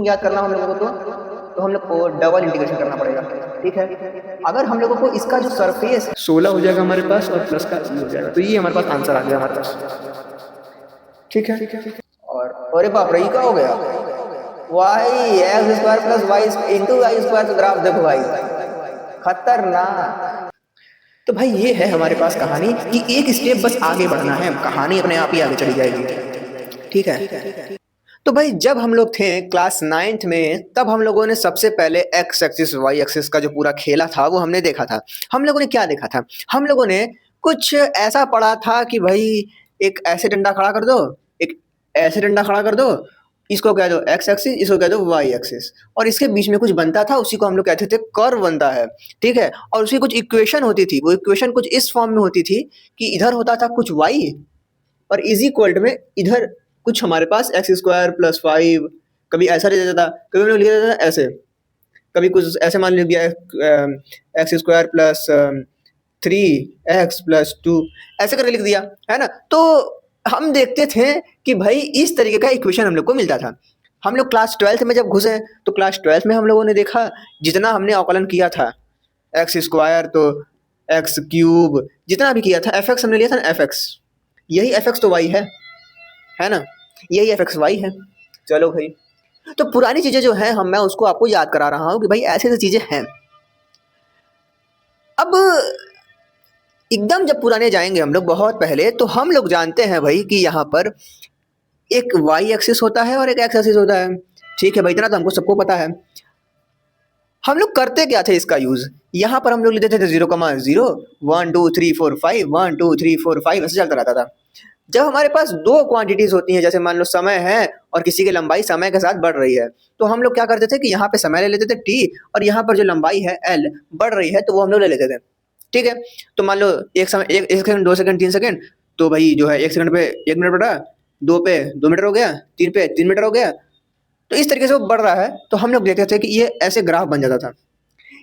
याद करना हम लोगों को तो हम लोग को डबल इंटीग्रेशन करना पड़ेगा। ठीक है, अगर हम लोगों को इसका जो सरफेस 16 हो जाएगा हमारे पास और प्लस का ई हो जाएगा, तो ये हमारे पास आंसर आ गया हमारे पास। ठीक है, और अरे बाप रे, क्या हो गया? Y x square plus y into y square, तो ग्राफ देखो भाई, खतरनाक। तो भाई ये है हमारे पास कहानी कि एक स्टेप बस आगे बढ़ना है, कहानी अपने आप ही आगे चली जाएगी। ठीक है, तो भाई जब हम लोग थे क्लास 9th में, तब हम लोगों ने सबसे पहले एक्स एक्सिस वाई एक्सिस का जो पूरा खेला था वो हमने देखा था। हम लोगों ने क्या देखा था? हम लोगों ने कुछ ऐसा पढ़ा था कि भाई एक ऐसे डंडा खड़ा कर दो, एक ऐसे डंडा खड़ा कर दो, इसको कह दो एक्स एक्सिस, इसको कह दो वाई एक्सिस, और इसके बीच में कुछ बनता था, उसी को हम लोग कहते थे कर्व बनता है। ठीक है, और उसकी कुछ इक्वेशन होती थी, वो इक्वेशन कुछ इस फॉर्म में होती थी कि इधर होता था कुछ वाई और इज इक्वल में इधर कुछ हमारे पास एक्स स्क्वायर प्लस 5, कभी ऐसा लिख देता था, कभी हमने लिख देता था ऐसे, कभी कुछ ऐसे मान लिख दिया एक्स स्क्वायर प्लस 3x+2, ऐसे करके लिख दिया, है ना। तो हम देखते थे कि भाई इस तरीके का इक्वेशन हम लोग को मिलता था। हम लोग क्लास 12th में जब घुसे तो क्लास 12th में हम लोगों ने देखा, जितना हमने अवकलन किया था एक्स स्क्वायर तो एक्स क्यूब, जितना भी किया था, एफ एक्स हमने लिया था ना, एफ एक्स, यही एफ एक्स तो वाई है ना, यही एफ एक्स वाई है। चलो भाई, तो पुरानी चीजें जो है मैं उसको आपको याद करा रहा हूँ कि भाई ऐसे ऐसी चीजें हैं। अब एकदम जब पुराने जाएंगे हम लोग बहुत पहले, तो हम लोग जानते हैं भाई कि यहाँ पर एक वाई एक्सिस होता है और एक एक्स एक्सिस होता है। ठीक है भाई, इतना तो हमको सबको पता है। हम लोग करते क्या थे इसका यूज? यहाँ पर हम लोग लेते थे 0,0, 1 2 3 4 5, 1 2 3 4 5, ऐसे चलता रहता था। जब हमारे पास दो क्वांटिटीज होती हैं, जैसे मान लो समय है और किसी की लंबाई समय के साथ बढ़ रही है, तो हम लोग क्या करते थे कि यहाँ पे समय ले लेते थे t, और यहाँ पर जो लंबाई है l बढ़ रही है, तो वो हम लोग ले लेते थे। ठीक है, तो मान लो एक समय, एक सेकंड, 2 सेकंड, 3 सेकंड, तो भाई जो है 1 सेकंड पे 1 मिनट बढ़ा, 2 पे 2 मीटर हो गया, 3 पे 3 मीटर हो गया, तो इस तरीके से वो बढ़ रहा है। तो हम लोग देखते थे कि ये ऐसे ग्राफ बन जाता था।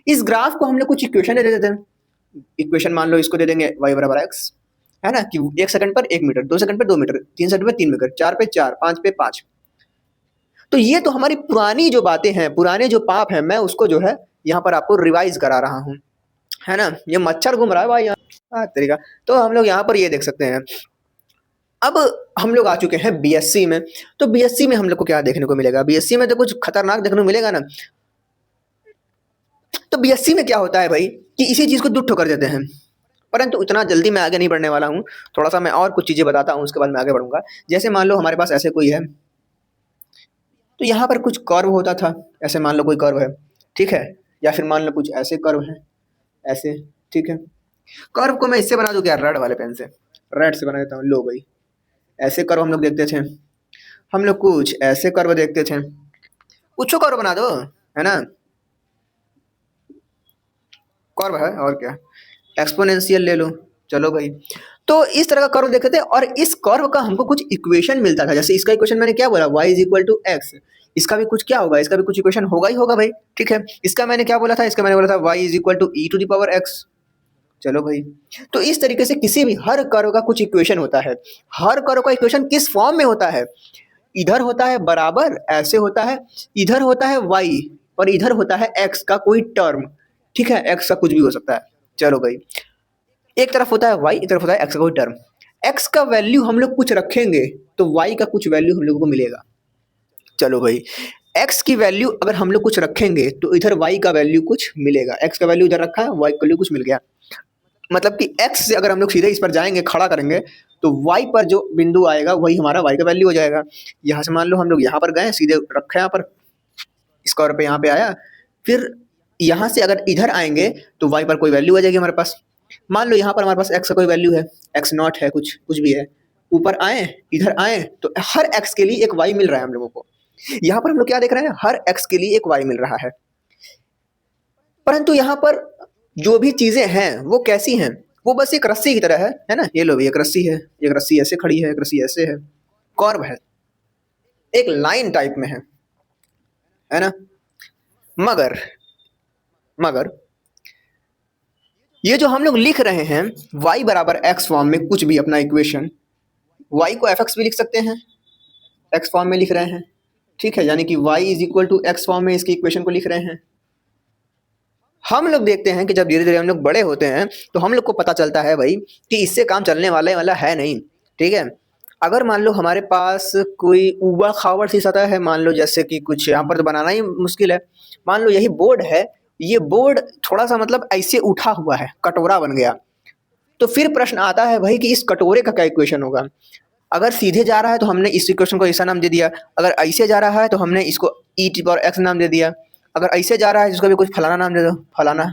इस ग्राफ को हम लोग कुछ इक्वेशन दे देते थे। इक्वेशन मान लो इसको दे देंगे y बराबर x, है ना, कि 1 सेकंड पर 1 मीटर, 2 सेकंड पर 2 मीटर, 3 सेकंड पर 3 मीटर, 4 पे 4, 5 पे 5। तो ये तो हमारी पुरानी जो बातें हैं, पुराने जो पाप हैं, मैं उसको जो है यहाँ पर आपको रिवाइज करा रहा हूँ, है ना। ये मच्छर घूम रहा है भाई यहाँ तरीका। तो हम लोग यहाँ पर ये देख सकते हैं। अब हम लोग आ चुके हैं बीएससी में। तो बीएससी में हम लोग को क्या देखने को मिलेगा? बीएससी में तो कुछ खतरनाक देखने को मिलेगा ना। तो बीएससी में क्या होता है भाई कि इसी चीज को दो ठोकर देते हैं, परंतु इतना जल्दी मैं आगे नहीं बढ़ने वाला हूँ। थोड़ा सा मैं और कुछ चीजें बताता हूँ, उसके बाद मैं आगे बढ़ूंगा। जैसे मान लो हमारे पास ऐसे कोई है, तो यहाँ पर कुछ कर्व होता था, ऐसे मान लो कोई कर्व है, ठीक है, या फिर मान लो कुछ ऐसे कर्व है, ऐसे। ठीक है, कर्व को मैं इससे बना दूं क्या, रेड वाले पेन से, रेड से बना देता हूँ। लो भाई, ऐसे कर्व हम लोग देखते थे, हम लोग कुछ ऐसे कर्व देखते थे, कुछ कर्व बना दो, है ना, कर्व है और क्या, एक्सपोनेंशियल ले लो। चलो भाई, तो इस तरह का कर्व देखते थे, और इस कर्व का हमको कुछ इक्वेशन मिलता था। जैसे इसका इक्वेशन मैंने क्या बोला, y is equal to x, इसका भी कुछ क्या होगा, इसका भी कुछ इक्वेशन होगा ही होगा भाई। ठीक है, इसका मैंने क्या बोला था, इसका मैंने बोला था y is equal to e to the power x. चलो भाई, तो इस तरीके से किसी भी हर कर्व का कुछ इक्वेशन होता है। हर कर्व का इक्वेशन किस फॉर्म में होता है? इधर होता है बराबर, ऐसे होता है, इधर होता है y, और इधर होता है x का कोई टर्म। ठीक है, x का कुछ भी हो सकता है। चलो भाई, एक तरफ होता है y, एक तरफ होता है x का कोई टर्म। x का वैल्यू हम लोग कुछ रखेंगे तो y का कुछ वैल्यू हम लोगों को मिलेगा। चलो भाई, x की वैल्यू अगर हम लोग कुछ रखेंगे तो इधर y का वैल्यू कुछ मिलेगा। x का वैल्यू इधर रखा है, y का वैल्यू कुछ मिल गया। मतलब कि x से अगर हम लोग सीधे इस पर जाएंगे, खड़ा करेंगे, तो y पर जो बिंदु आएगा वही हमारा y का वैल्यू हो जाएगा। यहाँ से मान लो हम लोग यहाँ पर गए, सीधे रखे यहाँ पर, स्क्वायर पे यहाँ पे आया, फिर यहाँ से अगर इधर आएंगे तो y पर कोई वैल्यू आ जाएगी हमारे पास। मान लो यहाँ पर हमारे पास x का कोई वैल्यू है, x0 है, कुछ भी है, ऊपर आए, इधर आए, तो हर x के लिए एक y मिल रहा है हम लोगों को। यहाँ पर हम लोग क्या देख रहे हैं, हर x के लिए एक y मिल रहा है। परंतु यहाँ पर जो भी चीजें हैं वो कैसी हैं, वो बस एक रस्सी की तरह है ना। ये लो भी एक रस्सी है, एक रस्सी ऐसे खड़ी है, एक रस्सी ऐसे है, कर्व है, एक लाइन टाइप में है ना। मगर मगर ये जो हम लोग लिख रहे हैं y बराबर एक्स फॉर्म में कुछ भी अपना इक्वेशन, y को एफ एक्स भी लिख सकते हैं, एक्स फॉर्म में लिख रहे हैं, ठीक है, यानी कि y is equal to x form में इसकी इक्वेशन को लिख रहे हैं। हम लोग देखते हैं कि जब धीरे धीरे हम लोग बड़े होते हैं तो हम लोग को पता चलता है भाई कि इससे काम चलने वाला है नहीं। ठीक है, अगर मान लो हमारे पास कोई ऊबड़ खाबड़ सी सतह है, मान लो जैसे कि कुछ यहाँ पर तो बनाना ही मुश्किल है, मान लो यही बोर्ड है, ये बोर्ड थोड़ा सा मतलब ऐसे उठा हुआ है, कटोरा बन गया, तो फिर प्रश्न आता है भाई कि इस कटोरे का क्या इक्वेशन होगा। अगर सीधे जा रहा है तो हमने इस इक्वेशन को ऐसा नाम दे दिया, अगर ऐसे जा रहा है तो हमने इसको ई टी पावर एक्स नाम दे दिया, अगर ऐसे जा रहा है जिसको भी कुछ फलाना नाम दे दो, फलाना।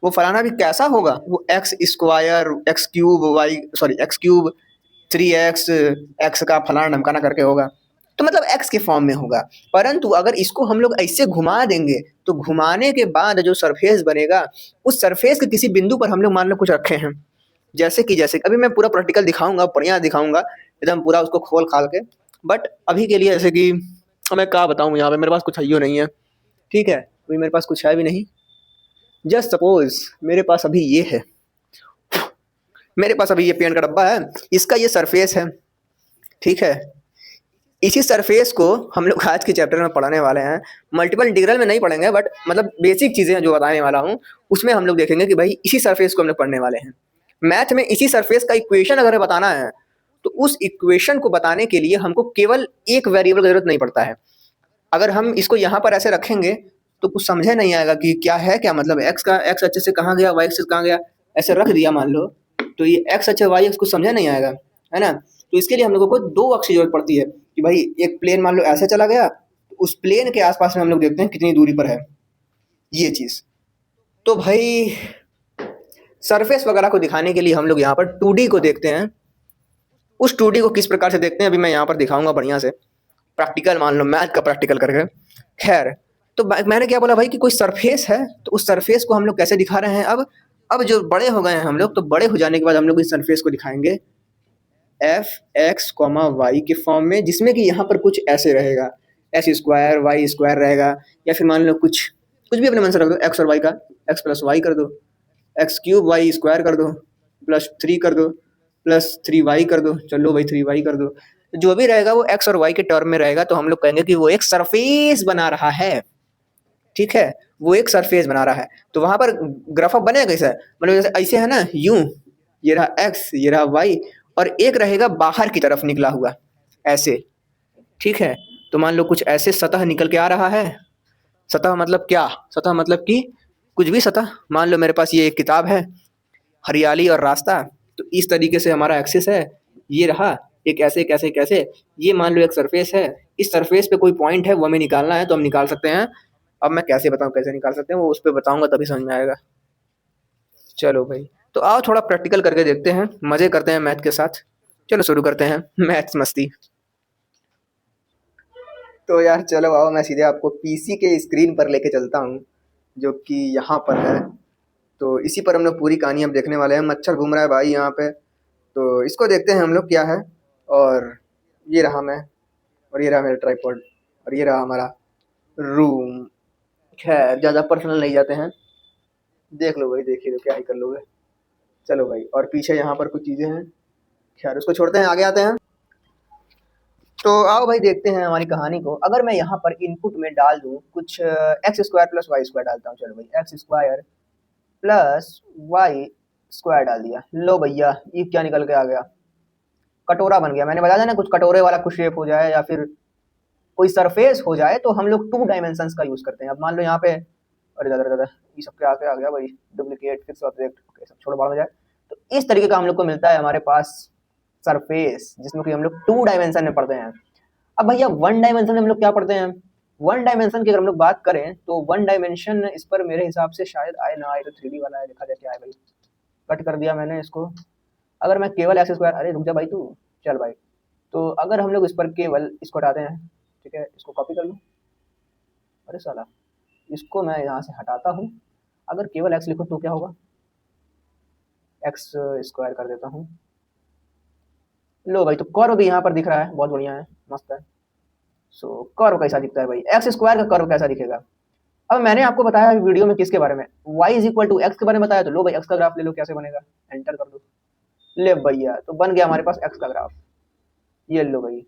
वो फलाना भी कैसा होगा, वो x square x cube y sorry x cube 3x x का फलाना ढमकाना करके होगा, तो मतलब एक्स के फॉर्म में होगा। परंतु अगर इसको हम लोग ऐसे घुमा देंगे तो घुमाने के बाद जो सरफेस बनेगा, उस सरफेस के किसी बिंदु पर हम लोग मान लो कुछ रखे हैं, जैसे अभी मैं पूरा प्रैक्टिकल दिखाऊंगा, बढ़िया दिखाऊंगा एकदम पूरा उसको खोल खाल के। बट अभी के लिए जैसे कि मैं क्या बताऊँ, यहाँ पे मेरे पास कुछ है नहीं है। ठीक है, अभी मेरे पास कुछ है भी नहीं। जस्ट सपोज मेरे पास अभी ये है, मेरे पास अभी ये पेन का डब्बा है, इसका ये सरफेस है। ठीक है, इसी सरफेस को हम लोग आज के चैप्टर में पढ़ने वाले हैं। मल्टीपल इंटीग्रल में नहीं पढ़ेंगे, बट मतलब बेसिक चीज़ें जो बताने वाला हूँ उसमें हम लोग देखेंगे कि भाई इसी सरफेस को हम लोग पढ़ने वाले हैं। मैथ में इसी सरफेस का इक्वेशन अगर बताना है तो उस इक्वेशन को बताने के लिए हमको केवल एक वेरिएबल की जरूरत नहीं पड़ता है। अगर हम इसको यहाँ पर ऐसे रखेंगे तो कुछ समझे नहीं आएगा कि क्या है, क्या मतलब एक्स का एक्स अच्छे से कहाँ गया, वाई अच्छे से कहाँ गया, ऐसे रख दिया मान लो, तो ये एक्स अच्छे वाई एक्स कुछ समझा नहीं आएगा, है ना। तो इसके लिए हम लोगों को दो अक्ष की जरूरत पड़ती है कि भाई एक प्लेन मान लो ऐसे चला गया, तो उस प्लेन के आसपास में हम लोग देखते हैं कितनी दूरी पर है ये चीज़। तो भाई सरफेस वगैरह को दिखाने के लिए हम लोग यहाँ पर 2D को देखते हैं। उस 2D को किस प्रकार से देखते हैं अभी मैं यहाँ पर दिखाऊंगा बढ़िया से, प्रैक्टिकल मान लो मैथ का प्रैक्टिकल करके। खैर, तो मैंने क्या बोला भाई कि कोई सरफेस है, तो उस सरफेस को हम लोग कैसे दिखा रहे हैं। अब जो बड़े हो गए हैं हम लोग, तो बड़े हो जाने के बाद हम लोग इस सरफेस को दिखाएंगे एफ एक्स कॉमा वाई के फॉर्म में, जिसमें कि यहाँ पर कुछ ऐसे रहेगा, एक्स स्क्वायर वाई स्क्वायर रहेगा, या फिर मान लो कुछ कुछ भी अपने मन से रख दो, एक्स और वाई का एक्स प्लस वाई कर दो, एक्स क्यूब वाई स्क्वायर कर दो, प्लस 3 कर दो, प्लस 3y कर दो, चलो भाई 3y कर दो, जो भी रहेगा वो एक्स और वाई के टर्म में रहेगा। तो हम लोग कहेंगे कि वो एक सरफेस बना रहा है। ठीक है, वो एक सरफेस बना रहा है। तो वहां पर ग्राफ बनेगा कैसा, मतलब जैसे ऐसे है ना, यूं, ये रहा एक्स ये रहा वाई, और एक रहेगा बाहर की तरफ निकला हुआ ऐसे। ठीक है, तो मान लो कुछ ऐसे सतह निकल के आ रहा है। सतह मतलब क्या, सतह मतलब कि कुछ भी सतह, मान लो मेरे पास ये एक किताब है, हरियाली और रास्ता, तो इस तरीके से हमारा एक्सिस है, ये रहा एक ऐसे कैसे कैसे, ये मान लो एक सरफेस है, इस सरफेस पे कोई पॉइंट है वो हमें निकालना है, तो हम निकाल सकते हैं। अब मैं कैसे बताऊं कैसे निकाल सकते हैं, वो उस पर बताऊंगा तभी समझ में आएगा। चलो भाई, तो आओ थोड़ा प्रैक्टिकल करके देखते हैं, मजे करते हैं मैथ के साथ। चलो शुरू करते हैं मैथ्स मस्ती। तो यार चलो आओ, मैं सीधे आपको पीसी के स्क्रीन पर लेके चलता हूँ, जो कि यहाँ पर है। तो इसी पर हम लोग पूरी कहानी अब देखने वाले हैं। मच्छर घूम रहा है भाई यहाँ पे, तो इसको देखते हैं हम लोग क्या है। और ये रहा मैं, और ये रहा मेरा ट्राइपॉड, और ये रहा हमारा रूम। खैर ज़्यादा पर्सनल नहीं जाते हैं, देख लो भाई, देखिए तो क्या ही कर लोगे। चलो भाई, और पीछे यहाँ पर कुछ चीज़ें हैं, खैर उसको छोड़ते हैं, आगे आते हैं। तो आओ भाई देखते हैं हमारी कहानी को। अगर मैं यहाँ पर इनपुट में डाल दूँ कुछ x square plus y square डालता हूँ, चलो भाई x square plus y square डाल दिया, लो भैया ये क्या निकल के आ गया, कटोरा बन गया। मैंने बताया ना, कुछ कटोरे वाला कुछ शेप हो जाए या फिर कोई सरफेस हो जाए तो हम लोग 2 डायमेंशंस का यूज करते हैं। अब मान लो यहाँ पे, अरे दादा दादा ये सब क्या आ गया भाई, डुप्लीकेट फिक्स ऑब्जेक्ट, ओके सब छोड़ो बाहर हो जाए। तो इस तरीके का हम लोग को मिलता है हमारे पास सरफेस, जिसमें कि हम लोग 2 डायमेंशन में पढ़ते हैं। अब भैया 1 डायमेंशन में हम लोग क्या पढ़ते हैं, 1 डायमेंशन की अगर हम लोग बात करें तो 1 डायमेंशन इस पर मेरे हिसाब से शायद आए ना आए, तो 3D वाला है, देखा जाए क्या है भाई। कट कर दिया मैंने इसको। अगर मैं केवल एक्स स्क्वायर, अरे रुक जा भाई तू, चल भाई। तो अगर हम लोग इस पर केवल इसको हटाते हैं, ठीक है, इसको कॉपी कर लूँ, अरे साला इसको मैं यहाँ से हटाता हूँ। अगर केवल एक्स लिखो तो क्या होगा, एक्स स्क्वायर कर देता हूँ। लो भाई, तो कर्व भी यहाँ पर दिख रहा है, बहुत बढ़िया है, मस्त है। सो कर्व कैसा दिखता है भाई, एक्स स्क्वायर का कर्व कैसा दिखेगा। अब मैंने आपको बताया वीडियो में किसके बारे में, y is equal to x के बारे में बताया। तो लो भाई एक्स का ग्राफ ले लो, कैसे बनेगा, एंटर कर दो, ले भैया तो बन गया हमारे पास एक्स का ग्राफ, ये लो भाई।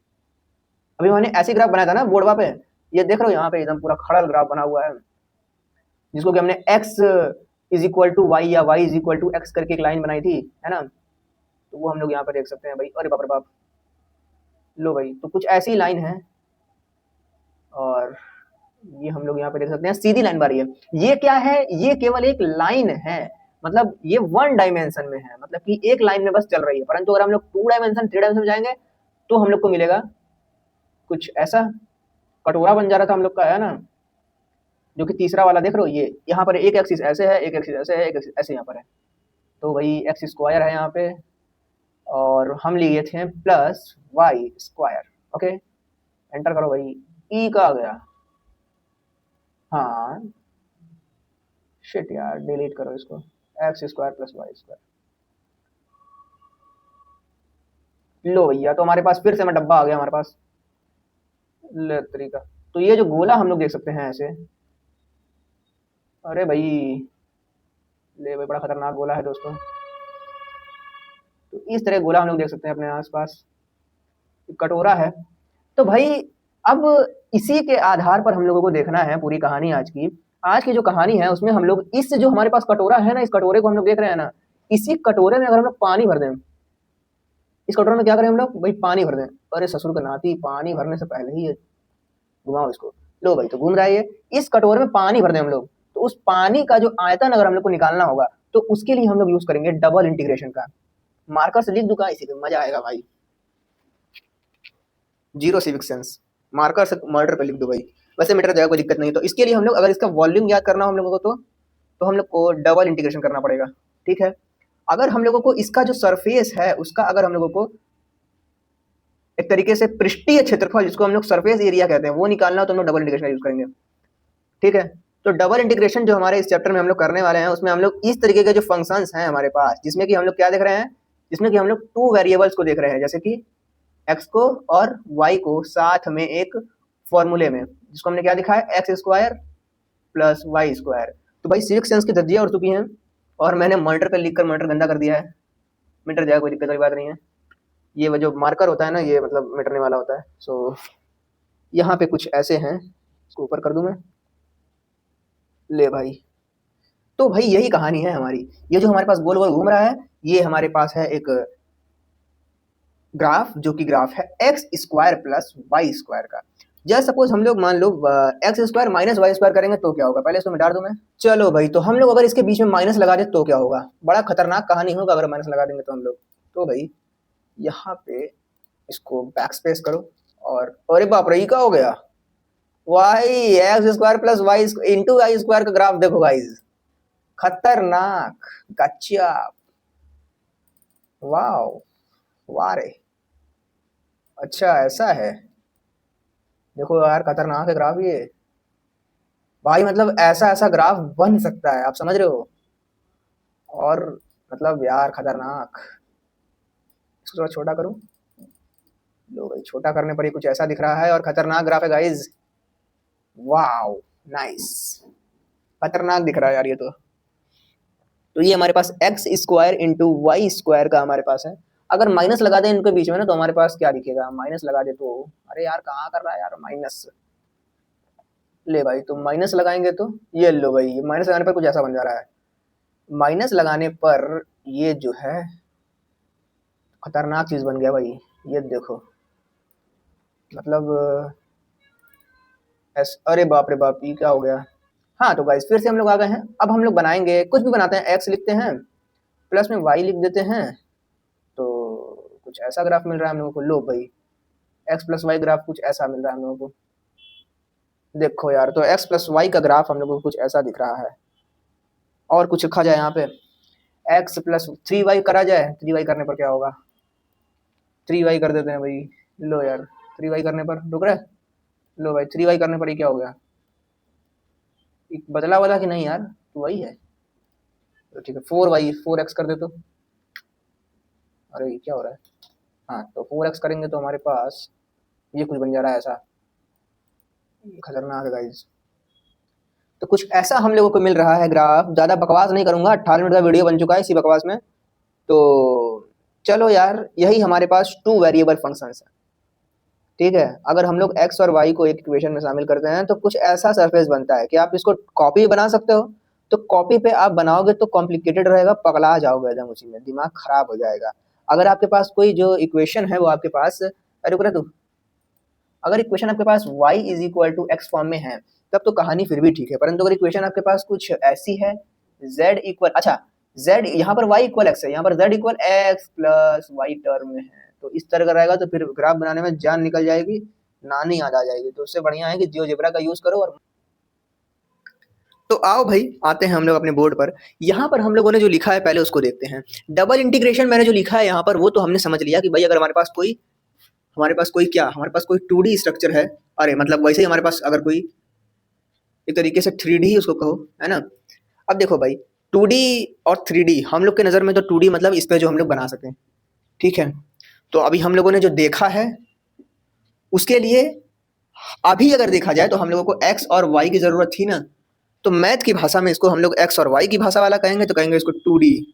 अभी मैंने ऐसे ग्राफ बनाया था ना बोर्डवा पे, ये देख रहे हो यहाँ पे एकदम पूरा खड़ा ग्राफ बना हुआ है, जिसको कि हमने x is equal to y या y is equal to x करके एक लाइन बनाई थी, है ना। तो वो हम लोग यहाँ पर देख सकते हैं भाई। अरे बाप रे बाप, लो भाई, तो कुछ ऐसी लाइन है और ये हम लोग यहाँ पे देख सकते हैं सीधी लाइन बारी है। ये क्या है, ये केवल एक लाइन है, मतलब ये वन डायमेंशन में है, मतलब कि एक लाइन में बस चल रही है। परंतु अगर हम लोग 2 डायमेंशन 3 डायमेंशन में जाएंगे तो हम लोग को मिलेगा कुछ ऐसा, कटोरा बन जा रहा था हम लोग का, है ना। जो कि तीसरा वाला देख रहे हो, ये यहाँ पर एक एक्सिस ऐसे है, एक एक्सिस ऐसे है, एक एक्सिस ऐसे यहाँ पर है। तो वही एक्स स्क्वायर है यहाँ पे, और हम लिए थे plus y square. Okay, enter करो भाई, ई का आ गया। हाँ शिट यार, डिलीट करो इसको, x square plus y square. लो भैया, तो हमारे पास फिर से मैं डब्बा आ गया हमारे पास, ले तरीका। तो ये जो गोला हम लोग देख सकते हैं ऐसे, अरे भाई, ले भाई, बड़ा खतरनाक गोला है दोस्तों। तो इस तरह गोला हम लोग देख सकते हैं अपने आसपास, कटोरा है। तो भाई अब इसी के आधार पर हम लोगों को देखना है पूरी कहानी आज की। आज की जो कहानी है उसमें हम लोग इस जो हमारे पास कटोरा है ना, इस कटोरे को हम लोग देख रहे हैं ना, इसी कटोरे में अगर हम लोग पानी भर दें, इस कटोरे में क्या करें हम लोग भाई, पानी भर दें। अरे ससुर का नाती, पानी भरने से पहले ही घुमाओ इसको। लो भाई, तो घूम रहा है ये। इस कटोरे में पानी भर दें हम लोग, तो उस पानी का जो आयतन अगर हम लोग को निकालना होगा, तो उसके लिए हम लोग यूज करेंगे डबल इंटीग्रेशन का। मार्कर से लिख दूंगा, इसी पे मजा आएगा भाई। जीरो सिविक सेंस, मार्कर से मर्डर पे लिख दो भाई। वैसे मीटर जाएगा, कोई दिक्कत नहीं। तो इसके लिए हम लोग, अगर इसका वॉल्यूम याद करना हो हम लोगों को, तो हम लोग को डबल इंटीग्रेशन करना पड़ेगा, ठीक है। अगर हम लोगों को इसका जो सरफेस है उसका, अगर हम लोगों को एक तरीके से पृष्ठीय क्षेत्रफल, जिसको हम लोग सरफेस एरिया कहते हैं, वो निकालना हो तो हम लोग डबल इंटीग्रेशन यूज करेंगे, ठीक है। तो डबल इंटीग्रेशन जो हमारे इस चैप्टर में हम लोग करने वाले हैं, उसमें हम लोग इस तरीके के जो फंक्शंस हैं हमारे पास, जिसमें कि हम लोग क्या देख रहे हैं, जिसमें कि हम लोग 2 वेरिएबल्स को देख रहे हैं, जैसे कि x को और y को साथ में एक फॉर्मूले में, जिसको हमने क्या लिखा है, x square plus y square. तो भाई सिविक सेंस की धज्जियां उड़ चुकी हैं, और मैंने मर्डर पे लिखकर मर्डर गंदा कर दिया है। मिटर जाएगा, कोई दिक्कत वाली बात नहीं है। ये जो मार्कर होता है ना, ये मतलब मिटने वाला होता है। सो यहाँ पे कुछ ऐसे हैं, इसको ऊपर कर दूं मैं, ले भाई। तो भाई यही कहानी है हमारी। ये जो हमारे पास गोल गोल घूम रहा है, ये हमारे पास है एक ग्राफ, जो कि ग्राफ है x square plus y square का। जैसे सपोज हम लोग मान लो x square minus y square करेंगे तो क्या होगा, पहले इसको मिटा दूं मैं। चलो भाई, तो हम लोग अगर इसके बीच में माइनस लगा दे तो क्या होगा, बड़ा खतरनाक कहानी होगा अगर माइनस लगा देंगे तो हम लोग। तो भाई यहाँ पे इसको बैक स्पेस करो, और अरे बाप रे, क्या हो गया, y x square plus y into y square का ग्राफ देखो गाइस, खतरनाक, गच्चा, वाओ, वाह रे, अच्छा ऐसा है। देखो यार, खतरनाक है ग्राफ ये भाई, मतलब ऐसा ऐसा ग्राफ बन सकता है, आप समझ रहे हो। और मतलब यार खतरनाक। इसको थोड़ा छोटा करूं, लो भाई, छोटा करने पर ही कुछ ऐसा दिख रहा है, और खतरनाक ग्राफ है गाइज। वाओ, नाइस, खतरनाक दिख रहा है यार ये तो ये हमारे पास x square into y square का हमारे पास है। अगर माइनस लगा दें इनके बीच में ना, तो हमारे पास क्या दिखेगा, माइनस लगा दे तो, अरे यार कहाँ कर रहा है यार माइनस, ले भाई, तो माइनस लगाएंगे तो ये लो भाई, माइनस लगाने पर कुछ ऐसा बन जा रहा है। माइनस लगाने पर ये जो है खतरनाक चीज बन गया भाई, ये देखो, मतलब अरे बाप रे बाप, ये क्या हो गया। हाँ तो गाइस, फिर से हम लोग आ गए हैं। अब हम लोग बनाएंगे, कुछ भी बनाते हैं, एक्स लिखते हैं, प्लस में वाई लिख देते हैं, तो कुछ ऐसा ग्राफ मिल रहा है हम लोगों को। लो भाई, एक्स प्लस वाई ग्राफ कुछ ऐसा मिल रहा है हम लोगों को, देखो यार। तो एक्स प्लस वाई का ग्राफ हम लोगों को कुछ ऐसा दिख रहा है। और कुछ लिखा जाए यहाँ पे, एक्स प्लस 3y करा जाए, 3y करने पर क्या होगा, 3y कर देते हैं भाई। लो यार, 3y करने पर रुक रहा है, लो भाई 3y करने पर ये क्या हो गया, बदला वाला कि नहीं यार, तो वही है। तो ठीक है, 4y 4x कर दे तो, अरे ये क्या हो रहा है। हाँ, तो 4x करेंगे तो हमारे पास ये कुछ बन जा रहा है ऐसा, खतरनाक है गाइज। तो कुछ ऐसा हम लोगों को मिल रहा है ग्राफ। ज़्यादा बकवास नहीं करूँगा, 18 मिनट का वीडियो बन चुका है इसी बकवास में। तो चलो यार, यही हमारे पास 2 वेरिएबल फंक्शंस है, ठीक है। अगर हम लोग x और y को एक इक्वेशन में शामिल करते हैं तो कुछ ऐसा सरफेस बनता है कि आप इसको कॉपी बना सकते हो। तो कॉपी पे आप बनाओगे तो कॉम्प्लिकेटेड रहेगा, पगला जाओगे एकदम, उसी में दिमाग खराब हो जाएगा। अगर आपके पास कोई जो इक्वेशन है वो आपके पास, अरे रुक रहा तू, अगर इक्वेशन आपके पास y is equal to x form में है तब तो कहानी फिर भी ठीक है, परंतु अगर इक्वेशन आपके पास कुछ ऐसी है z इक्वल, अच्छा z यहाँ पर y इक्वल एक्स है, यहाँ पर z equal x plus y term में है, तो इस तरह का रहेगा तो फिर ग्राफ बनाने में जान निकल जाएगी, नानी याद आ जाएगी। तो उससे बढ़िया है कि जियोजेब्रा का यूज करो। और तो आओ भाई आते हैं हम लोग अपने बोर्ड पर। यहाँ पर हम लोगों ने जो लिखा है पहले उसको देखते हैं। डबल इंटीग्रेशन मैंने जो लिखा है यहाँ पर वो तो हमने समझ लिया कि भाई अगर हमारे पास कोई 2D स्ट्रक्चर है, अरे मतलब वैसे ही हमारे पास अगर कोई एक तरीके से 3D ही उसको कहो, है ना। अब देखो भाई 2D और 3D हम लोग के नज़र में तो 2D मतलब इस पे जो हम लोग बना सकें, ठीक है। तो अभी हम लोगों ने जो देखा है उसके लिए अभी अगर देखा जाए तो हम लोगों को x और y की ज़रूरत थी ना, तो मैथ की भाषा में इसको हम लोग x और y की भाषा वाला कहेंगे, तो कहेंगे इसको 2D।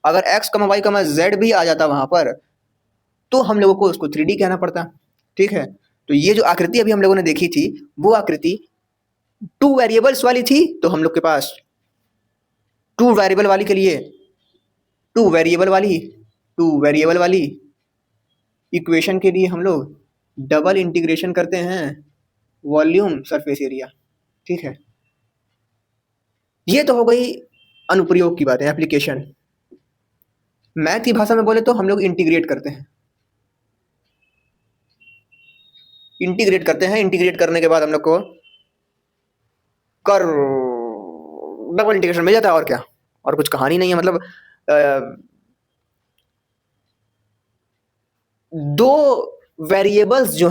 अगर x, y, z भी आ जाता वहाँ पर तो हम लोगों को उसको 3D कहना पड़ता, ठीक है। तो ये जो आकृति अभी हम लोगों ने देखी थी वो आकृति 2 वेरिएबल्स वाली थी, तो हम लोग के पास 2 वेरिएबल वाली के लिए 2 वेरिएबल वाली इक्वेशन के लिए हम लोग डबल इंटीग्रेशन करते हैं वॉल्यूम सरफेस एरिया, ठीक है। ये तो हो गई अनुप्रयोग की बात है, एप्लीकेशन। मैथ की भाषा में बोले तो हम लोग इंटीग्रेट करते हैं, इंटीग्रेट करने के बाद हम लोग को कर डबल इंटीग्रेशन मिल जाता है, और क्या, और कुछ कहानी नहीं है। मतलब दो वेरिएबल्स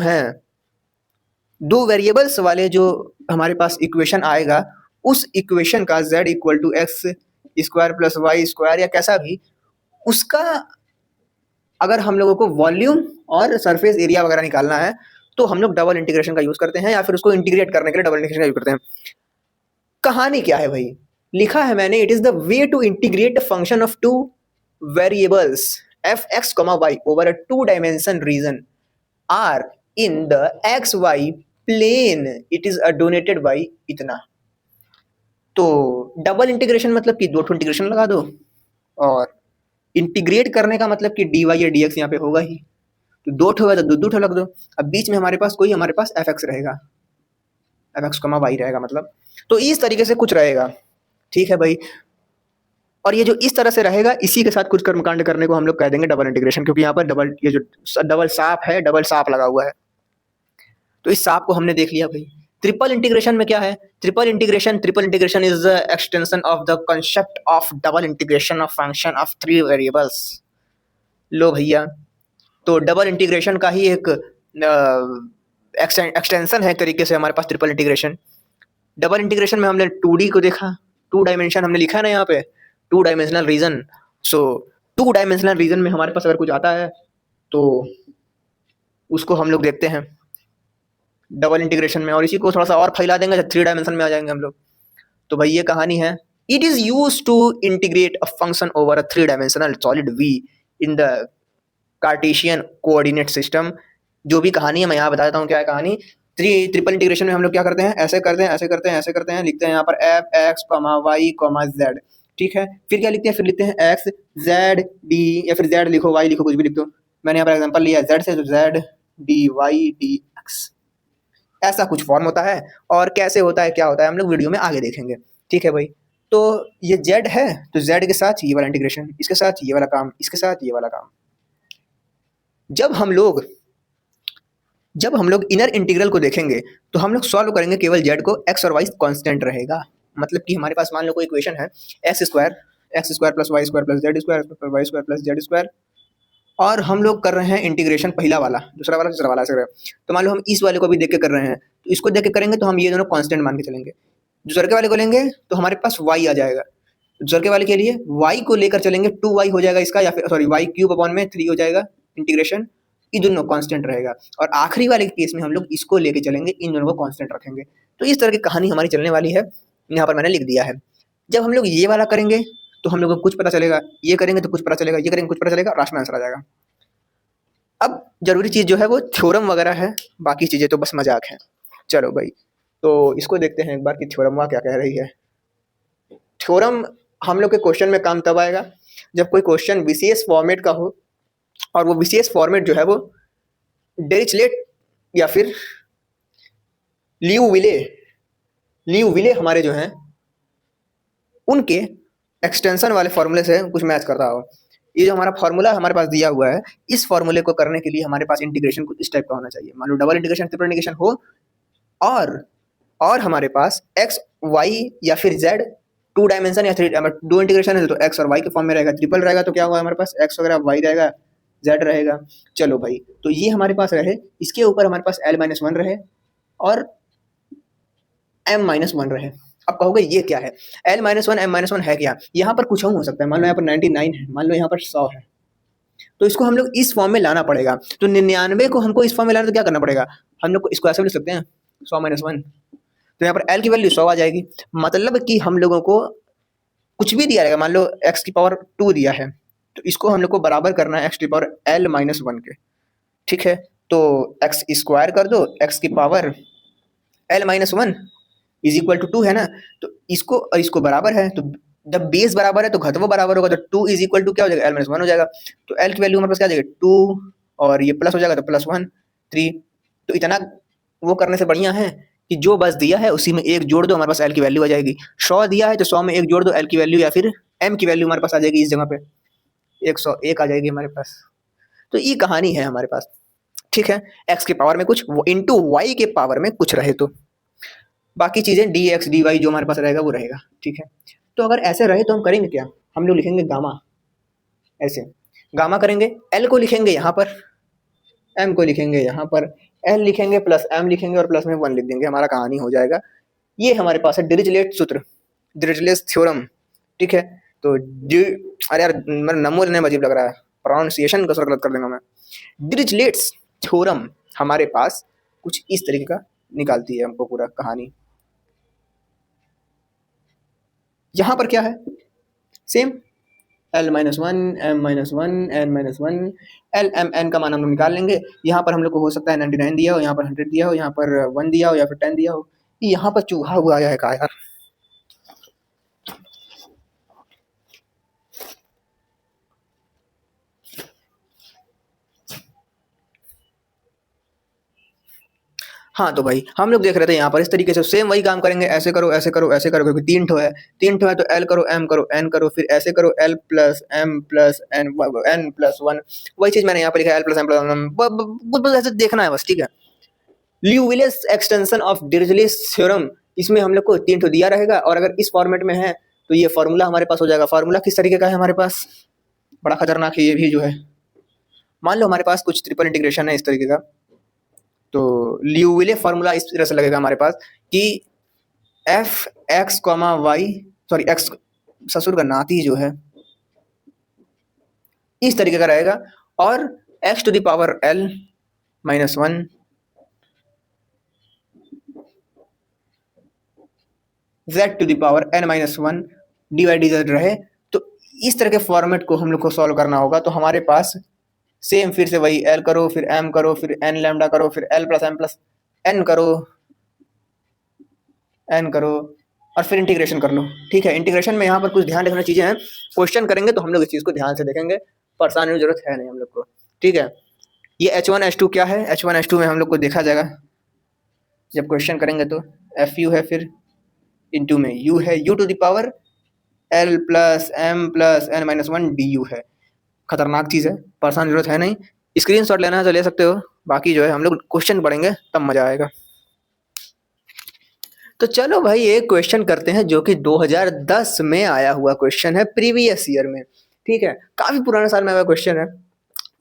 वाले जो हमारे पास इक्वेशन आएगा उस इक्वेशन का z equal to x square plus y square या कैसा भी, उसका अगर हम लोगों को वॉल्यूम और सरफेस एरिया वगैरह निकालना है तो हम लोग डबल इंटीग्रेशन का यूज करते हैं, या फिर उसको इंटीग्रेट करने के लिए डबल इंटीग्रेशन का यूज करते हैं। कहानी क्या है भाई, लिखा है मैंने, it is the way to integrate function of two variables f x comma y over a 2 dimension region R in the x y plane, it is donated by इतना। तो डबल इंटीग्रेशन मतलब कि 2 इंटीग्रेशन लगा दो, और integrate करने का मतलब कि dy या dx यहाँ पे होगा ही, तो 2 ठो है तो 2 ठो लग दो। अब बीच में हमारे पास fx रहेगा, fx कमा y रहेगा मतलब, तो इस तरीके से कुछ रहेगा, ठीक है भाई। और ये जो इस तरह से रहेगा इसी के साथ कुछ कर्मकांड करने को हम लोग कह देंगे डबल इंटीग्रेशन, क्योंकि यहाँ पर ये जो डबल सांप है, डबल सांप लगा हुआ है। तो इस सांप को हमने देख लिया भाई। ट्रिपल इंटीग्रेशन में क्या है, triple integration is the extension of the concept of double integration of function of 3 variables. लो भैया, तो डबल इंटीग्रेशन का ही एक एक्सटेंशन है एक तरीके से हमारे पास ट्रिपल इंटीग्रेशन। डबल इंटीग्रेशन में हमने 2D को देखा, 2 डायमेंशन हमने लिखा है ना यहाँ पे, 2 डायमेंशनल रीजन। सो 2 डायमेंशनल रीजन में हमारे पास अगर कुछ आता है तो उसको हम लोग देखते हैं डबल इंटीग्रेशन में, और इसी को थोड़ा सा और फैला देंगे जब 3 डायमेंशन में आ जाएंगे हम लोग। तो भाई ये कहानी है, it is use to integrate a function over a 3 dimensional solid v in the Cartesian coordinate system. जो भी कहानी है मैं यहाँ बता देता हूँ क्या है कहानी। ट्रिपल इंटीग्रेशन में हम लोग क्या करते हैं, ऐसे करते हैं, लिखते हैं यहाँ पर f x comma y comma z, ठीक है। फिर क्या लिखते हैं, फिर लिखते हैं एक्स जेड डी, या फिर जेड लिखो वाई लिखो, कुछ भी लिख दो। मैंने यहाँ पर एग्जाम्पल लिया जेड से, तो Z D Y D X, ऐसा कुछ फॉर्म होता है। और कैसे होता है क्या होता है हम लोग वीडियो में आगे देखेंगे, ठीक है भाई। तो ये z है तो z के साथ ये वाला इंटीग्रेशन, इसके साथ ये वाला काम, इसके साथ ये वाला काम। जब हम लोग इनर इंटीग्रल को देखेंगे तो हम लोग सॉल्व करेंगे केवल z को, x और y कांस्टेंट रहेगा। मतलब कि हमारे पास मान लो कोई इक्वेशन है x square plus y square plus z plus z square, और हम लोग कर रहे हैं इंटीग्रेशन पहला वाला, दूसरा वाला, तीसरा वाला ऐसे। तो मान लो हम इस वाले को भी देख के कर रहे हैं, तो इसको देख के करेंगे तो हम ये दोनों कांस्टेंट मान के चलेंगे। दूसरे के वाले को लेंगे तो हमारे पास y आ जाएगा, दूसरे के वाले के लिए y को लेकर चलेंगे 2y हो जाएगा इसका, या फिर सॉरी y क्यूब अपॉन में 3 हो जाएगा इंटीग्रेशन, ये दोनों कांस्टेंट रहेगा। और आखिरी वाले केस में हम लोग इसको लेके चलेंगे, इन दोनों को कांस्टेंट रखेंगे। तो इस तरह की कहानी हमारी चलने वाली है, यहाँ पर मैंने लिख दिया है। जब हम लोग ये वाला करेंगे तो हम लोग को कुछ पता चलेगा, ये करेंगे तो कुछ पता चलेगा, ये करेंगे कुछ पता चलेगा, लास्ट में आंसर आ जाएगा। अब जरूरी चीज़ जो है वो थ्योरम वगैरह है, बाकी चीज़ें तो बस मजाक है। चलो भाई, तो इसको देखते हैं एक बार कि थ्योरम वहाँ क्या कह रही है। थ्योरम हम लोग के क्वेश्चन में काम तब आएगा जब कोई क्वेश्चन विशेष फॉर्मेट का हो, और वो विशेष फॉर्मेट जो है वो डिरिचलेट या फिर लियू विले हमारे जो हैं उनके एक्सटेंशन वाले फॉर्मूले से कुछ मैच कर रहा हो। ये जो हमारा फॉर्मूला हमारे पास दिया हुआ है, इस फॉर्मूले को करने के लिए हमारे पास इंटीग्रेशन कुछ इस टाइप का होना चाहिए। मान लो डबल इंटीग्रेशन, ट्रिपल इंटीग्रेशन हो, और हमारे पास एक्स वाई या फिर जेड 2 डायमेंशन या 3 2 इंटीग्रेशन है तो एक्स और वाई के फॉर्म में रहेगा। ट्रिपल रहेगा तो क्या होगा, हमारे पास एक्स वगैरह वाई रहेगा, जेड रहेगा। चलो भाई, तो ये हमारे पास रहे, इसके ऊपर हमारे पास L-1 रहे और M-1 रहे। अब कहोगे ये क्या है, L-1 M-1 है क्या? यहाँ पर कुछ हो सकता है। मान लो यहाँ पर 99 है, मान लो यहाँ पर 100 है, तो इसको हम लोग इस फॉर्म में लाना पड़ेगा। तो 99 को हमको इस फॉर्म में लाना तो क्या करना पड़ेगा, हम लोग को इसको ऐसे भी लिख सकते हैं 100-1, तो यहाँ पर L की वैल्यू 100 आ जाएगी। मतलब कि हम लोगों को कुछ भी दिया रहेगा, मान लो x की पावर 2 दिया है, तो इसको हम लोग को बराबर करना है x की पावर L-1 के। ठीक है, तो x स्क्वायर कर दो, x की power L-1 is equal to 2 है ना, तो इसको और इसको बराबर है, तो जब बेस बराबर है तो घटवो बराबर होगा, तो 2 इज इक्वल टू क्या हो जाएगा, L-1 हो जाएगा। तो L की वैल्यू हमारे पास क्या आ जाएगी 2, और ये प्लस हो जाएगा तो +1 3। तो इतना वो करने से बढ़िया है कि जो बस दिया है उसी में एक जोड़ दो, हमारे पास L की वैल्यू आ जाएगी। 100 दिया है तो 100 में एक जोड़ दो L की वैल्यू, या फिर M की वैल्यू हमारे पास आ जाएगी इस जगह पे 101 आ जाएगी हमारे पास। तो ये कहानी है हमारे पास। ठीक है, x के पावर में कुछ इंटू y के पावर में कुछ रहे, तो बाकी चीजें dx dy जो हमारे पास रहेगा वो रहेगा। ठीक है, तो अगर ऐसे रहे तो हम करेंगे क्या, हम लोग लिखेंगे गामा, ऐसे गामा करेंगे, L को लिखेंगे यहाँ पर, M को लिखेंगे यहाँ पर, L लिखेंगे प्लस M लिखेंगे और प्लस में 1 लिख देंगे, हमारा कहानी हो जाएगा। ये हमारे पास है डिरिचलेट सूत्र, डिरिचलेट थ्योरम। ठीक है, तो अरे यार मेरा नमो लेने में अजीब लग रहा है, प्रोनाउंसिएशन का गलत कर देंगे मैं। डिरिचलेट्स थ्योरम हमारे पास कुछ इस तरीके का निकालती है हमको पूरा कहानी। यहाँ पर क्या है, same L-1 M-1 N-1 L M N का मान हम लोग निकाल लेंगे। यहाँ पर हम लोग को हो सकता है 99 दिया हो, यहाँ पर 100 दिया हो, यहाँ पर 1 दिया हो, या फिर 10 दिया हो। यहाँ पर चूहा हुआ आया है कहा यार। हाँ तो भाई हम लोग देख रहे थे यहाँ पर इस तरीके से सेम वही काम करेंगे, ऐसे करो ऐसे करो ऐसे करो, क्योंकि 3 ठो है, 3 ठो है तो L करो M करो N करो, फिर ऐसे करो L plus M plus N plus 1। वही चीज मैंने यहाँ पर लिखा है L प्लस M प्लस 1, बस ऐसे देखना है बस। ठीक है, ल्यूविलियस एक्सटेंशन ऑफ डिरिचलेट थ्योरम, इसमें हम लोग को 3 ठो दिया रहेगा, और अगर इस फॉर्मेट में है तो ये फॉर्मूला हमारे पास हो जाएगा। फॉर्मूला किस तरीके का है हमारे पास, बड़ा खतरनाक है ये भी जो है। मान लो हमारे पास कुछ ट्रिपल इंटीग्रेशन है इस तरीके का, तो ल्यूविले फॉर्मूला इस तरह से लगेगा हमारे पास कि f x comma y, sorry x ससुर का नाती जो है इस तरीके का रहेगा, और x to the power L-1 z to the power N-1 divide रहे। तो इस तरह के फॉर्मेट को हम लोग को सॉल्व करना होगा। तो हमारे पास सेम फिर से वही L करो, फिर M करो, फिर N लैम्डा करो, फिर L plus M plus N करो, N करो, और फिर इंटीग्रेशन कर लो। ठीक है, इंटीग्रेशन में यहाँ पर कुछ ध्यान रखना चीज़ें हैं, क्वेश्चन करेंगे तो हम लोग इस चीज़ को ध्यान से देखेंगे, परेशान होने की जरूरत है नहीं हम लोग को। ठीक है, ये H1 H2 क्या है, H1 H2 में हम लोग को देखा जाएगा जब क्वेश्चन करेंगे। तो FU है, फिर इंटू में U है, U to the power L plus M plus N-1 DU है। खतरनाक चीज़ है, परेशान जरूरत है नहीं, स्क्रीनशॉट लेना है तो ले सकते हो, बाकी जो है हम लोग क्वेश्चन पढ़ेंगे तब मजा आएगा। तो चलो भाई एक क्वेश्चन करते हैं जो कि 2010 में आया हुआ क्वेश्चन है, प्रीवियस ईयर में। ठीक है, काफी पुराना साल में आया क्वेश्चन है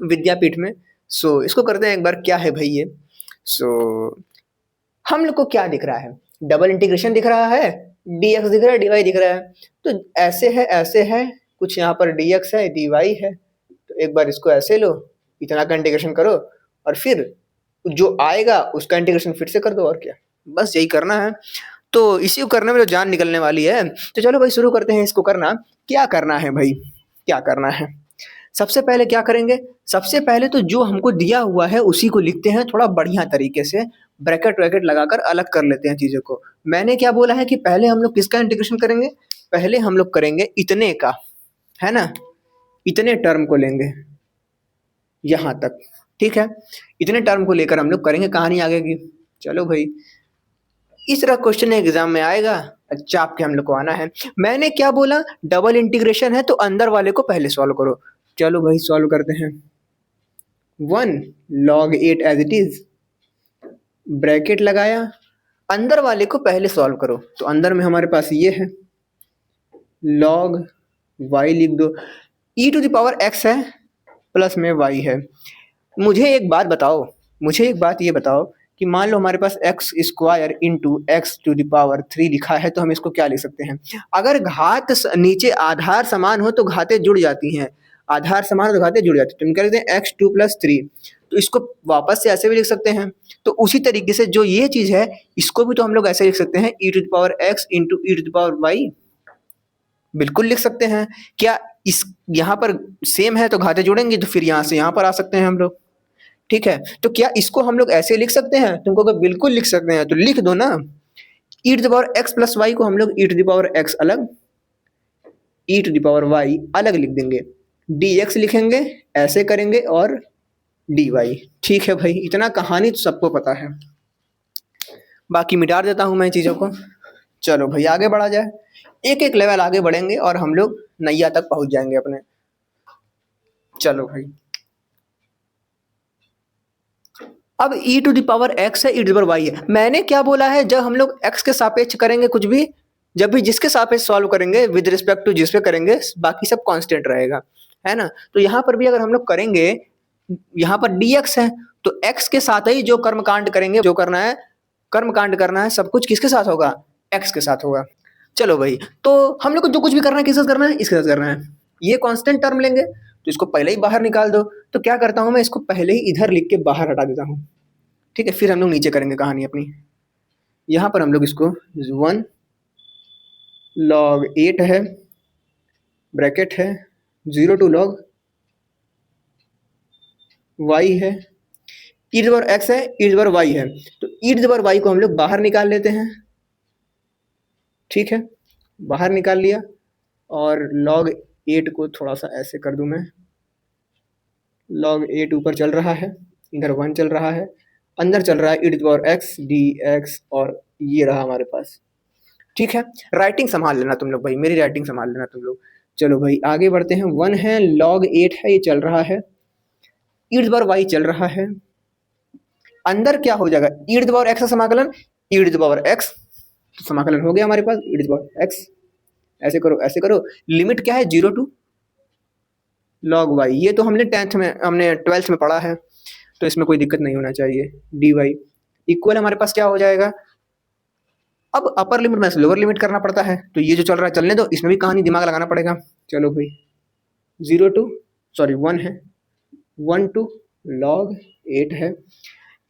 विद्यापीठ में। सो इसको करते हैं एक बार, क्या है भाई ये। सो हम लोग को क्या दिख रहा है, डबल इंटीग्रेशन दिख रहा है, dx दिख रहा है, dy दिख रहा है। तो ऐसे है कुछ, यहाँ पर dx है dy है, तो एक बार इसको ऐसे लो, इतना का इंटीग्रेशन करो, और फिर जो आएगा उसका इंटीग्रेशन फिर से कर दो, और क्या, बस यही करना है। तो इसी को करने में तो जान निकलने वाली है। तो चलो भाई शुरू करते हैं इसको करना। क्या करना है भाई, क्या करना है, सबसे पहले क्या करेंगे, सबसे पहले तो जो हमको दिया हुआ है उसी को लिखते हैं थोड़ा बढ़िया तरीके से, ब्रैकेट वैकेट लगाकर अलग कर लेते हैं चीज़ों को। मैंने क्या बोला है कि पहले हम लोग किसका इंटीग्रेशन करेंगे, पहले हम लोग करेंगे इतने का, है ना, इतने टर्म को लेंगे यहाँ तक, ठीक है। इतने टर्म को लेकर हम लोग करेंगे कहानी आगे की। चलो भाई, इस तरह क्वेश्चन एग्जाम में आएगा, चाप के हम लोग को आना है। मैंने क्या बोला, डबल इंटीग्रेशन है तो अंदर वाले को पहले सॉल्व करो। चलो भाई सॉल्व करते हैं। 1 log 8 as it is, bracket लगाया, अंदर वाले को पहले सॉल्व करो। तो अंदर में हमारे पास ये है, log y लिख दो, e to the power x है प्लस में y है। मुझे एक बात बताओ, मुझे एक बात ये बताओ कि मान लो हमारे पास x square into x to the power 3 लिखा है, तो हम इसको क्या लिख सकते हैं। अगर घात नीचे आधार समान हो तो घातें जुड़ जाती हैं, आधार समान हो तो घातें जुड़ जाती हैं, तो हम क्या लिखते हैं x2 + 3। तो इसको वापस से ऐसे भी लिख सकते हैं। तो उसी तरीके से जो ये चीज़ है इसको भी तो हम लोग ऐसे लिख सकते हैं, e to the power x into e to the power y, बिल्कुल लिख सकते हैं। क्या इस यहाँ पर सेम है तो घातें जुड़ेंगी, तो फिर यहाँ से यहाँ पर आ सकते हैं हम लोग, ठीक है। तो क्या इसको हम लोग ऐसे लिख सकते हैं, तुमको अगर बिल्कुल लिख सकते हैं तो लिख दो ना, e to the power x plus y को हम लोग e to the power x अलग, e to the power y अलग लिख देंगे, dx लिखेंगे, ऐसे करेंगे और dy, ठीक है भाई। इतना कहानी तो सबको पता है, बाकी मिटा देता हूं मैं चीज़ों को। चलो भाई आगे बढ़ा जाए, एक एक लेवल आगे बढ़ेंगे और हम लोग नैया तक पहुंच जाएंगे अपने। चलो भाई, अब e to the power x है, e to the power y है। मैंने क्या बोला है, जब हम लोग x के सापेक्ष करेंगे कुछ भी, जब भी जिसके सापेक्ष सॉल्व करेंगे विद रिस्पेक्ट टू जिस पे करेंगे, बाकी सब कांस्टेंट रहेगा, है ना। तो यहाँ पर भी अगर हम लोग करेंगे, यहाँ पर dx है तो x के साथ ही जो कर्मकांड करेंगे, जो करना है कर्मकांड करना है, सब कुछ किसके साथ होगा, x के साथ होगा। चलो भाई, तो हम लोग को जो कुछ भी करना है किसके साथ करना है, इसके साथ करना है। ये कांस्टेंट टर्म लेंगे तो इसको पहले ही बाहर निकाल दो। तो क्या करता हूं मैं, इसको पहले ही इधर लिख के बाहर हटा देता हूं, ठीक है। फिर हम लोग नीचे करेंगे कहानी अपनी। यहाँ पर हम लोग इसको 1 log 8 है, ब्रैकेट है, 0 टू log y है, e to the power x है, e to the power y है। तो e to the power y को हम लोग बाहर निकाल लेते हैं, ठीक है, बाहर निकाल लिया। और log 8 को थोड़ा सा ऐसे कर दूं मैं, log 8 ऊपर चल रहा है, इधर 1 चल रहा है, अंदर चल रहा है e to the power x dx, और ये रहा हमारे पास, ठीक है। राइटिंग संभाल लेना तुम लोग भाई, मेरी राइटिंग संभाल लेना तुम लोग। चलो भाई आगे बढ़ते हैं। 1 है, log 8 है, ये चल रहा है, e to the power y चल रहा है, अंदर क्या हो जाएगा, e to the power x का समाकलन e to the power x, तो समाकलन हो गया हमारे पास e to the power x। ऐसे करो ऐसे करो, लिमिट क्या है, 0 टू log y। ये तो हमने 12th में पढ़ा है, तो इसमें कोई दिक्कत नहीं होना चाहिए। dy इक्वल हमारे पास क्या हो जाएगा, अब अपर लिमिट में लोअर लिमिट करना पड़ता है, तो ये जो चल रहा है चलने दो, इसमें भी कहानी दिमाग लगाना पड़ेगा। चलो भाई 1 है, 1 टू log 8 है, e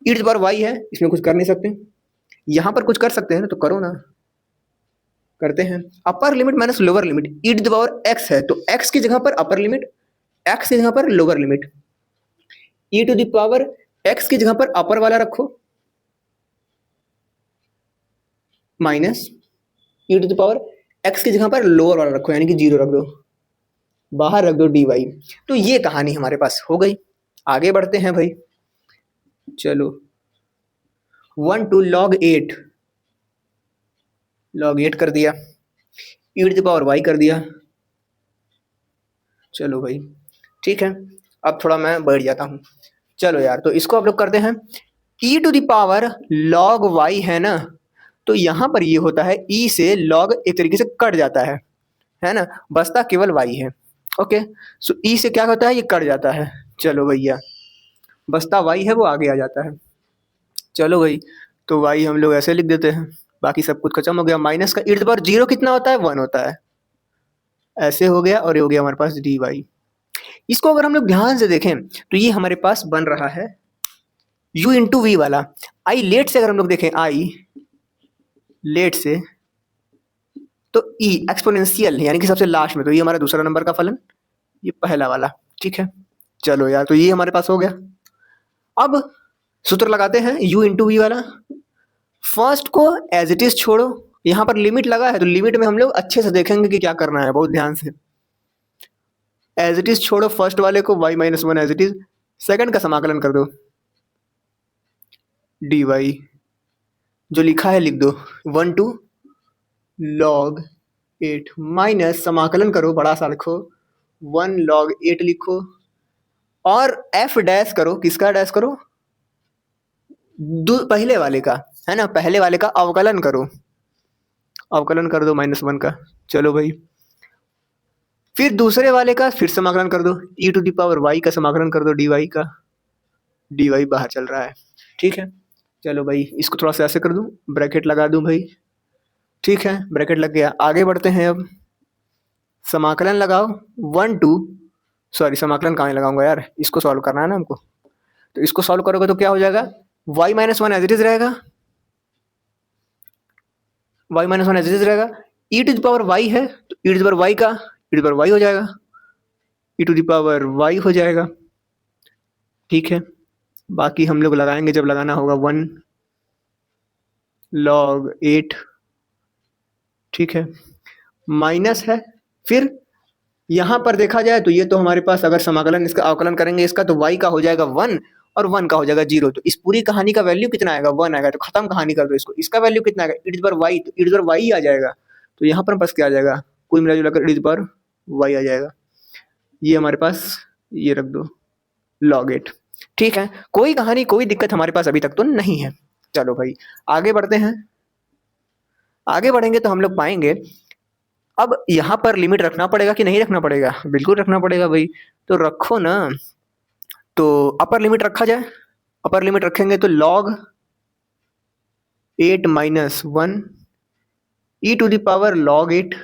to the power y है, इसमें कुछ कर नहीं सकते, यहाँ पर कुछ कर सकते हैं ना, तो करो ना, करते हैं। Upper limit minus lower limit, e to the power x है तो x की जगह पर अपर लिमिट, x की जगह पर lower limit, e to the power x की जगह पर अपर वाला रखो, minus e to the power x की जगह पर लोअर वाला रखो, यानी कि 0 रख दो, बाहर रख दो dy। तो ये कहानी हमारे पास हो गई। आगे बढ़ते हैं भाई, चलो 1 टू log 8 कर दिया, e to the power y कर दिया। चलो भाई ठीक है, अब थोड़ा मैं बैठ जाता हूँ। चलो यार, तो इसको आप लोग करते हैं, e to the power log y है ना, तो यहाँ पर ये होता है e से log एक तरीके से कट जाता है ना, बचता केवल y है। ओके, सो e से क्या होता है, ये कट जाता है। चलो भैया, बचता y है वो आगे आ जाता है। चलो भाई, तो y हम लोग ऐसे लिख देते हैं, बाकी सब कुछ खत्म हो गया। माइनस का e टू द पावर 0 कितना होता है, 1 होता है, ऐसे हो गया, और ये हो गया हमारे पास dy। इसको अगर हम लोग ध्यान से देखें तो ये हमारे पास बन रहा है u इंटू वी वाला। आई लेट से अगर हम लोग देखें, आई लेट से, तो e एक्सपोनेंशियल यानी कि सबसे लास्ट में, तो ये हमारा दूसरा नंबर का फलन, ये पहला वाला, ठीक है, चलो यार, तो ये हमारे पास हो गया। अब सूत्र लगाते हैं u इंटू वी वाला। फर्स्ट को एज इट इज छोड़ो, यहाँ पर लिमिट लगा है तो लिमिट में हम लोग अच्छे से देखेंगे कि क्या करना है, बहुत ध्यान से। एज इट इज छोड़ो फर्स्ट वाले को, y minus one as it is. Second का समाकलन कर दो, dy जो लिखा है लिख दो, 1 टू log 8 माइनस समाकलन करो, बड़ा सा लिखो, 1 log 8 लिखो, और f डैश करो, किसका डैश करो, पहले वाले का, है ना, पहले वाले का अवकलन करो, अवकलन कर दो -1 का। चलो भाई, फिर दूसरे वाले का फिर समाकलन कर दो, e to the power y का समाकलन कर दो, dy का, dy बाहर चल रहा है, ठीक है। चलो भाई, इसको थोड़ा सा ऐसे कर दूं, ब्रैकेट लगा दूं भाई, ठीक है, ब्रैकेट लग गया। आगे बढ़ते हैं, अब समाकलन लगाओ, 1 टू, सॉरी समाकलन कहाँ लगाऊंगा यार, इसको सॉल्व करना है ना हमको, तो इसको सॉल्व करोगे तो क्या हो जाएगा, y minus one as it is रहेगा, y minus one as it is रहेगा, e to the power y है तो e to the power y का e to the power y हो जाएगा, e to the power y हो जाएगा, ठीक है। बाकी हम लोग लगाएंगे जब लगाना होगा, 1 log 8, ठीक है, माइनस है। फिर यहाँ पर देखा जाए तो ये तो हमारे पास, अगर समाकलन इसका अवकलन करेंगे इसका, तो y का हो जाएगा 1 और 1 का हो जाएगा 0, तो इस पूरी कहानी का वैल्यू कितना आएगा, 1 आएगा, तो खत्म कहानी कर दो इसको। इसका वैल्यू कितना आएगा, e to the power y, तो e to the power y आ जाएगा, तो यहाँ पर बस क्या आ जाएगा, कुल मिला जुला कर e to the power y आ जाएगा। ये हमारे पास, ये रख दो log 8, ठीक है, कोई कहानी कोई दिक्कत हमारे पास अभी तक तो नहीं है। चलो भाई, आगे बढ़ते हैं। आगे बढ़ेंगे तो हम लोग पाएंगे, अब यहाँ पर लिमिट रखना पड़ेगा कि नहीं रखना पड़ेगा, बिल्कुल रखना पड़ेगा भाई, तो रखो ना। तो अपर लिमिट रखा जाए, अपर लिमिट रखेंगे तो log 8 minus 1 e to the power log 8,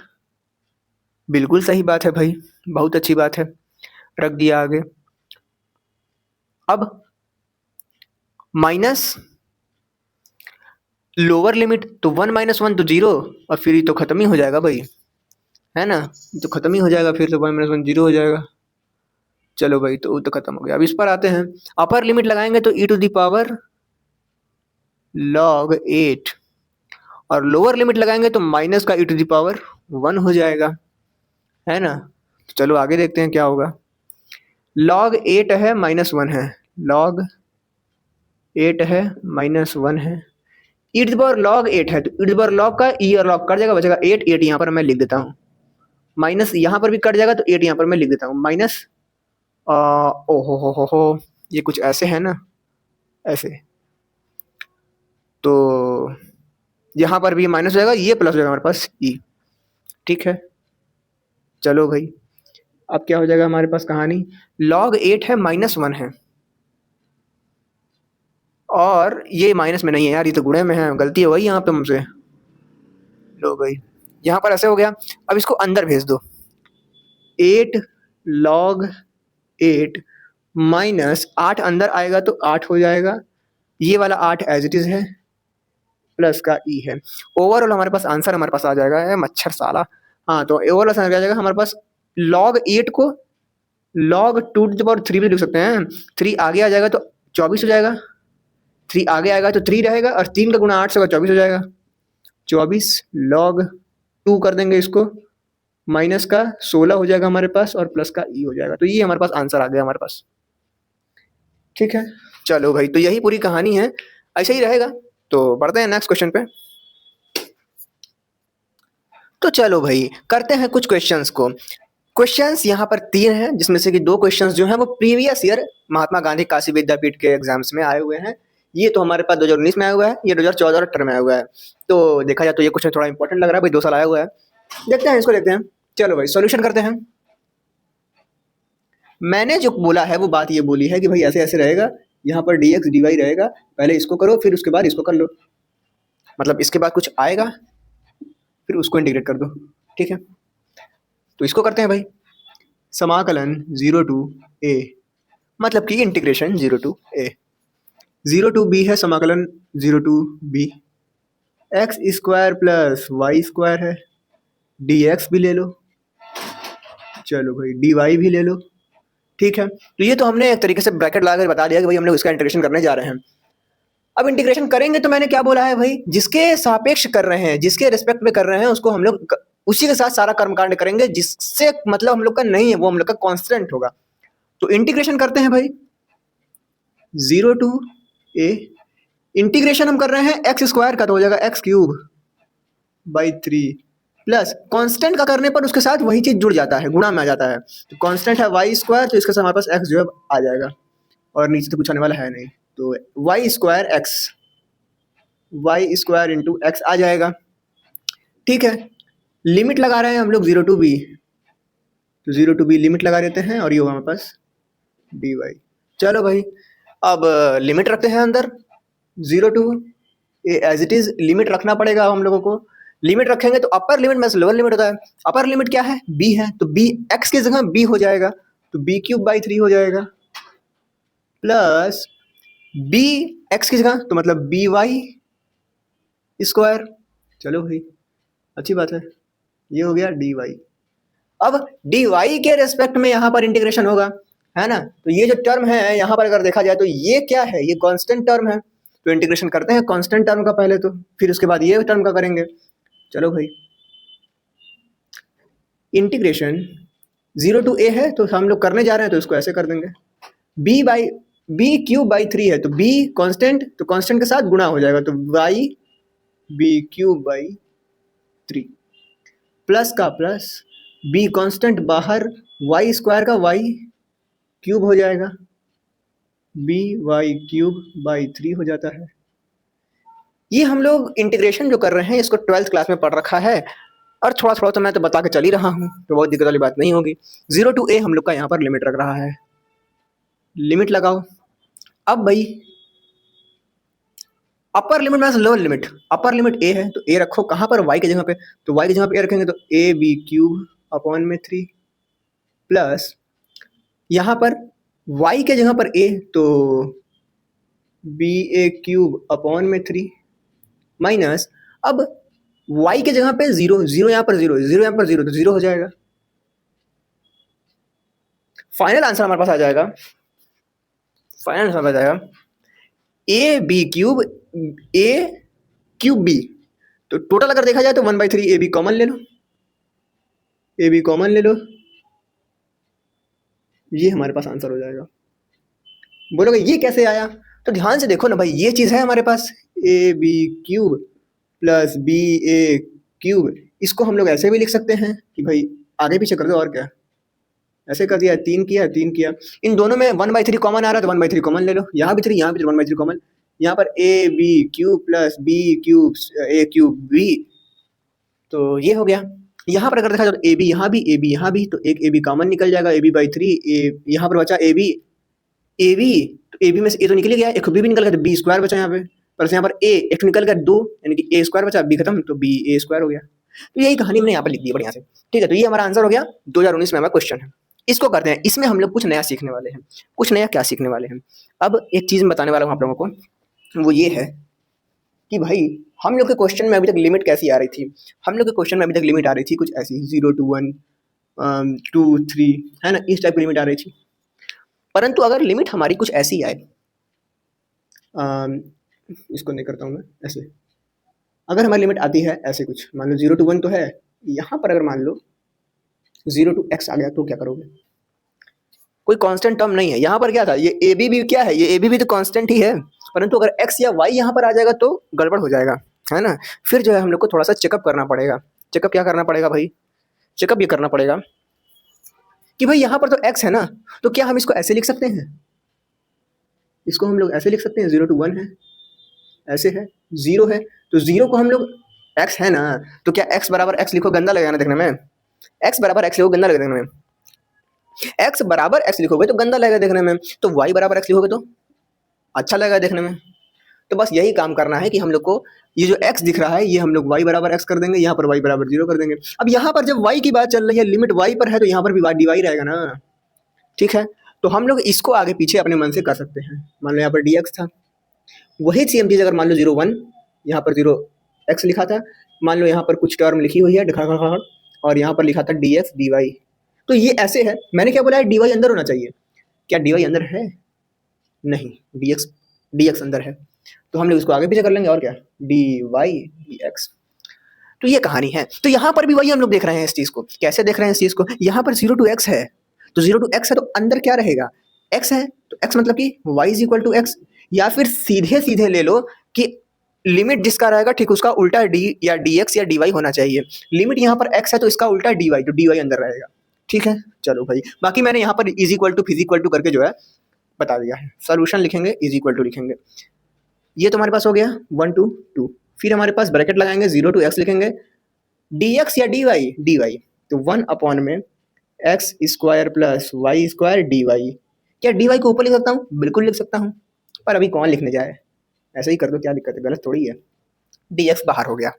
बिल्कुल सही बात है भाई, बहुत अच्छी बात है, रख दिया आगे। अब माइनस लोअर लिमिट, तो 1 माइनस 1 तो 0, और फिर ये तो खत्म ही हो जाएगा भाई, है ना, तो खत्म ही हो जाएगा, फिर तो 1 माइनस 1 0 हो जाएगा। चलो भाई, तो खत्म हो गया। अब इस पर आते हैं, अपर लिमिट लगाएंगे तो e to the power log 8, और लोअर लिमिट लगाएंगे तो माइनस का e टू द पावर 1 हो जाएगा, है ना। तो चलो आगे देखते हैं क्या होगा। log 8 है -1 है, log 8 है -1 है, e to the power log 8 है, तो e to the power log का e और log कट जाएगा, बचेगा 8, 8 यहाँ पर मैं लिख देता हूँ, माइनस यहाँ पर भी कट जाएगा तो 8 यहाँ पर मैं लिख देता हूँ, माइनस, ओ हो, ये कुछ ऐसे है ना, ऐसे, तो यहाँ पर भी माइनस हो जाएगा, ये प्लस हो जाएगा हमारे पास e, ठीक है। चलो भाई, अब क्या हो जाएगा हमारे पास कहानी, log 8 है -1 है, और ये माइनस में नहीं है यार, ये तो गुणे में है, गलती हो गई यहाँ पे मुझसे। लो भाई, यहाँ पर ऐसे हो गया, अब इसको अंदर भेज दो, 8 log 8 माइनस 8 अंदर आएगा तो 8 हो जाएगा, ये वाला 8 एज इट इज है, प्लस का ई है। ओवरऑल हमारे पास आंसर हमारे पास आ जाएगा, है मच्छर साला, हाँ, तो ओवरऑल आंसर आ जाएगा हमारे पास, log 8 को log 2 टू द पावर 3 भी लिख सकते हैं, 3 आगे आ जाएगा तो 24 हो जाएगा, 3 आगे आएगा तो 3 रहेगा, और 3 का गुणा 8 से 24 हो जाएगा, 24 log 2 कर देंगे इसको, माइनस का 16 हो जाएगा हमारे पास, और प्लस का ई हो जाएगा, तो ये हमारे पास आंसर आ गया हमारे पास, ठीक है। चलो भाई, तो यही पूरी कहानी है, ऐसा ही रहेगा। तो बढ़ते हैं नेक्स्ट क्वेश्चन पे। तो चलो भाई, करते हैं कुछ क्वेश्चंस को। क्वेश्चंस यहाँ पर 3 हैं, जिसमें से कि 2 क्वेश्चंस जो हैं वो प्रीवियस ईयर महात्मा गांधी काशी विद्यापीठ के एग्जाम्स में आए हुए हैं। ये तो हमारे पास 2019 में आया हुआ है, ये 2014 और 18 में आया हुआ है। तो देखा जाए तो ये क्वेश्चन थोड़ा इंपॉर्टेंट लग रहा है भाई, 2 साल आया हुआ है। देखते हैं इसको, देखते हैं। चलो भाई, सॉल्यूशन करते हैं। मैंने जो बोला है वो बात ये बोली है कि भाई ऐसे ऐसे रहेगा, यहाँ पर dx dy रहेगा, पहले इसको करो फिर उसके बाद इसको कर लो, मतलब इसके बाद कुछ आएगा फिर उसको इंटीग्रेट कर दो, ठीक है। तो इसको करते हैं भाई, समाकलन 0 टू a, मतलब कि integration 0 to a, 0 to b है समाकलन 0 to b, x square plus y square है, dx भी ले लो, चलो भाई dy भी ले लो, ठीक है, तो ये तो हमने एक तरीके से ब्रैकेट लगाकर बता दिया कि भाई हम लोग इसका इंटीग्रेशन करने जा रहे हैं। अब इंटीग्रेशन करेंगे तो मैंने क्या बोला है भाई, जिसके सापेक्ष कर रहे हैं, जिसके रिस्पेक्ट में कर रहे हैं, उसको हम लोग उसी के साथ सारा कर्मकांड करेंगे, जिससे मतलब हम लोग का नहीं है, वो हम लोग का कांस्टेंट होगा। तो इंटीग्रेशन करते हैं भाई 0 to a, इंटीग्रेशन हम कर रहे हैं एक्स स्क्वायर का, तो हो जाएगा x cube by 3 plus constant का करने पर उसके साथ वही चीज जुड़ जाता है, गुणा में आ जाता है। तो कांस्टेंट है वाई स्क्वायर, तो इसके साथ हमारे पास एक्स जो है आ जाएगा, और नीचे तो कुछ आने वाला है नहीं, तो वाई स्क्वायर इंटू एक्स आ जाएगा। ठीक है, लिमिट लगा रहे हैं हम लोग 0 to b, तो 0 to b लिमिट लगा देते हैं, और ये होगा हमारे पास dy। चलो भाई, अब लिमिट रखते हैं अंदर 0 to a as it is, limit रखना पड़ेगा हम लोगों को। लिमिट रखेंगे तो अपर लिमिट में से लोअर लिमिट होता है, अपर लिमिट क्या है, b है, तो b x की जगह b हो जाएगा, तो b क्यूब बाई 3 हो जाएगा, प्लस b x की जगह तो मतलब b वाई स्क्वायर। चलो भाई, अच्छी बात है, ये हो गया dy। अब dy के रेस्पेक्ट में यहाँ पर इंटीग्रेशन होगा, है ना, तो ये जो टर्म है यहाँ पर अगर देखा जाए तो ये क्या है, ये कांस्टेंट टर्म है, तो इंटीग्रेशन करते हैं कांस्टेंट टर्म का पहले, तो फिर उसके बाद ये टर्म का करेंगे। चलो भाई, इंटीग्रेशन 0 to a है, तो हम लोग करने जा रहे हैं, तो इसको ऐसे कर देंगे, b क्यूब बाई 3 है, तो b कांस्टेंट, तो कांस्टेंट के साथ गुणा हो जाएगा, तो y b cube by 3 plus का प्लस b कांस्टेंट बाहर, y स्क्वायर का y क्यूब हो जाएगा, b y क्यूब बाई 3 हो जाता है। ये हम लोग इंटीग्रेशन जो कर रहे हैं इसको 12th क्लास में पढ़ रखा है, और थोड़ा थोड़ा तो मैं तो बता के चल ही रहा हूँ, तो बहुत दिक्कत वाली बात नहीं होगी। 0 to a हम लोग का यहाँ पर लिमिट रख रहा है, लिमिट लगाओ। अब भाई अपर लिमिट में lower limit, upper limit a है, तो a रखो कहाँ पर, y की जगह पे, तो y की जगह पे a रखेंगे, तो a b क्यूब अपॉन में 3 प्लस यहाँ पर y के जगह पर a, तो b a क्यूब अपॉन में 3 माइनस, अब y के जगह पे 0, 0 यहाँ पर 0, 0 यहाँ पर 0, तो 0 हो जाएगा। फाइनल आंसर हमारे पास आ जाएगा, फाइनल आंसर आ जाएगा a b cube a cube b, तो टोटल अगर देखा जाए तो 1/3 ए बी कॉमन ले लो, ए बी कॉमन ले लो, ये हमारे पास आंसर हो जाएगा। बोलोगे ये कैसे आया, तो ध्यान से देखो ना भाई, ये चीज है हमारे पास a b cube plus b a cube, इसको हम लोग ऐसे भी लिख सकते हैं कि भाई आगे पीछे कर दो, और क्या, ऐसे कर दिया, 3 किया 3 किया, इन दोनों में 1/3 कॉमन आ रहा है, तो 1/3 कॉमन ले लो, यहाँ भी 3, यहाँ भी 1/3 कॉमन, यहाँ पर a b cube plus b cube a cube b, तो ये हो गया। यहाँ पर अगर देखा जाए तो ए बी यहाँ भी, तो एक ए बी कॉमन निकल जाएगा, ए बी बाई 3, यहाँ पर बचा ए बी, तो ए बी में से ए तो निकल गया, एक बी भी निकल गया, तो बी स्क्वायर बचा यहाँ पे, पर यहाँ पर ए एक निकल गया 2, यानी कि ए स्क्वायर बचा, बी खत्म, तो बी ए स्क्वायर हो गया। तो यही कहानी मैंने यहाँ पर लिख दी बढ़िया से। ठीक है, तो ये हमारा आंसर हो गया, 2019 में हमारा क्वेश्चन है। इसको करते हैं, इसमें हम लोग कुछ नया सीखने वाले हैं, कुछ नया क्या सीखने वाले हैं। अब एक चीज बताने वाला हूँ आप लोगों को, वो ये है कि भाई हम लोग के क्वेश्चन में अभी तक लिमिट कैसी आ रही थी, हम लोग के क्वेश्चन में अभी तक लिमिट आ रही थी कुछ ऐसी 0 to 1 2 3, है ना, इस टाइप की लिमिट आ रही थी। परंतु अगर लिमिट हमारी कुछ ऐसी आए, इसको नहीं करता हूँ मैं ऐसे, अगर हमारी लिमिट आती है ऐसे कुछ, मान लो 0 to 1 तो है, यहाँ पर अगर मान लो 0 to x आ गया, तो क्या करोगे, कोई कांस्टेंट टर्म नहीं है, यहाँ पर क्या था, ये ए बी भी क्या है, ये ए बी भी तो कांस्टेंट ही है, परंतु अगर x या y यहाँ पर आ जाएगा तो गड़बड़ हो जाएगा, है ना। फिर जो है हम लोग को थोड़ा सा चेकअप करना पड़ेगा। चेकअप क्या करना पड़ेगा भाई, चेकअप ये करना पड़ेगा कि भाई यहाँ पर तो x है ना, तो क्या हम इसको ऐसे लिख सकते हैं, इसको हम लोग ऐसे लिख सकते हैं, 0 to 1 है, ऐसे है, 0 है, तो 0 को हम लोग x है ना, तो क्या x बराबर x लिखो, गंदा लगेगा ना देखने में, x बराबर x लिखो, गंदा लगेगा देखने में, x बराबर x लिखोगे तो गंदा लगेगा देखने में, तो y बराबर x लिखोगे तो अच्छा लगेगा देखने में। तो बस यही काम करना है कि हम लोग को ये जो x दिख रहा है, ये हम लोग y बराबर x कर देंगे, यहाँ पर y बराबर 0 कर देंगे। अब यहाँ पर जब y की बात चल रही है, लिमिट y पर है, तो यहाँ पर भी dy रहेगा ना, ठीक है। तो हम लोग इसको आगे पीछे अपने मन से कर सकते हैं। मान लो यहाँ पर dx था, वही सेम चीज़ अगर मान लो 0 1, यहाँ पर 0 x लिखा था, मान लो यहाँ पर कुछ टर्म लिखी हुई है और यहाँ पर लिखा था dx dy, तो ये ऐसे है, मैंने क्या बोला है, dy अंदर होना चाहिए, क्या dy अंदर है? नहीं, dx अंदर है, तो हम लोग इसको आगे पीछे कर लेंगे और क्या, dy dx। तो ये कहानी है। तो यहाँ पर भी वही हम लोग देख रहे हैं इस चीज को। कैसे देख रहे हैं इस चीज को? यहाँ पर 0 to x है, तो 0 to x है तो अंदर क्या रहेगा, x है, तो x मतलब कि y is equal to x। या फिर सीधे सीधे ले लो कि लिमिट जिसका रहेगा ठीक उसका उल्टा d या dx या dy होना चाहिए। लिमिट यहाँ पर x है तो इसका उल्टा dy, तो dy अंदर रहेगा। ठीक है, चलो भाई। बाकी मैंने यहाँ पर इज इक्वल टू फिज इक्वल टू करके जो है बता दिया है। सोल्यूशन लिखेंगे, इज इक्वल टू लिखेंगे। ये तो हमारे पास हो गया 1 to 2। फिर हमारे पास ब्रैकेट लगाएंगे, 0 to x लिखेंगे, dx या dy, तो 1 अपॉन में x square plus y square dy। क्या dy को ऊपर लिख सकता हूँ? बिल्कुल लिख सकता हूँ, पर अभी कौन लिखने जाए, ऐसे ही कर दो, क्या दिक्कत है, गलत थोड़ी है। dx बाहर हो गया।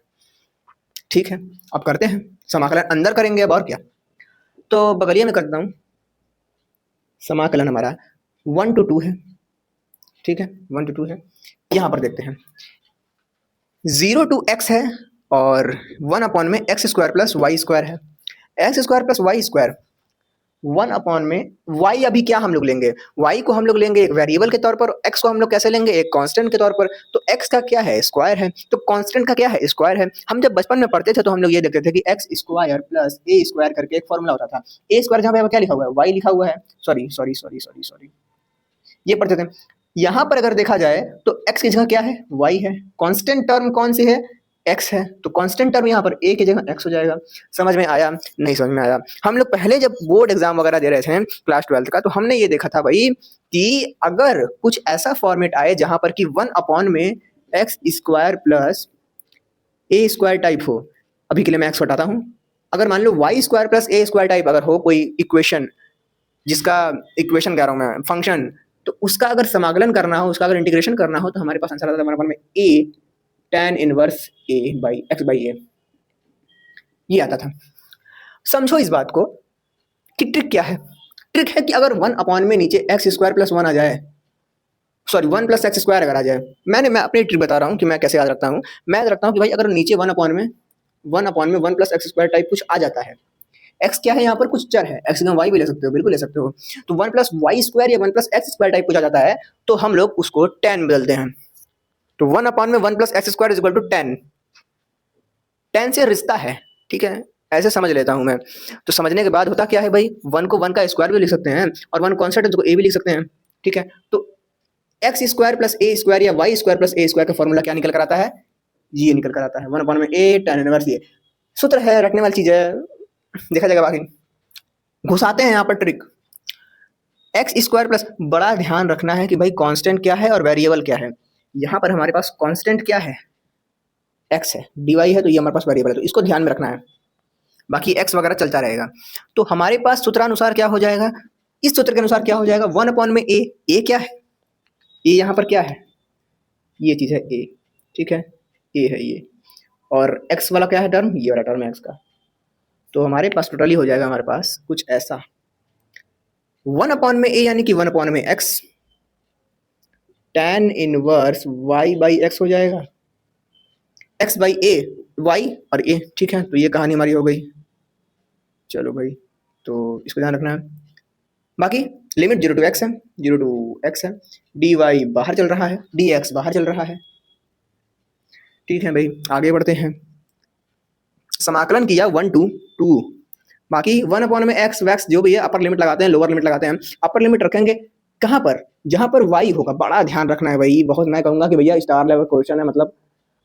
ठीक है, अब करते हैं समाकलन, अंदर करेंगे अब और क्या। तो बगलिया में करता हूँ, समाकलन हमारा 1 to 2 है। ठीक है, 1 to 2 है। यहाँ पर देखते हैं 0 to x है और 1 अपॉन में x square plus y square है। X square plus y square 1 upon में y, अभी क्या हम लोग लेंगे, y को हम लोग लेंगे एक वेरिएबल के तौर पर, x को हम लोग कैसे लेंगे, एक कांस्टेंट के तौर पर। तो x का क्या है, स्क्वायर है, तो कांस्टेंट का क्या है, स्क्वायर है। हम जब बचपन में पढ़ते थे तो हम लोग ये देखते थे कि x square plus a square करके एक फॉर्मूला होता था। a स्क्वायर जहाँ पे क्या लिखा हुआ है, y लिखा हुआ है, सॉरी ये पढ़ते थे। यहाँ पर अगर देखा जाए तो x की जगह क्या है, y है। कांस्टेंट टर्म कौन सी है, x है, तो कांस्टेंट टर्म यहाँ पर a की जगह x हो जाएगा। समझ में आया? नहीं समझ में आया? हम लोग पहले जब बोर्ड एग्जाम वगैरह दे रहे थे क्लास 12 का, तो हमने ये देखा था भाई कि अगर कुछ ऐसा फॉर्मेट आए जहां पर कि 1 अपॉन में x square plus a square type हो, अभी के लिए मैं x हटाता हूँ, अगर मान लो Y square plus a square type अगर हो कोई इक्वेशन, जिसका इक्वेशन कह रहा हूँ मैं, फंक्शन, तो उसका अगर समाकलन करना हो, उसका अगर इंटीग्रेशन करना हो, तो हमारे पास आंसर आता था हमारे में a tan inverse a by x by a, ये आता था। समझो इस बात को कि ट्रिक क्या है। ट्रिक है कि अगर 1 अपॉन में नीचे एक्स स्क्वायर प्लस 1 आ जाए, सॉरी 1 प्लस एक्स स्क्वायर अगर आ जाए, मैं अपनी ट्रिक बता रहा हूँ कि मैं कैसे याद रखता हूँ। मैं याद रखता हूँ कि भाई अगर नीचे 1 अपॉन में 1 प्लस एक्स स्क्वायर टाइप कुछ आ जाता है, x क्या है यहाँ पर, कुछ चर है, x की y भी ले सकते हो, बिल्कुल ले सकते हो, तो 1 प्लस वाई स्क्वायर या 1 प्लस एक्स स्क्वायर टाइप कुछ आ जाता है, तो हम लोग उसको 10 बदलते हैं। तो 1 अपॉन में 1 plus x square is equal to 10। 10 से रिश्ता है, ठीक है, ऐसे समझ लेता हूँ मैं। तो समझने के बाद होता क्या है भाई, 1 को 1 का स्क्वायर भी लिख सकते हैं और 1 कॉन्स्टेंट है तो a भी लिख सकते हैं। ठीक है, तो x square plus a square या Y square plus a square का फॉर्मूला क्या निकल कर आता है, ये निकल कर आता है 1 अपॉन में a tan इनवर्स ये। सूत्र है, रखने वाली चीज है, देखा जाएगा। बाकी घुसाते हैं यहाँ पर ट्रिक। एक्स स्क्वायर प्लस, बड़ा ध्यान रखना है कि भाई कांस्टेंट क्या है और वेरिएबल क्या है। यहाँ पर हमारे पास कांस्टेंट क्या है, एक्स है, dy है, तो ये हमारे पास वेरिएबल है, तो इसको ध्यान में रखना है, बाकी एक्स वगैरह चलता रहेगा। तो हमारे पास सूत्रानुसार क्या हो जाएगा, इस सूत्र के अनुसार क्या हो जाएगा, 1 अपॉन में ए क्या है, ए यहाँ पर क्या है, ये चीज है ए, ठीक है, ए है ये, और एक्स वाला क्या है टर्म, ये वाला टर्म है एक्स का। तो हमारे पास टोटली हो जाएगा हमारे पास कुछ ऐसा, 1 अपॉन में ए यानी कि 1 अपॉन में x, tan inverse y by x हो जाएगा, x बाई ए, y और a। ठीक है, तो ये कहानी हमारी हो गई। चलो भाई, तो इसको ध्यान रखना है। बाकी लिमिट 0 to x है, 0 to x है, dy बाहर चल रहा है, dx बाहर चल रहा है। ठीक है भाई, आगे बढ़ते हैं। समाकलन किया 1 to 2, बाकी 1 अपॉन में एक्स वैक्स जो भी है, अपर लिमिट लगाते हैं, लोअर लिमिट लगाते हैं। अपर लिमिट रखेंगे कहाँ पर, जहां पर y होगा, बड़ा ध्यान रखना है भाई, बहुत मैं कहूंगा कि भैया स्टार लेवल क्वेश्चन है, मतलब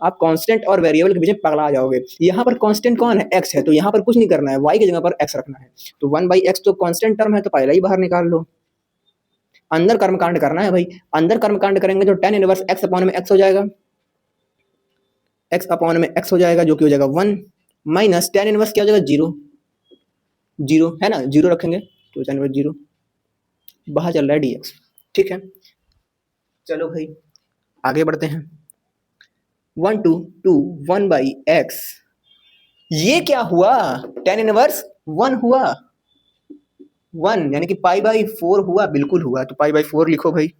आप कांस्टेंट और वेरिएबल के बीच में पगला जाओगे। यहाँ पर कांस्टेंट कौन है, x है, तो यहाँ पर कुछ नहीं करना है, y की जगह पर x रखना है। तो 1 बाई एक्स तो कांस्टेंट टर्म है, तो पहले ही बाहर निकाल लो। अंदर कर्मकांड करना है भाई, अंदर कर्मकांड करेंगे तो tan इनवर्स x अपॉन में x हो जाएगा, x अपॉन में x हो जाएगा, जो कि हो जाएगा 1 माइनस tan इनवर्स क्या हो जाएगा, 0 है ना, 0 रखेंगे तो tan इनवर्स 0, बाहर चल रहा है dx। ठीक है, चलो भाई आगे बढ़ते हैं। 1 to 2 1 बाई एक्स, ये क्या हुआ, tan इनवर्स 1 हुआ, 1 यानी कि पाई बाई 4 हुआ, बिल्कुल हुआ, तो पाई बाई 4 लिखो भाई।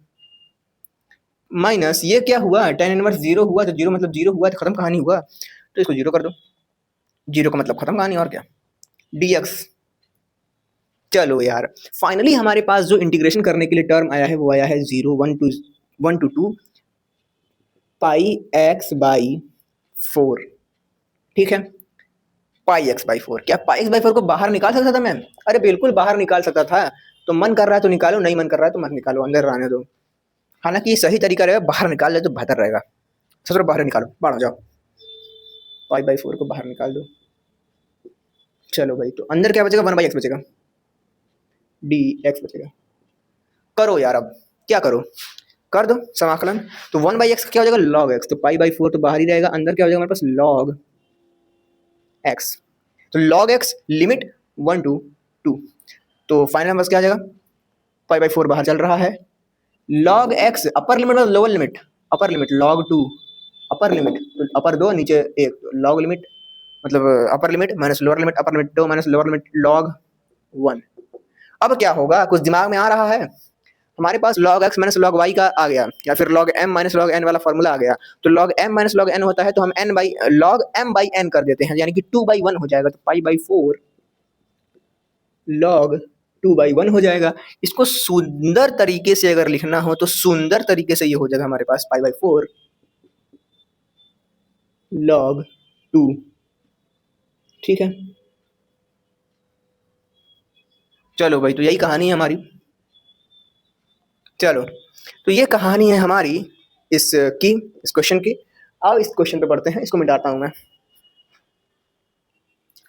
माइनस ये क्या हुआ, tan इनवर्स 0 हुआ, तो 0 मतलब 0 हुआ, तो खत्म कहानी हुआ, तो इसको 0 कर दो, 0 का मतलब खत्म कहानी, और क्या, dx। चलो यार, फाइनली हमारे पास जो इंटीग्रेशन करने के लिए टर्म आया है वो आया है 0 1 to 2 πx/4। ठीक है, πx/4। क्या πx/4 को बाहर निकाल सकता था मैं? अरे बिल्कुल बाहर निकाल सकता था। तो मन कर रहा है तो निकालो, नहीं मन कर रहा है तो मत निकालो, अंदर रहने दो। हालांकि ये सही तरीका रहेगा, बाहर निकाल ले तो बेहतर रहेगा। सबसे बाहर निकालो, बाहर जाओ, π/4 को बाहर निकाल दो। चलो भाई, तो अंदर क्या बचेगा? 1/x बचेगा, dx बचेगा। करो यार, अब क्या करो, कर दो समाकलन। तो 1/x क्या हो जाएगा? log x। तो π/4 तो बाहर ही रहेगा, अंदर क्या हो जाएगा हमारे पास? log x। तो log x लिमिट 1 to 2। तो फाइनल बस क्या आ जाएगा? π/4 बाहर चल रहा है, log x अपर लिमिट और lower limit. Upper limit log 2, upper limit तो अपर 2 नीचे 1, तो log लिमिट मतलब अपर limit minus lower limit, upper limit 2 minus lower limit log 1। अब क्या होगा, कुछ दिमाग में आ रहा है? हमारे पास log x minus log y का आ गया, या फिर log m minus log n वाला फॉर्मूला आ गया। तो log m minus log n होता है, तो हम log m by n कर देते हैं, यानी कि 2/1 हो जाएगा। तो π/4 log 2/1 हो जाएगा। इसको सुंदर तरीके से अगर लिखना हो तो सुंदर तरीके से ये हो जाएगा हमारे पास π/4 log 2। ठीक है, चलो भाई, तो यही कहानी है हमारी। चलो, तो ये कहानी है हमारी इस क्वेश्चन की। आओ इस क्वेश्चन पे पढ़ते हैं, इसको मिटाता हूं मैं।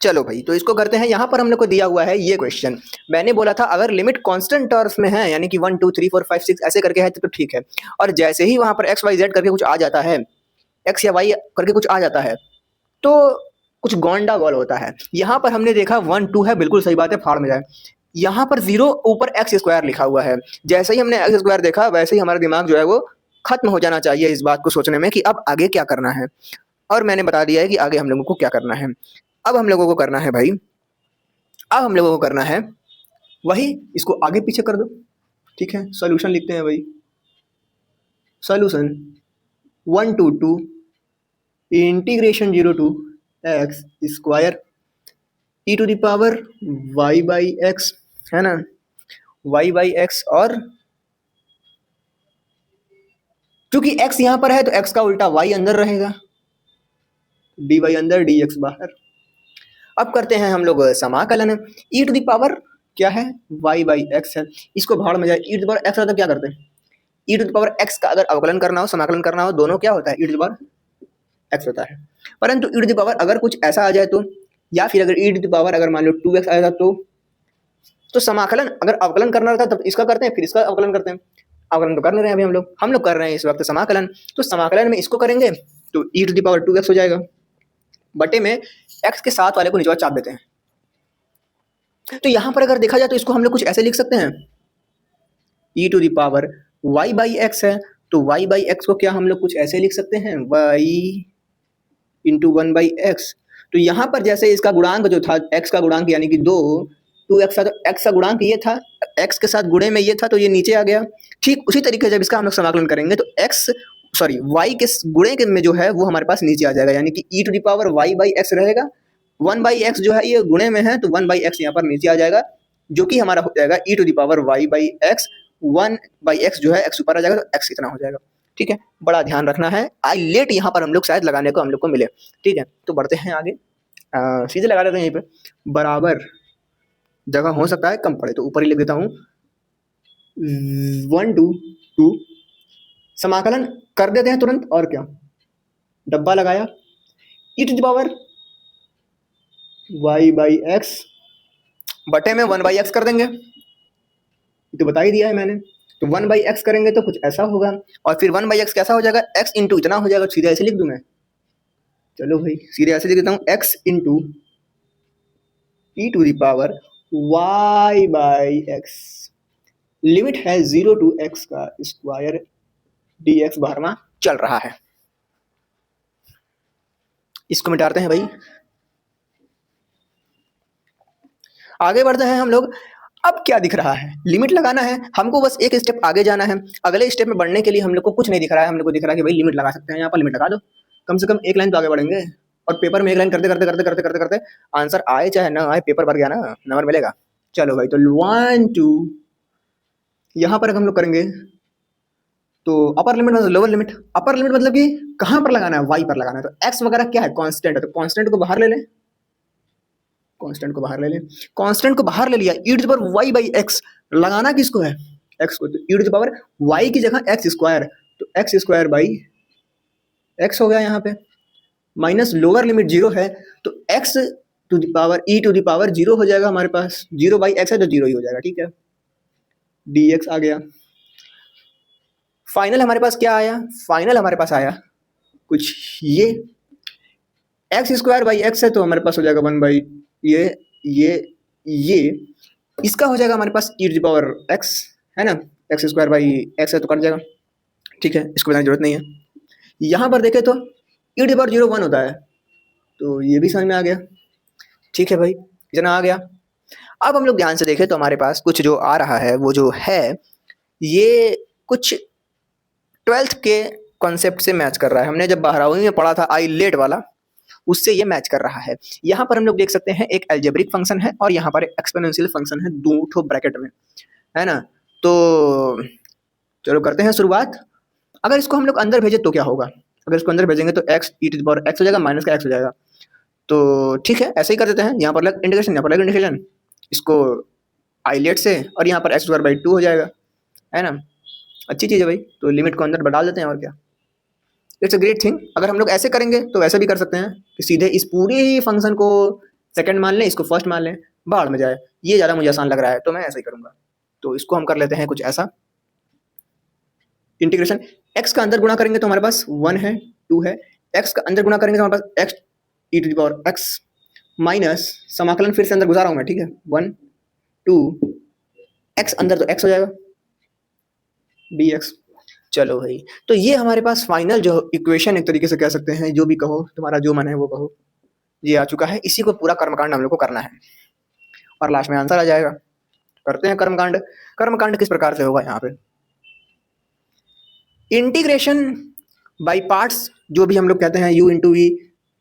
चलो भाई, तो इसको करते हैं। यहाँ पर हम लोग को दिया हुआ है ये क्वेश्चन। मैंने बोला था अगर लिमिट कांस्टेंट टर्म्स में है, यानी कि 1 2 3 4 5 6 ऐसे करके है तो ठीक है। और जैसे ही वहां पर x y z करके कुछ आ जाता है, x या y करके कुछ आ जाता है, तो कुछ गोंडा गोल होता है। यहाँ पर हमने देखा 1 2 है, बिल्कुल सही बात है, फाड़ में जाए। यहाँ पर 0 ऊपर x स्क्वायर लिखा हुआ है। जैसे ही हमने x स्क्वायर देखा, वैसे ही हमारा दिमाग जो है वो खत्म हो जाना चाहिए इस बात को सोचने में कि अब आगे क्या करना है। और मैंने बता दिया है कि आगे हम लोगों को क्या करना है। अब हम लोगों को करना है भाई, अब हम लोगों को करना है वही, इसको आगे पीछे कर दो। ठीक है, सॉल्यूशन लिखते हैं भाई। Solution 1 to 2 integration 0 to x स्क्वायर e to the power y by x, है ना, y बाई एक्स। और क्योंकि x यहां पर है तो x का उल्टा y अंदर रहेगा, dy अंदर dx बाहर। अब करते हैं हम लोग समाकलन। e टू द पावर क्या है? y बाई एक्स है। इसको भाड़ में जाए, e to the power x है तो क्या करते हैं? e to the power x का अगर अवकलन करना हो, समाकलन करना हो, दोनों क्या होता है? e to the power x होता है। परंतु e टू द पावर अगर कुछ ऐसा आ जाए तो, या फिर अगर e टू द पावर अगर मान लो 2x आया था तो समाकलन अगर अवकलन करना रहता तब इसका करते हैं, फिर इसका अवकलन करते हैं। अवकलन तो कर नहीं रहे हैं अभी हम लोग कर रहे हैं इस वक्त समाकलन। तो समाकलन में इसको करेंगे तो e to the power 2x हो जाएगा, बटे में x के साथ वाले को निचवा चाप देते हैं। तो यहां पर अगर देखा जाए तो इसको हम लोग कुछ ऐसे लिख सकते हैं, e to the power y by x है, तो y बाई एक्स को क्या हम लोग कुछ ऐसे लिख सकते हैं, y इंटू 1 बाई एक्स। तो यहाँ पर जैसे इसका गुणांक जो था, x का गुणांक यानी कि 2x था, तो x का गुणांक ये था, x के साथ गुणे में ये था, तो ये नीचे आ गया। ठीक उसी तरीके से जब इसका हम लोग समाकलन करेंगे तो y के गुणे के में जो है वो हमारे पास नीचे आ जाएगा, यानी कि e to the power y by x रहेगा। 1 बाई एक्स जो है ये गुणे में है, तो 1 बाई एक्स यहाँ पर नीचे आ जाएगा, जो कि हमारा हो जाएगा e to the power y by x. 1 by x जो है x ऊपर आ जाएगा, तो x इतना हो जाएगा। ठीक है, बड़ा ध्यान रखना है, आई लेट यहाँ पर हम लोग शायद लगाने को हम लोग को मिले। ठीक है, तो बढ़ते हैं आगे। सीधे लगा देते हैं यहीं पे, बराबर जगह हो सकता है कम पड़े तो ऊपर ही लिख देता हूँ। 1 to 2 समाकलन कर देते हैं तुरंत, और क्या, डब्बा लगाया, e to the power y by x बटे में 1 बाई एक्स कर देंगे, ये तो बता ही दिया है मैंने। तो 1 बाई एक्स करेंगे तो कुछ ऐसा होगा, और फिर 1 बाई एक्स कैसा हो जाएगा? x इंटू इतना हो जाएगा, सीधे ऐसे लिख दूं मैं। चलो भाई, सीधे ऐसे लिख देता हूँ, x into e to the power y by x. Limit है 0 to x का स्क्वायर dx बाहर में चल रहा है। इसको मिटाते हैं भाई, आगे बढ़ते हैं हम लोग। अब क्या दिख रहा है? लिमिट लगाना है हमको, बस एक स्टेप आगे जाना है। अगले स्टेप में बढ़ने के लिए हम लोग को कुछ नहीं दिख रहा है, हम लोग को दिख रहा है कि भाई लिमिट लगा सकते हैं। यहाँ पर लिमिट लगा दो, कम से कम एक लाइन तो आगे बढ़ेंगे। और पेपर में एक लाइन करते करते करते करते करते करते आंसर आए चाहे ना आए, पेपर भर गया ना, नंबर मिलेगा। चलो भाई, तो 1 2 यहाँ पर हम लोग करेंगे तो अपर लिमिट मतलब लोअर लिमिट। अपर लिमिट मतलब कि कहाँ पर लगाना है, वाई पर लगाना है। तो एक्स वगैरह क्या है, कांस्टेंट है, तो कांस्टेंट को बाहर ले लें, कांस्टेंट को बाहर ले लें, कांस्टेंट को बाहर ले लिया, e to the power y by x. लगाना किसको है, एक्स को, तो e to the power y की जगह एक्स स्क्वायर, तो एक्स स्क्वायर बाई एक्स हो गया यहाँ पे, माइनस लोअर लिमिट जीरो है, तो x to the power e to the power zero हो जाएगा हमारे पास, जीरो बाई एक्स है तो जीरो ही हो जाएगा, ठीक है, डी एक्स आ गया। फाइनल हमारे पास क्या आया, फाइनल हमारे पास आया कुछ ये, एक्स स्क्वायर बाई एक्स है तो हमारे पास हो जाएगा वन बाई ये ये इसका हो जाएगा हमारे पास ई टू द पावर एक्स, है ना, एक्स स्क्वायर बाई एक्स है तो कट जाएगा, ठीक है, इसको बताने की जरूरत नहीं है। यहाँ पर देखें तो e to the power zero one होता है, तो ये भी समझ में आ गया, ठीक है भाई, इतना आ गया। अब हम लोग ध्यान से देखें तो हमारे पास कुछ जो आ रहा है वो जो है ये कुछ 12th के कॉन्सेप्ट से मैच कर रहा है। हमने जब 12वीं में पढ़ा था आई लेट वाला, उससे ये मैच कर रहा है। यहाँ पर हम लोग देख सकते हैं एक एल्जेब्रिक फंक्शन है और यहाँ पर एक एक्सपोनेंशियल फंक्शन है, दो ठो ब्रैकेट में, है ना। तो चलो करते हैं शुरुआत। अगर इसको हम लोग अंदर भेजें तो क्या होगा, अगर इसको अंदर भेजेंगे तो x e to the power x हो जाएगा, माइनस का एक्स हो जाएगा, तो ठीक है ऐसे ही कर देते हैं। यहाँ पर लग इंटीग्रेशन, यहाँ पर लग इंटीग्रेशन, इसको आई लेट से, और यहाँ पर एक्स स्क्वायर बाई टू हो जाएगा, है ना, अच्छी चीज़ है भाई। तो लिमिट को अंदर डाल देते हैं और क्या, इट्स अ ग्रेट थिंग। अगर हम लोग ऐसे करेंगे तो वैसे भी कर सकते हैं कि सीधे इस पूरे ही फंक्शन को सेकंड मान लें, इसको फर्स्ट मान लें, बाहर में जाए, ये ज़्यादा मुझे आसान लग रहा है तो मैं ऐसा ही करूँगा। तो इसको हम कर लेते हैं कुछ ऐसा, इंटीग्रेशन एक्स का अंदर गुणा करेंगे तो हमारे पास 1 है 2 है, एक्स का अंदर गुणा करेंगे तो हमारे पास x e to the power x minus समाकलन फिर से अंदर गुजारा हूँ मैं, ठीक है, 1 2 एक्स अंदर तो एक्स हो जाएगा डी एक्स। चलो भाई, तो ये हमारे पास फाइनल जो इक्वेशन एक तरीके से कह सकते हैं, जो भी कहो तुम्हारा जो मन है वो कहो, ये आ चुका है। इसी को पूरा कर्मकांड हम लोग को करना है और लास्ट में आंसर आ जाएगा। करते हैं कर्मकांड। कर्मकांड किस प्रकार से होगा, यहाँ पे इंटीग्रेशन बाय पार्ट्स, जो भी हम लोग कहते हैं u इंटू वी,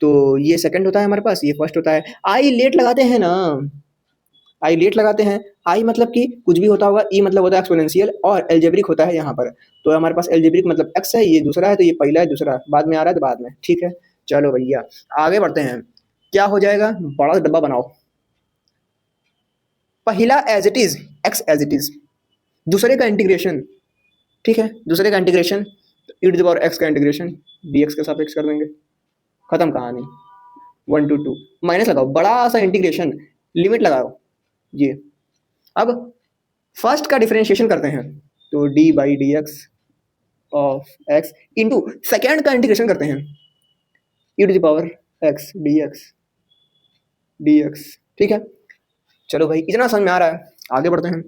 तो ये सेकंड होता है हमारे पास, ये फर्स्ट होता है। आई लेट लगाते हैं ना, आई लेट लगाते हैं, आई मतलब कि कुछ भी होता होगा, ई मतलब होता है एक्सपोनेंशियल, और एल्जेब्रिक होता है यहाँ पर। तो हमारे पास एल्जेब्रिक मतलब एक्स है, ये दूसरा है, तो ये पहला है, दूसरा बाद में आ रहा है तो बाद में, ठीक है। चलो भैया आगे बढ़ते हैं, क्या हो जाएगा, बड़ा डब्बा बनाओ, पहला as it is x as it is, दूसरे का इंटीग्रेशन, ठीक है, दूसरे का integration e to the power x का इंटीग्रेशन डी एक्स के सापेक्ष कर देंगे, खत्म कहानी। 1 to 2 माइनस लगाओ, बड़ा सा इंटीग्रेशन, लिमिट लगाओ ये। अब फर्स्ट का डिफरेंशिएशन करते हैं, तो d by d x of x into second का इंटीग्रेशन करते हैं, e to the power x d x, ठीक है। चलो भाई इतना समझ में आ रहा है, आगे बढ़ते हैं।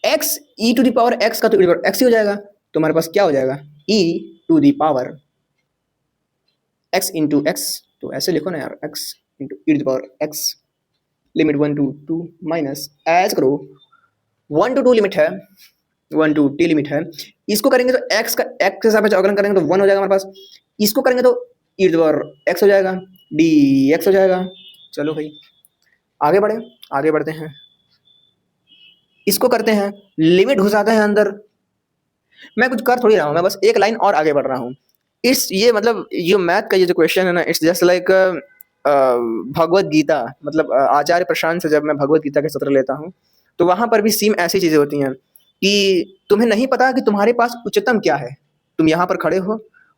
X e to the power x का तो e to the power x ही हो जाएगा, तो हमारे पास क्या हो जाएगा, e to the power x into x, तो ऐसे लिखो ना यार, x into e to the power x, limit 1 to 2 minus एज करो 1 to 2 लिमिट है, 1 to t लिमिट है। इसको करेंगे तो एक्स का एक्स के साथ अवकलन करेंगे तो 1 हो जाएगा हमारे पास, इसको करेंगे तो e to the power x हो जाएगा, डी एक्स हो जाएगा। चलो भाई आगे बढ़े, आगे बढ़ते हैं, इसको करते हैं, लिमिट घुसाते हैं अंदर। मैं कुछ कर थोड़ी रहा हूँ, मैं बस एक लाइन और आगे बढ़ रहा हूँ। इस ये मतलब ये मैथ का ये जो क्वेश्चन है ना, it's just like Bhagavad Gita, मतलब आचार्य प्रशांत से जब मैं भगवत गीता के सत्र लेता हूँ तो वहाँ पर भी सेम ऐसी चीज़ें होती हैं कि तुम्हें नहीं पता कि तुम्हारे पास उच्चतम क्या है, तुम यहाँ पर खड़े हो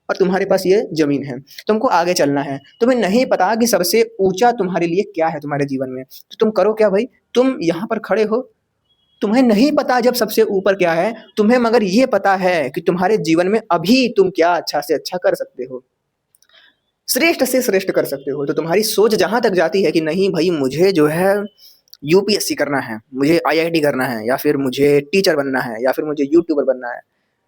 और तुम्हारे पास ये जमीन है, तुमको आगे चलना है, तुम्हें नहीं पता कि सबसे ऊंचा तुम्हारे लिए क्या है तुम्हारे जीवन में, तो तुम करो क्या भाई, तुम यहाँ पर खड़े हो, तुम्हें नहीं पता जब सबसे ऊपर क्या है, तुम्हें मगर ये पता है कि तुम्हारे जीवन में अभी तुम क्या अच्छा से अच्छा कर सकते हो, श्रेष्ठ से श्रेष्ठ कर सकते हो। तो तुम्हारी सोच जहां तक जाती है कि नहीं भाई मुझे जो है यूपीएससी करना है, मुझे आईआईटी करना है, या फिर मुझे टीचर बनना है, या फिर मुझे यूट्यूबर बनना है,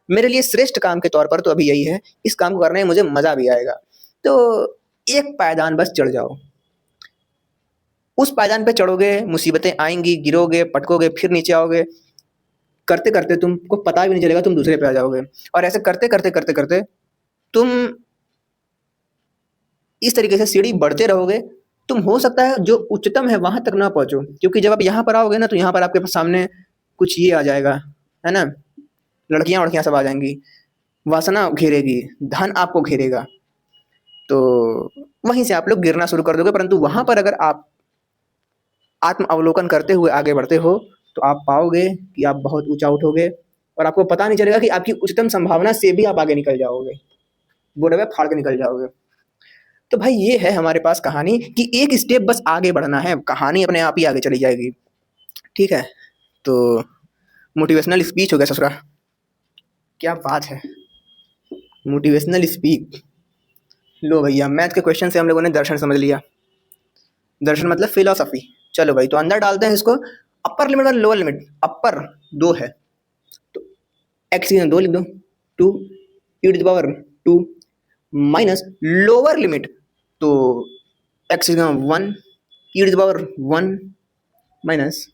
मेरे लिए श्रेष्ठ काम के तौर पर तो अभी यही है, इस काम को करने में मुझे मजा भी आएगा, तो एक पायदान बस चढ़ जाओ। उस पायदान पे चढ़ोगे, मुसीबतें आएंगी, गिरोगे, पटकोगे, फिर नीचे आओगे, करते करते तुमको पता भी नहीं चलेगा तुम दूसरे पे आ जाओगे, और ऐसे करते करते करते करते तुम इस तरीके से सीढ़ी बढ़ते रहोगे, तुम हो सकता है जो उच्चतम है वहां तक ना पहुंचो, क्योंकि जब आप यहाँ पर आओगे ना तो यहाँ पर आपके सामने कुछ ये आ जाएगा, है ना, लड़कियां वड़कियां सब आ जाएंगी, वासना घेरेगी, धन आपको घेरेगा, तो वहीं से आप लोग गिरना शुरू कर दोगे। परंतु वहां पर अगर आप आत्म अवलोकन करते हुए आगे बढ़ते हो तो आप पाओगे कि आप बहुत ऊंचा उठोगे और आपको पता नहीं चलेगा कि आपकी उच्चतम संभावना से भी आप आगे निकल जाओगे, बोले हुए फाड़ के निकल जाओगे। तो भाई ये है हमारे पास कहानी कि एक स्टेप बस आगे बढ़ना है, कहानी अपने आप ही आगे चली जाएगी। ठीक है, तो मोटिवेशनल स्पीच हो गया ससुरा, क्या बात है, मोटिवेशनल स्पीच। लो भैया, मैथ के क्वेश्चन से हम लोगों ने दर्शन समझ लिया, दर्शन मतलब फिलोसफी। चलो भाई, तो अंदर डालते हैं इसको, अपर लिमिट और लोअर लिमिट। अपर 2 है तो एक्स की 2 लिख दो, 2 e to the power 2 minus lower limit, तो एक्स की 1 e to the power 1 minus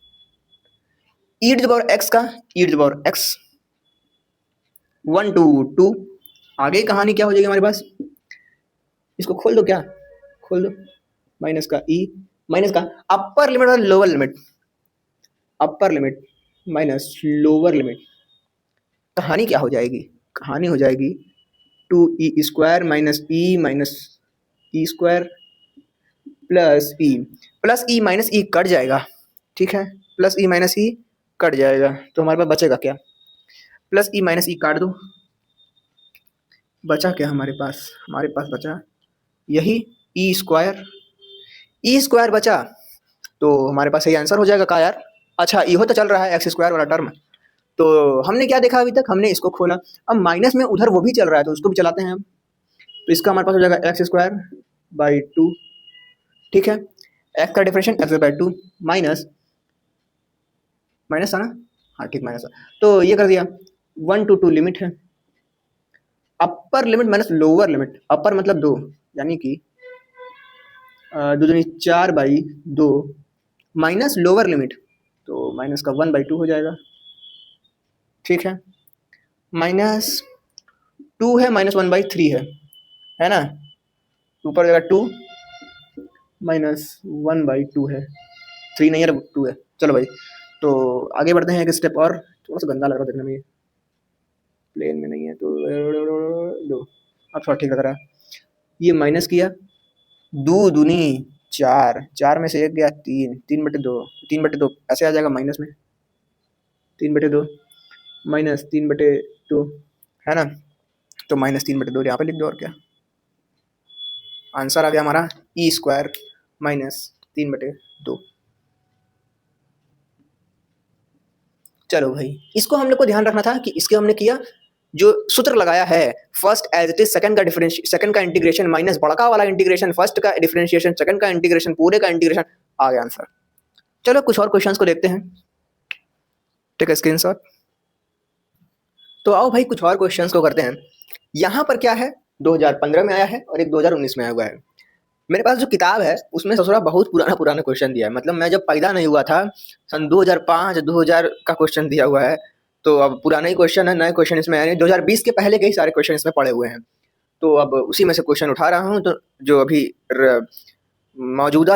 e to the power x का e to the power x 1 to 2। आगे कहानी क्या हो जाएगी हमारे पास, इसको खोल दो, क्या खोल दो, माइनस का ई माइनस का अपर लिमिट और lower limit, upper limit minus lower limit. कहानी क्या हो जाएगी, कहानी हो जाएगी 2e² minus E square plus E minus ई कट जाएगा। ठीक है, प्लस ई माइनस ई कट जाएगा, तो हमारे पास बचेगा क्या, प्लस ई माइनस ई काट दो, बचा क्या हमारे पास बचा यही ई स्क्वायर बचा, तो हमारे पास यही आंसर हो जाएगा का यार। अच्छा, इहो तो चल रहा है x² वाला टर्म, तो हमने क्या देखा अभी तक, हमने इसको खोला, अब माइनस में उधर वो भी चल रहा है तो उसको भी चलाते हैं हम, तो इसका हमारे पास हो जाएगा x²/2। ठीक है, x का डिफरेंशियल x/2 माइनस था ना, हाँ ठीक, माइनस, तो ये कर दिया 1 to 2 लिमिट है, upper limit minus lower limit, upper मतलब 2 यानी कि 2 दूनी 4/2 माइनस लोअर लिमिट, तो माइनस का 1/2 हो जाएगा। ठीक है, माइनस 2 है माइनस 1/3 है ना, ऊपर जगह 2 माइनस 1/2 है, 3 नहीं है 2 है। चलो भाई, तो आगे बढ़ते हैं एक स्टेप और, थोड़ा सा गंदा लग रहा है देखने में, प्लेन में नहीं है तो दो, अब थोड़ा ठीक लग रहा है। ये माइनस किया, 2 दूनी 4, 4 में से 1 गया 3, 3/2, 3/2 ऐसे आ जाएगा माइनस में, 3/2 माइनस 3/2 है ना, तो माइनस 3/2 यहाँ पे लिख दो, और क्या आंसर आ गया हमारा e² माइनस 3/2। चलो भाई, इसको हम लोग को ध्यान रखना था कि इसके हमने किया जो सूत्र लगाया है, first as it is, second का डिफरेंशिएशन, सेकंड का इंटीग्रेशन माइनस बड़का वाला इंटीग्रेशन, फर्स्ट का डिफरेंशिएशन, सेकंड का इंटीग्रेशन, पूरे का इंटीग्रेशन, आ गया आंसर। चलो कुछ और क्वेश्चंस को देखते हैं, टेक स्क्रीनशॉट। तो आओ भाई कुछ और क्वेश्चंस को करते हैं। यहाँ पर क्या है, 2015 में आया है और एक 2019 में आया हुआ है। मेरे पास जो किताब है उसमें ससुरा बहुत पुराना क्वेश्चन दिया है, मतलब मैं जब पैदा नहीं हुआ था, सन 2005-2000 का क्वेश्चन दिया हुआ है, तो अब पुराना ही क्वेश्चन है, नए क्वेश्चन इसमें आए नहीं, 2020 के पहले के ही सारे क्वेश्चन इसमें पड़े हुए हैं, तो अब उसी में से क्वेश्चन उठा रहा हूँ। तो जो अभी मौजूदा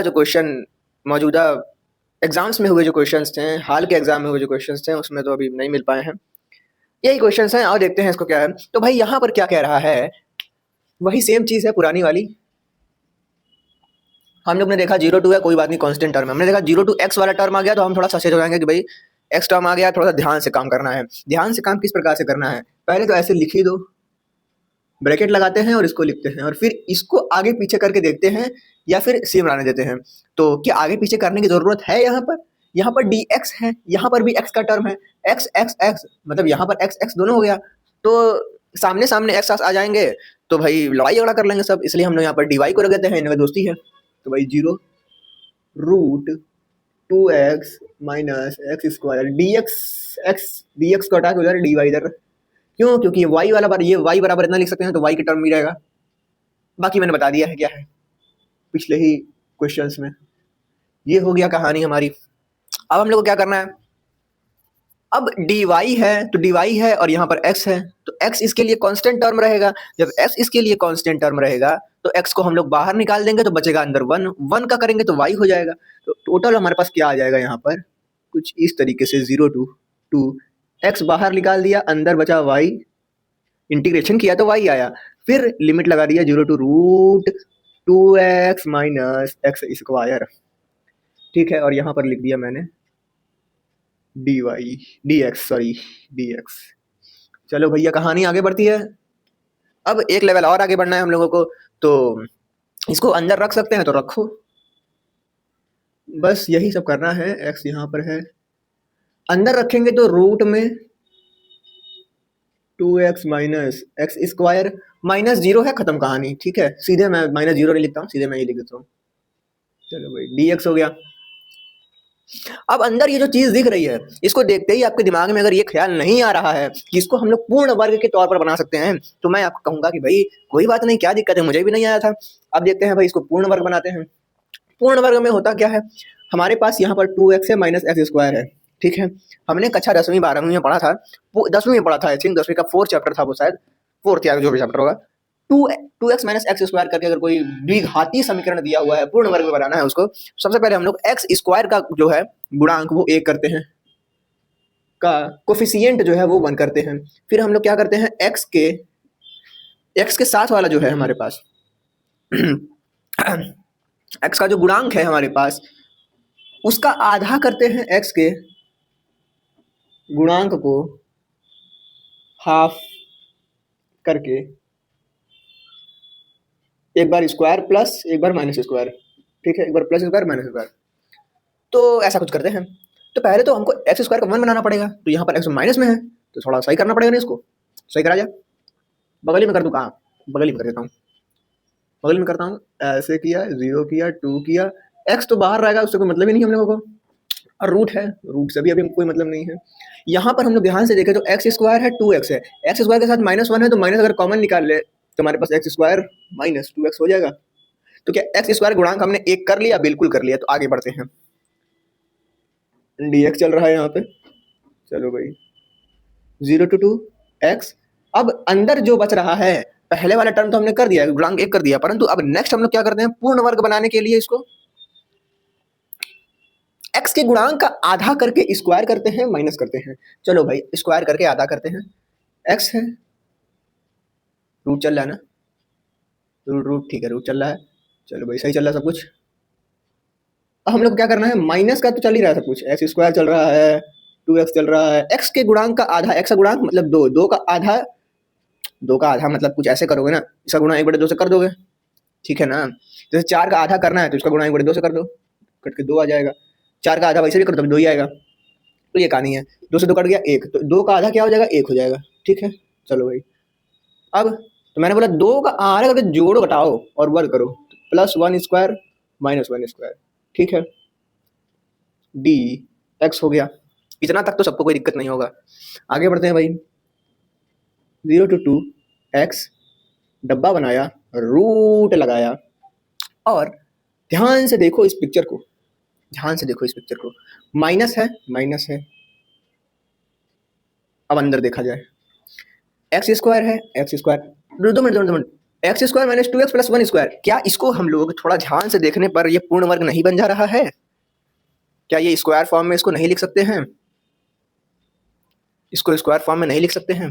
एग्जाम्स में हुए जो क्वेश्चन थे, हाल के एग्जाम में हुए जो क्वेश्चन थे, उसमें तो अभी नहीं मिल पाए हैं, यही क्वेश्चन हैं, और देखते हैं इसको क्या है। तो भाई यहाँ पर क्या कह रहा है, वही सेम चीज़ है पुरानी वाली, हम लोग ने देखा 0 to है, कोई बात नहीं, कांस्टेंट टर्म है, हमने देखा 0 to x वाला टर्म आ गया तो हम थोड़ा सचेत हो जाएंगे कि भाई x टर्म आ गया, थोड़ा सा ध्यान से काम करना है। ध्यान से काम किस प्रकार से करना है, पहले तो ऐसे लिख ही दो, ब्रैकेट लगाते हैं और इसको लिखते हैं, और फिर इसको आगे पीछे करके देखते हैं या फिर सेम रहने देते हैं। तो क्या आगे पीछे करने की जरूरत है, यहाँ पर dx है, यहाँ पर भी x का टर्म है, x मतलब यहाँ पर x दोनों हो गया, तो सामने सामने x आ जाएंगे, तो भाई लड़ाई झगड़ा कर लेंगे सब, इसलिए हमने यहाँ पर dy को रख देते हैं, इनमें दोस्ती है, तो भाई 0√2x माइनस x² dx को हटा के उधर dy इधर, क्यों, क्योंकि ये y वाला बार, ये y बराबर इतना लिख सकते हैं, तो y की टर्म भी रहेगा। बाकी मैंने बता दिया है क्या है पिछले ही क्वेश्चंस में। ये हो गया कहानी हमारी। अब हम लोग को क्या करना है, अब dy है तो dy है और यहाँ पर x है, तो x इसके लिए कांस्टेंट टर्म रहेगा, जब x इसके लिए कांस्टेंट टर्म रहेगा तो x को हम लोग बाहर निकाल देंगे तो बचेगा अंदर 1, 1 का करेंगे तो y हो जाएगा। तो टोटल हमारे पास क्या आ जाएगा यहाँ पर, कुछ इस तरीके से 0 to 2, x बाहर निकाल दिया, अंदर बचा y, इंटीग्रेशन किया तो y आया, फिर लिमिट लगा दिया 0 to root 2x minus x square, ठीक है। और यहाँ पर लिख दिया मैंने dx। चलो भैया कहानी आगे बढ़ती है। अब एक लेवल और आगे बढ़ना है हम लोगों को, तो इसको अंदर रख सकते हैं तो रखो, बस यही सब करना है। x यहाँ पर है, अंदर रखेंगे तो रूट में 2x minus x square, minus 0 है, खत्म कहानी, ठीक है। सीधे मैं माइनस 0 नहीं लिखता हूँ, सीधे मैं ये लिख देता हूँ। चलो भाई dx हो गया। अब अंदर ये जो चीज दिख रही है, इसको देखते ही आपके दिमाग में अगर ये ख्याल नहीं आ रहा है कि इसको हम लोग पूर्ण वर्ग के तौर पर बना सकते हैं, तो मैं आपको कहूंगा कि भाई कोई बात नहीं, क्या दिक्कत है, मुझे भी नहीं आया था। अब देखते हैं भाई, इसको पूर्ण वर्ग बनाते हैं। पूर्ण वर्ग में होता क्या है, हमारे पास यहाँ पर 2x है माइनस एक्स स्क्वायर है, ठीक है। हमने कक्षा 10वीं 12वीं में पढ़ा था, 10वीं में पढ़ा था, आई थिंक 10वीं का 4th चैप्टर था वो, शायद 4th या जो भी चैप्टर होगा। 2x माइनस एक्स स्क्वायर करके अगर कोई द्विघाती समीकरण दिया हुआ है, पूर्ण वर्ग में बनाना है उसको, सबसे पहले हम लोग एक्स स्क्वायर का जो है गुणांक वो 1 करते हैं, का कोफिशिएंट जो है वो 1 करते हैं। फिर हम लोग क्या करते हैं, एक्स के साथ वाला जो है हमारे पास एक्स का जो गुणांक है हमारे पास, उसका आधा करते हैं, एक्स के गुणांक को हाफ करके, एक बार स्क्वायर प्लस एक बार माइनस स्क्वायर, ठीक है, एक बार प्लस स्क्वायर माइनस स्क्वायर, तो ऐसा कुछ करते हैं। तो पहले तो हमको एक्स स्क्वायर का 1 बनाना पड़ेगा, तो यहाँ पर एक्स माइनस में है तो थोड़ा सही करना पड़ेगा ना, इसको सही करा जाए। बगल ही में कर दूँ, कहाँ, बगल ही में कर देता हूँ, बगल में करता हूँ। ऐसे किया, 0 किया, 2 किया, एक्स तो बाहर रहेगा, उससे कोई मतलब ही नहीं हम लोगों को, और रूट है, रूट से भी अभी कोई मतलब नहीं है। यहाँ पर हम लोग ध्यान से देखें तो एक्स स्क्वायर है, 2x है, एक्स स्क्वायर के साथ -1 है, तो माइनस अगर कॉमन निकाल ले तो हमारे पास एक्स स्क्वायर माइनस 2x हो जाएगा। तो क्या एक्स स्क्वायर गुणांक हमने 1 कर लिया, बिल्कुल कर लिया। तो आगे बढ़ते हैं, dx चल रहा है यहाँ पे, चलो भाई 0 to 2x। अब अंदर जो बच रहा है, पहले वाला टर्म तो हमने कर दिया, गुणांक 1 कर दिया, परंतु अब नेक्स्ट हम लोग क्या करते हैं, पूर्ण वर्ग बनाने के लिए इसको x के गुणांक का आधा करके स्क्वायर करते हैं, माइनस करते हैं। चलो भाई स्क्वायर करके आधा करते हैं, x है, रूट चल रहा है ना, रूट ठीक है, रूट चल रहा है, चलो भाई सही चल रहा है सब कुछ। अब हम लोग क्या करना है, माइनस का तो चल ही रहा है सब कुछ, एक्स स्क्वायर चल रहा है, 2x चल रहा है, x के गुणांक का आधा, x का गुणांक मतलब 2, 2 का आधा, 2 का आधा मतलब कुछ ऐसे करोगे ना, इसका गुणा 1/2 से कर दोगे, ठीक है ना। जैसे 4 का आधा करना है तो इसका गुणा 1/2 से कर दो, कट के 2 आ जाएगा। 4 का आधा वैसे भी करो तो 2 ही आएगा, तो ये कहानी है। 2 से 2 कट गया 1, तो 2 का आधा क्या हो जाएगा, 1 हो जाएगा, ठीक है। चलो भाई, अब तो मैंने बोला 2 का आधा करके जोड़ो घटाओ और वर्ग करो, +1 स्क्वायर माइनस 1 स्क्वायर, ठीक है, dx हो गया। इतना तक तो सबको कोई दिक्कत नहीं होगा। आगे बढ़ते हैं भाई, 0 to 2x, डब्बा बनाया, रूट लगाया, और ध्यान से देखो इस पिक्चर को, ध्यान से देखो इस पिक्चर को, माइनस है, माइनस है। अब अंदर देखा जाए, एक्स स्क्वायर है, x square, 2 minute, x square minus 2x plus 1 square, क्या इसको हम लोग थोड़ा ध्यान से देखने पर ये पूर्ण वर्ग नहीं बन जा रहा है? क्या ये स्क्वायर फॉर्म में इसको नहीं लिख सकते हैं? इसको स्क्वायर फॉर्म में नहीं लिख सकते हैं?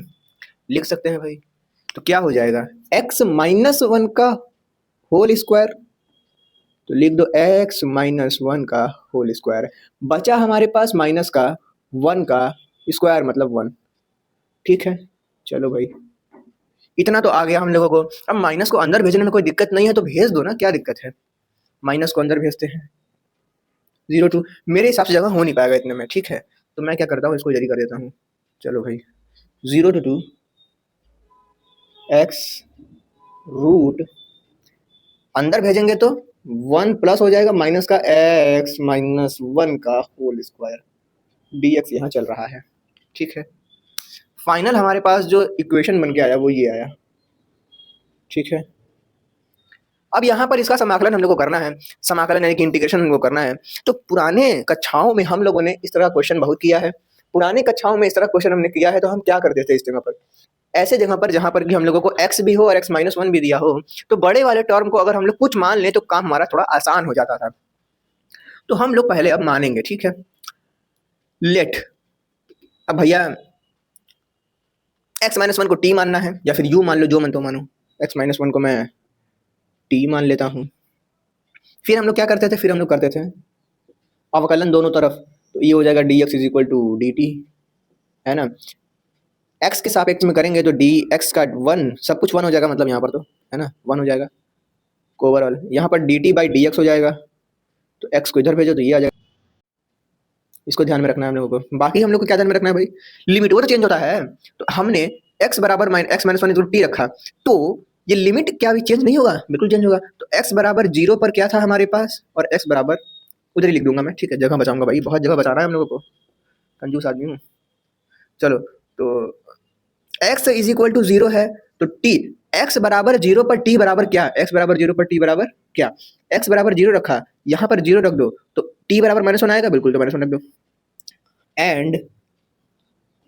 लिख सकते हैं भाई। तो क्या हो जाएगा, x माइनस 1 का होल स्क्वायर, तो लिख दो x माइनस 1 का होल स्क्वायर, बचा हमारे पास माइनस का 1 का स्क्वायर मतलब 1, ठीक है। चलो भाई इतना तो आ गया हम लोगों को। अब माइनस को अंदर भेजने में कोई दिक्कत नहीं है तो भेज दो ना, क्या दिक्कत है, माइनस को अंदर भेजते हैं। 0 to, मेरे हिसाब से जगह हो नहीं पाएगा इतने में, ठीक है, तो मैं क्या करता हूँ, इसको इधर ही कर देता हूँ। चलो भाई 0 to 2x रूट, अंदर भेजेंगे तो 1 प्लस हो जाएगा माइनस का x माइनस 1 का होल स्क्वायर, dx यहाँ चल रहा है, ठीक है। फाइनल हमारे पास जो इक्वेशन बन के आया वो ये आया, ठीक है। अब यहाँ पर इसका समाकलन हम लोग को करना है, समाकलन यानी कि इंटीग्रेशन हम लोग को करना है। तो पुराने कक्षाओं में हम लोगों ने इस तरह का क्वेश्चन बहुत किया है, पुराने कक्षाओं में इस तरह क्वेश्चन हमने किया है, तो हम क्या करते थे इस जगह पर, ऐसे जगह पर जहाँ पर कि हम लोगों को x भी हो और x-1 भी दिया हो, तो बड़े वाले टर्म को अगर हम लोग कुछ मान लें तो काम हमारा थोड़ा आसान हो जाता था। तो हम लोग पहले अब मानेंगे, ठीक है। लेट, अब भैया x-1 को t मानना है या फिर u मान लो, जो मन तो मानो। x-1 को मैं t मान लेता हूँ। फिर हम लोग क्या करते थे, फिर हम लोग करते थे अवकलन दोनों तरफ, तो ये हो जाएगा dx is equal to dt, है ना। x के सापेक्ष में करेंगे तो dx का 1, सब कुछ 1 हो जाएगा, मतलब यहाँ पर तो, है ना, 1 हो जाएगा ओवरऑल। यहाँ पर dt बाई dx हो जाएगा, तो x को इधर भेजो तो ये आ जाएगा। इसको ध्यान में रखना है हम लोगों को। बाकी हम लोग को क्या ध्यान में रखना है भाई, लिमिट वो तो चेंज होता है। तो हमने x बराबर x-1 t रखा, तो ये लिमिट क्या भी चेंज नहीं होगा, बिल्कुल चेंज होगा। तो x बराबर 0 पर क्या था हमारे पास, और x बराबर उधर ही लिख दूंगा मैं, ठीक है, जगह बचाऊंगा भाई, बहुत जगह बचा रहा है हम लोगों को, कंजूस आदमी हूँ। चलो, तो x इज इक्वल टू 0 है, तो t, x बराबर 0 पर t बराबर क्या, x बराबर 0 पर t बराबर क्या, x बराबर 0 रखा, यहाँ पर 0 रख दो, तो t बराबर -1 आएगा, बिल्कुल, तो -1 रख दो। एंड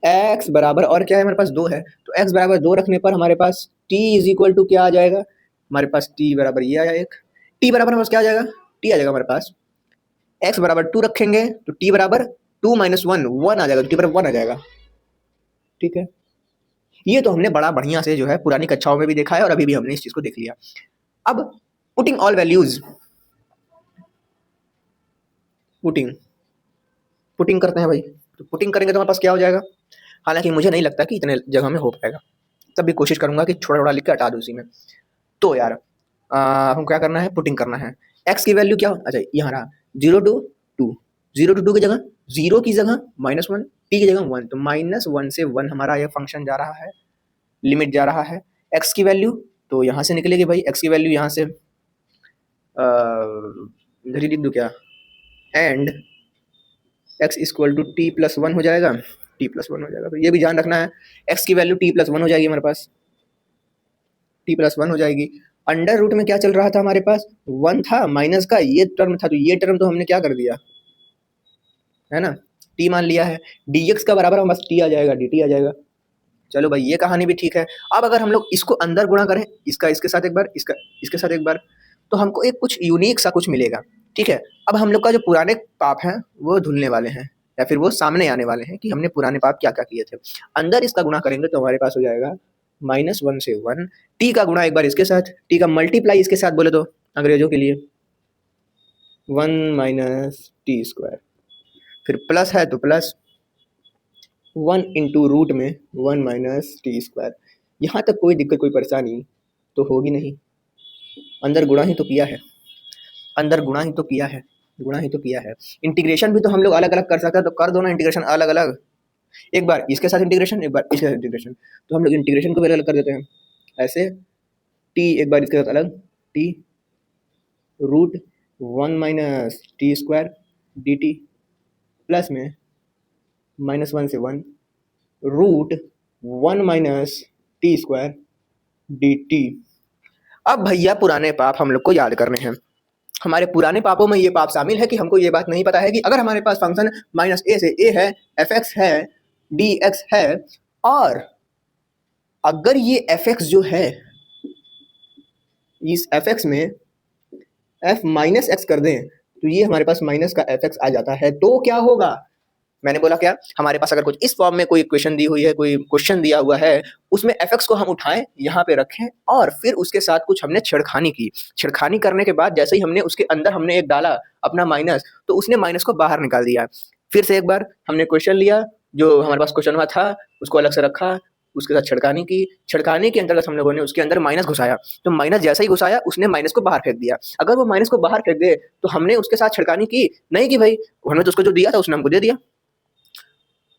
x बराबर, और क्या है हमारे पास, 2 है, तो x बराबर 2 रखने पर हमारे पास t इज इक्वल टू क्या आ जाएगा, हमारे पास t बराबर ये आया एक, t बराबर हमारे पास क्या आ जाएगा, t आ जाएगा हमारे पास, x बराबर 2 रखेंगे तो t बराबर 2 - 1 1 आ जाएगा, तो t बराबर 1 आ जाएगा, ठीक है। ये तो हमने बड़ा बढ़िया से जो है पुरानी कक्षाओं में भी देखा है और अभी भी हमने इस चीज को देख लिया। अब पुटिंग ऑल वैल्यूज, पुटिंग करते हैं भाई। तो पुटिंग करेंगे तो हमारे पास क्या हो जाएगा, हालांकि मुझे नहीं लगता कि इतने जगह में हो पाएगा, तब भी कोशिश करूंगा कि थोड़ा थोड़ा लिख के हटा दूं उसी में। तो यार हम क्या करना है, पुटिंग करना है। x की वैल्यू क्या हो, अच्छा यहाँ रहा 0 to 2, 0 to 2 की जगह 0 की जगह -1, t की जगह 1, तो -1 से 1 हमारा ये फंक्शन जा रहा है, लिमिट जा रहा है। x की वैल्यू तो यहाँ से निकलेगी भाई, x की वैल्यू यहाँ से इधर ही लिख दूँ क्या, and x equal to t plus 1 हो जाएगा, t प्लस 1 हो जाएगा। तो ये भी ध्यान रखना है, x की वैल्यू t प्लस 1 हो जाएगी हमारे पास, t प्लस 1 हो जाएगी। अंडर रूट में क्या चल रहा था हमारे पास, 1 था, माइनस का ये टर्म था, तो ये टर्म तो हमने क्या कर दिया, है ना, t मान लिया है। dx का बराबर हमारे पास t आ जाएगा, dt आ जाएगा। चलो भाई, ये कहानी भी ठीक है। अब अगर हम लोग इसको अंदर गुणा करें, इसका इसके साथ एक बार, इसका इसके साथ एक बार, तो हमको एक कुछ यूनिक सा कुछ मिलेगा, ठीक है। अब हम लोग का जो पुराने पाप हैं वो धुलने वाले हैं, या फिर वो सामने आने वाले हैं कि हमने पुराने पाप क्या क्या किए थे। अंदर इसका गुणा करेंगे तो हमारे पास हो जाएगा -1 से 1, टी का गुणा एक बार इसके साथ, टी का मल्टीप्लाई इसके साथ बोले तो अंग्रेजों के लिए 1 - t², फिर प्लस है तो प्लस 1 इंटू रूट में 1 - t²। यहाँ तक कोई दिक्कत, कोई परेशानी तो होगी नहीं। अंदर गुणा ही तो किया है, अंदर गुणा ही तो किया है, गुणा ही तो किया है। इंटीग्रेशन भी तो हम लोग अलग अलग कर सकते हैं, तो कर दो ना इंटीग्रेशन अलग अलग, एक बार इसके साथ इंटीग्रेशन, एक बार इसके साथ इंटीग्रेशन। तो हम लोग इंटीग्रेशन को भी अलग कर देते हैं, ऐसे टी एक बार इसके साथ अलग, T root 1 - t² dt plus में -1 से 1 रूट 1 - t² dt। अब भैया पुराने पाप हम लोग को याद करने हैं। हमारे पुराने पापों में ये पाप शामिल है कि हमको ये बात नहीं पता है कि अगर हमारे पास फंक्शन -a से a है, fx है, dx है, और अगर ये fx जो है, इस fx में f माइनस एक्स कर दें, तो ये हमारे पास माइनस का fx आ जाता है, तो क्या होगा, मैंने बोला क्या, हमारे पास अगर कुछ इस फॉर्म में कोई इक्वेशन दी हुई है, कोई क्वेश्चन दिया हुआ है, उसमें fx को हम उठाएं, यहाँ पे रखें, और फिर उसके साथ कुछ हमने छेड़खानी की। छेड़खानी करने के बाद जैसे ही हमने उसके अंदर हमने एक डाला अपना माइनस, तो उसने माइनस को बाहर निकाल दिया। फिर से एक बार हमने क्वेश्चन लिया, जो हमारे पास क्वेश्चन हुआ था, उसको अलग से रखा, उसके साथ छिड़कानी की, छिड़काने के अंतर्गत हम लोगों ने उसके अंदर माइनस घुसाया, तो माइनस जैसा ही घुसाया उसने माइनस को बाहर फेंक दिया। अगर वो माइनस को बाहर फेंक दे तो हमने उसके साथ छिड़कानी की नहीं की भाई, हमने तो उसको जो दिया था उसने हमको दे दिया।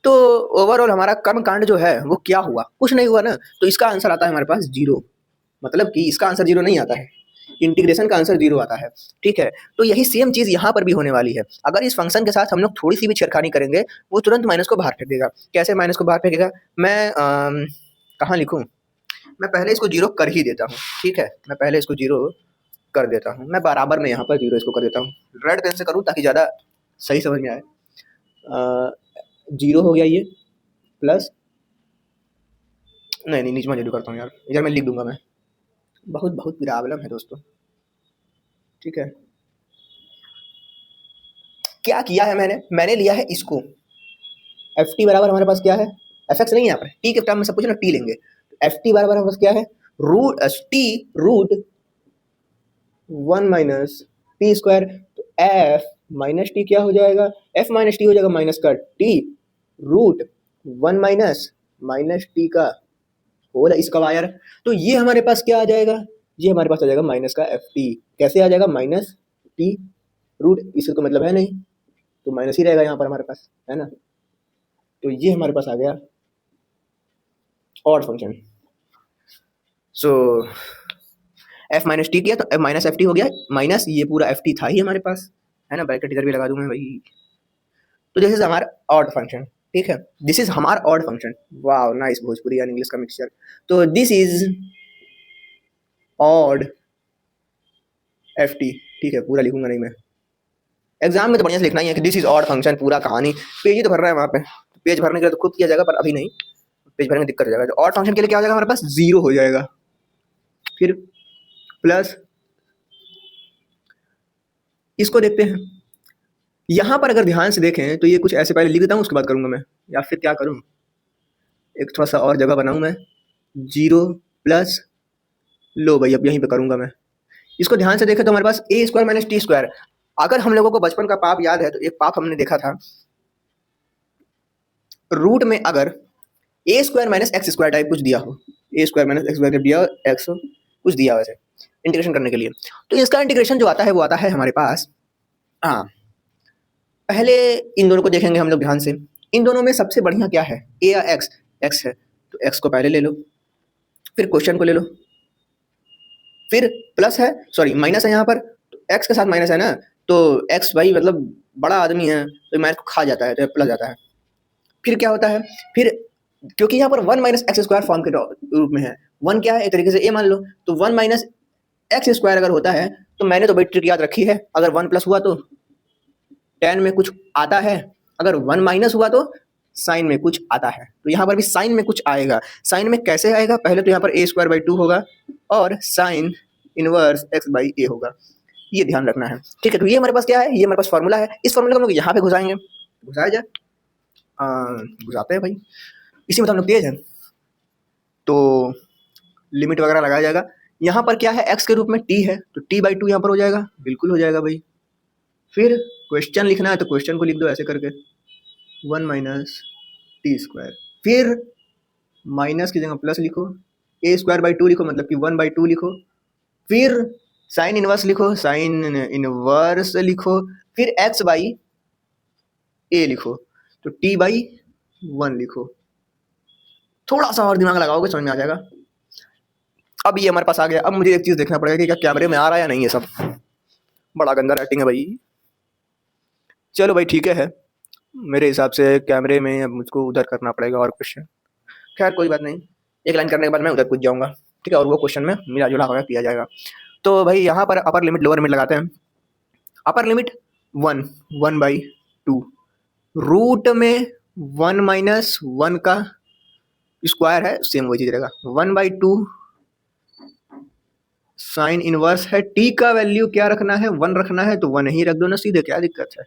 तो ओवरऑल हमारा कर्म कांड जो है वो क्या हुआ, कुछ नहीं हुआ ना। तो इसका आंसर आता है हमारे पास 0, मतलब कि इसका आंसर 0 नहीं आता है, इंटीग्रेशन का आंसर 0 आता है, ठीक है। तो यही सेम चीज यहाँ पर भी होने वाली है। अगर इस फंक्शन के साथ हम लोग थोड़ी सी भी छेड़खानी करेंगे, वो तुरंत माइनस को बाहर फेंक देगा। कैसे माइनस को बाहर फेंकेगा, मैं कहाँ लिखूँ, मैं पहले इसको 0 कर ही देता हूँ, ठीक है, मैं पहले इसको 0 कर देता हूँ, मैं बराबर में यहाँ पर 0 इसको कर देता हूँ, रेड पेन से करूँ ताकि ज़्यादा सही समझ में आए। 0 हो गया ये, प्लस नहीं नहीं, नीचे मजदूर करता हूँ यार, इधर मैं लिख दूंगा मैं। बहुत बहुत प्रॉब्लम है दोस्तों, ठीक है। क्या किया है मैंने लिया है इसको, एफ टी बराबर हमारे पास क्या है, एफ एक्स नहीं है यहाँ पर, टी के टर्म में सब कुछ ना टी लेंगे, एफ टी बराबर हमारे पास क्या है, root t root 1 minus t square. तो एफ माइनस टी क्या हो जाएगा, एफ माइनस टी हो जाएगा माइनस का t root 1 minus minus t का होल इसका वायर। तो ये हमारे पास क्या आ जाएगा, ये हमारे पास आ जाएगा माइनस का एफ टी। कैसे आ जाएगा, माइनस टी रूट, इससे तो मतलब है नहीं, तो माइनस ही रहेगा यहाँ पर हमारे पास, है ना। तो ये हमारे पास आ गया ऑड फंक्शन। सो एफ माइनस टी किया तो एफ माइनस एफ टी हो गया, माइनस ये पूरा एफ टी था ही हमारे पास, है ना, ब्रैकेट इधर भी लगा दूंगा भाई। तो दिस इज हमारा ऑड फंक्शन, ठीक है, दिस इज हमारा odd function. Wow nice, Bhojpuri and English का मिक्सचर। तो this is odd F T, ठीक है, पूरा लिखूंगा नहीं मैं, एग्जाम में तो बढ़िया से लिखना ही है कि दिस इज ऑड फंक्शन, पूरा कहानी। पेज ही तो भर रहा है वहाँ पे, पेज भरने के लिए तो खुद किया जाएगा, पर अभी नहीं, पेज भरने में दिक्कत हो जाएगा। तो ऑड फंक्शन के लिए क्या हो जाएगा हमारे पास, जीरो हो जाएगा, फिर प्लस, इसको देखते हैं। यहाँ पर अगर ध्यान से देखें तो ये कुछ ऐसे पहले लिख देता हूँ, उसके बाद करूँगा मैं, या फिर क्या करूँ, एक थोड़ा सा और जगह बनाऊँ मैं, जीरो प्लस, लो भाई अब यहीं पे करूँगा मैं। इसको ध्यान से देखें तो हमारे पास ए स्क्वायर माइनस टी स्क्वायर, अगर हम लोगों को बचपन का पाप याद है तो एक पाप हमने देखा था, रूट में अगर a square minus x square type कुछ दिया हो, a square minus x square दिया, एक्स कुछ दिया वैसे इंटीग्रेशन करने के लिए, तो इसका इंटीग्रेशन जो आता है वो आता है हमारे पास, हाँ पहले इन दोनों को देखेंगे हम लोग ध्यान से। इन दोनों में सबसे बढ़िया क्या है, ए या एक्स, एक्स है तो एक्स को पहले ले लो, फिर क्वेश्चन को ले लो, फिर प्लस है, सॉरी माइनस है यहाँ पर, तो एक्स के साथ माइनस है ना, तो एक्स भाई मतलब बड़ा आदमी है तो माइनस को खा जाता है, तो प्लस जाता है। फिर क्या होता है, फिर क्योंकि यहाँ पर 1 माइनस एक्स स्क्वायर फॉर्म के रूप में है, 1 क्या है एक तरीके से ए मान लो, तो 1 माइनस एक्स स्क्वायर अगर होता है तो मैंने तो बड़ी ट्रिक याद रखी है, अगर 1 प्लस हुआ तो टेन में कुछ आता है, अगर 1 माइनस हुआ तो साइन में कुछ आता है, तो यहाँ पर भी साइन में कुछ आएगा। साइन में कैसे आएगा, पहले तो यहाँ पर ए स्क्वायर बाई 2 होगा और साइन इनवर्स एक्स बाई ए होगा, ये ध्यान रखना है, ठीक है। तो ये हमारे पास क्या है, ये हमारे पास फॉर्मूला है, इस फॉर्मूला को हम लोग यहाँ पे घुसाएंगे, घुसाया जाए, घुसाते हैं भाई, इसी में तो हम लोग तेज हैं, तो लिमिट वगैरह लगाया जाएगा। यहाँ पर क्या है, एक्स के रूप में टी है तो टी बाई 2 यहाँ पर हो जाएगा, बिल्कुल हो जाएगा भाई। फिर क्वेश्चन लिखना है तो क्वेश्चन को लिख दो ऐसे करके, 1 माइनस टी स्क्वायर, फिर माइनस की जगह प्लस लिखो, ए स्क्वायर बाई 2 लिखो, मतलब कि 1 बाई 2 लिखो, फिर साइन इनवर्स लिखो, साइन इनवर्स लिखो, फिर एक्स बाई ए लिखो, तो टी बाई 1 लिखो। थोड़ा सा और दिमाग लगाओगे समझ में आ जाएगा। अब ये हमारे पास आ गया, अब मुझे एक चीज़ देखना पड़ेगा कि क्या कैमरे में आ रहा है या नहीं, ये सब बड़ा गंदा राइटिंग है भाई। चलो भाई ठीक है, मेरे हिसाब से कैमरे में अब मुझको उधर करना पड़ेगा और क्वेश्चन, खैर कोई बात नहीं, एक लाइन करने के बाद मैं उधर पूछ जाऊँगा, ठीक है, और वो क्वेश्चन में मिला जुला होगा किया जाएगा। तो भाई यहाँ पर अपर लिमिट लोअर लिमिट लगाते हैं। अपर लिमिट 1, 1 बाई 2, रूट में 1 माइनस 1 का स्क्वायर है, सेम वही चीज रहेगा, 1 बाई 2 साइन इनवर्स है, टी का वैल्यू क्या रखना है, 1 रखना है, तो 1 ही रख दो ना सीधे, क्या दिक्कत है।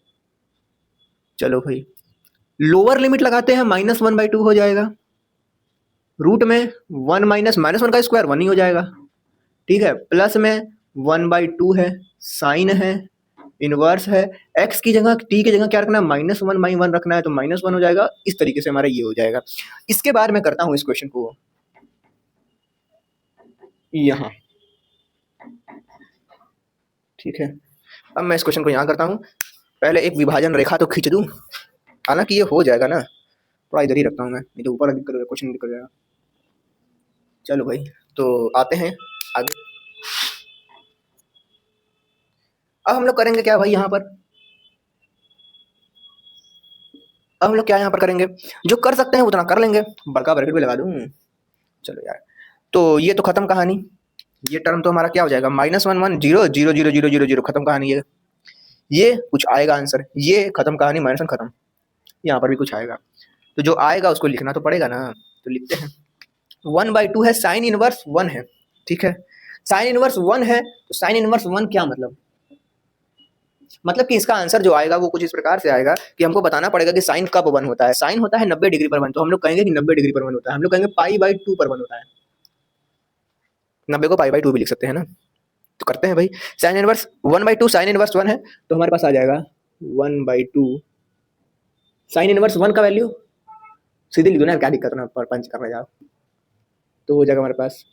चलो भाई लोअर लिमिट लगाते हैं, -1 बाई 2 हो जाएगा, रूट में 1 माइनस -1 का स्क्वायर 1 ही हो जाएगा, ठीक है, प्लस में 1 बाई 2 है, साइन है, इनवर्स है, एक्स की जगह टी की जगह क्या रखना है, -1 बाई 1 रखना है, तो -1 हो जाएगा। इस तरीके से हमारा ये हो जाएगा। इसके बाद मैं करता हूँ इस क्वेश्चन को यहाँ, ठीक है, अब मैं इस क्वेश्चन को यहाँ करता हूँ, पहले एक विभाजन रेखा तो खींच दूँ, हालांकि ये हो जाएगा ना, थोड़ा इधर ही रखता हूँ मैं, नहीं तो ऊपर दिक्कत क्वेश्चन दिक्कत जाएगा। चलो भाई तो आते हैं आगे। अब हम लोग करेंगे क्या भाई, यहाँ पर अब हम लोग क्या यहाँ पर करेंगे, जो कर सकते हैं उतना कर लेंगे, बड़का ब्रैकेट भी लगा दूँ। चलो यार, तो ये तो खत्म कहानी, ये टर्म तो हमारा क्या हो जाएगा, -1 1 0 0 0 0 0 0, खत्म कहानी। ये कुछ आएगा आंसर, ये खत्म कहानी, -1 खत्म। यहाँ पर भी कुछ आएगा, तो जो आएगा उसको लिखना तो पड़ेगा ना, तो लिखते हैं। 1/2 है, साइन इनवर्स 1 है, ठीक है। साइन इनवर्स 1 है तो साइन इनवर्स 1 क्या मतलब कि इसका आंसर जो आएगा वो कुछ इस प्रकार से आएगा कि हमको बताना पड़ेगा कि साइन कब 1 होता है। साइन होता है 90 डिग्री पर 1, तो हम लोग कहेंगे कि 90 डिग्री पर 1 होता है। हम लोग कहेंगे π/2 पर 1 होता है। 90 को π/2 भी लिख सकते हैं ना, तो करते हैं भाई। साइन इनवर्स 1/2 साइन इनवर्स 1 है, तो हमारे पास आ जाएगा 1/2 साइन इनवर्स 1 का वैल्यू सीधे लिख दो ना, क्या दिक्कत है ना पर पंच करना जाओ, तो हो जाएगा हमारे पास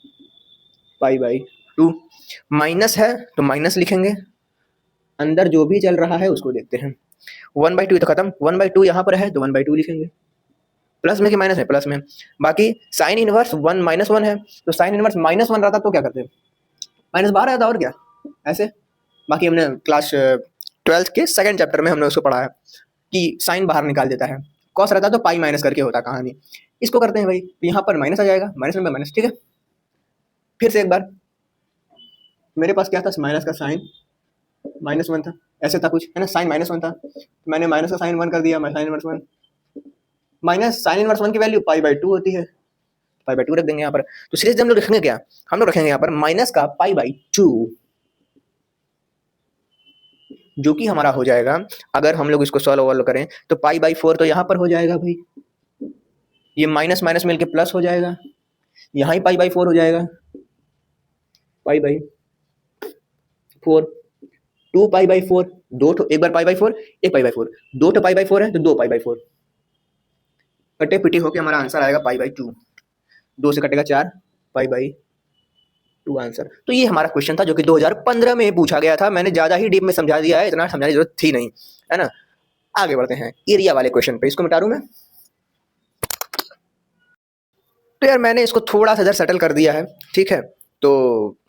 π/2। माइनस है तो माइनस लिखेंगे, अंदर जो भी चल रहा है उसको देखते हैं। 1/2 तो खत्म, 1/2 यहाँ पर है तो 1/2 लिखेंगे। प्लस में कि माइनस है, प्लस में। बाकी साइन इनवर्स 1 -1 है, तो साइन इनवर्स -1 रहता तो क्या करते, माइनस बाहर आता और क्या, ऐसे। बाकी हमने क्लास 12th के सेकंड चैप्टर में हमने उसको पढ़ा है कि साइन बाहर निकाल देता है, कॉस रहता तो पाई माइनस करके होता कहानी। इसको करते हैं भाई, तो यहाँ पर माइनस आ जाएगा, माइनस में माइनस, ठीक है। फिर से एक बार, मेरे पास क्या था, माइनस का साइन -1 था, ऐसे था कुछ है ना, साइन -1 था, मैंने माइनस का साइन 1 कर दिया, sine inverse 1 minus sine inverse 1 की वैल्यू π/2 होती है, π/2 रख देंगे यहाँ पर। तो सीरीज हम लोग रखेंगे क्या, हम लोग रखेंगे यहाँ पर माइनस का π/2, जो कि हमारा हो जाएगा, अगर हम लोग इसको सॉल्व करें तो π/4 तो यहाँ पर हो जाएगा भाई, ये माइनस माइनस मिलके प्लस हो जाएगा, यहाँ ही π/4 हो जाएगा, π/4 2π/4, दो तो एक बार π/4 एक π/4, दो तो π/4 है तो 2π/4 कटे पिटी होके हमारा आंसर आएगा π/2, 2 से कटेगा 4, π/2 आंसर। तो ये हमारा क्वेश्चन था जो कि 2015 में पूछा गया था। मैंने ज्यादा ही डीप में समझा दिया है, इतना समझाने की जरूरत थी नहीं, है ना। आगे बढ़ते हैं एरिया वाले क्वेश्चन पे, इसको मिटा दूं मैं। तो यार मैंने इसको थोड़ा सा इधर सेटल कर दिया है, ठीक है, तो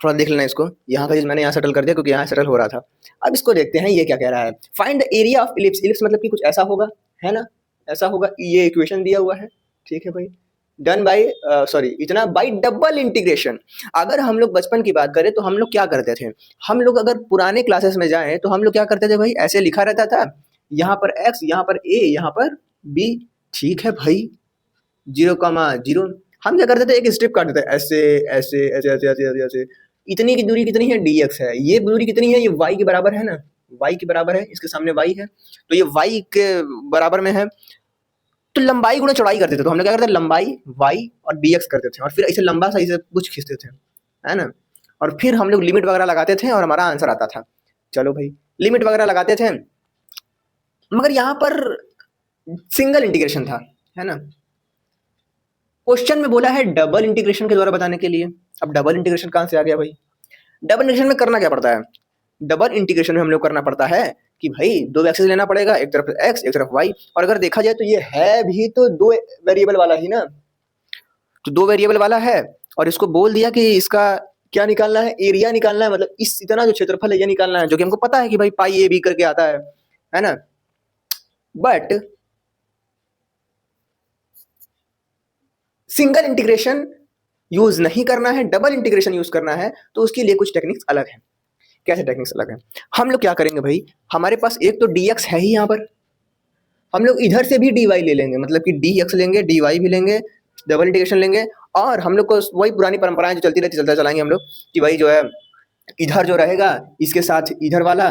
थोड़ा देख लेना इसको, यहाँ का चीज मैंने यहाँ सेटल कर दिया क्योंकि यहाँ सेटल हो रहा था। अब इसको देखते हैं ये क्या कह रहा है, find the area of ellipse. Ellipse मतलब कि कुछ ऐसा होगा, है ना, ऐसा होगा, ये इक्वेशन दिया हुआ है, ठीक है भाई। डन बाय सॉरी इतना बाय डबल इंटीग्रेशन। अगर हम लोग बचपन की बात करें तो हम लोग क्या करते थे, हम लोग अगर पुराने क्लासेस में जाएं तो हम लोग क्या करते थे भाई, ऐसे लिखा रहता था, यहाँ पर x, यहाँ पर a, यहाँ पर b, ठीक है भाई, 0,0। हम क्या करते थे, एक स्ट्रिप काट देते थे, ऐसे ऐसे ऐसे ऐसे ऐसे ऐसे ऐसे। इतनी की दूरी कितनी है, dx है, ये दूरी कितनी है, ये y के बराबर है ना, y के बराबर है, इसके सामने y है, तो ये y के बराबर में है, तो लंबाई गुणा चौड़ाई करते थे। तो हम लोग क्या करते थे, लंबाई y और dx करते थे, और फिर ऐसे लंबा सा इसे कुछ खींचते थे, है ना, और फिर हम लोग लिमिट वगैरह लगाते थे और हमारा आंसर आता था। चलो भाई लिमिट वगैरह लगाते थे, मगर यहाँ पर सिंगल इंटीग्रेशन था, है ना। क्वेश्चन में बोला है डबल इंटीग्रेशन के द्वारा बताने के लिए। अब डबल इंटीग्रेशन कहाँ से आ गया भाई, डबल इंटीग्रेशन में करना क्या पड़ता है, डबल इंटीग्रेशन में हम लोग करना पड़ता है कि भाई दो एक्सिस लेना पड़ेगा, एक तरफ x एक तरफ y, और अगर देखा जाए तो ये है भी तो दो वेरिएबल वाला ही ना, तो दो वेरिएबल वाला है, और इसको बोल दिया कि इसका क्या निकालना है, एरिया निकालना है, मतलब इस इतना जो क्षेत्रफल है ये निकालना है, जो कि हमको पता है कि भाई पाई ए बी करके आता है ना। बट सिंगल इंटीग्रेशन यूज नहीं करना है, डबल इंटीग्रेशन यूज करना है, तो उसके लिए कुछ टेक्निक्स अलग है। कैसे टेक्निक्स अलग है, हम लोग क्या करेंगे भाई, हमारे पास एक तो dx है ही यहाँ पर, हम लोग इधर से भी dy ले लेंगे, मतलब कि dx लेंगे dy भी लेंगे, डबल इंटीग्रेशन लेंगे, और हम लोग को वही पुरानी परंपराएं जो चलती रहती चलता चलाएंगे हम लोग कि भाई जो है इधर जो रहेगा इसके साथ इधर वाला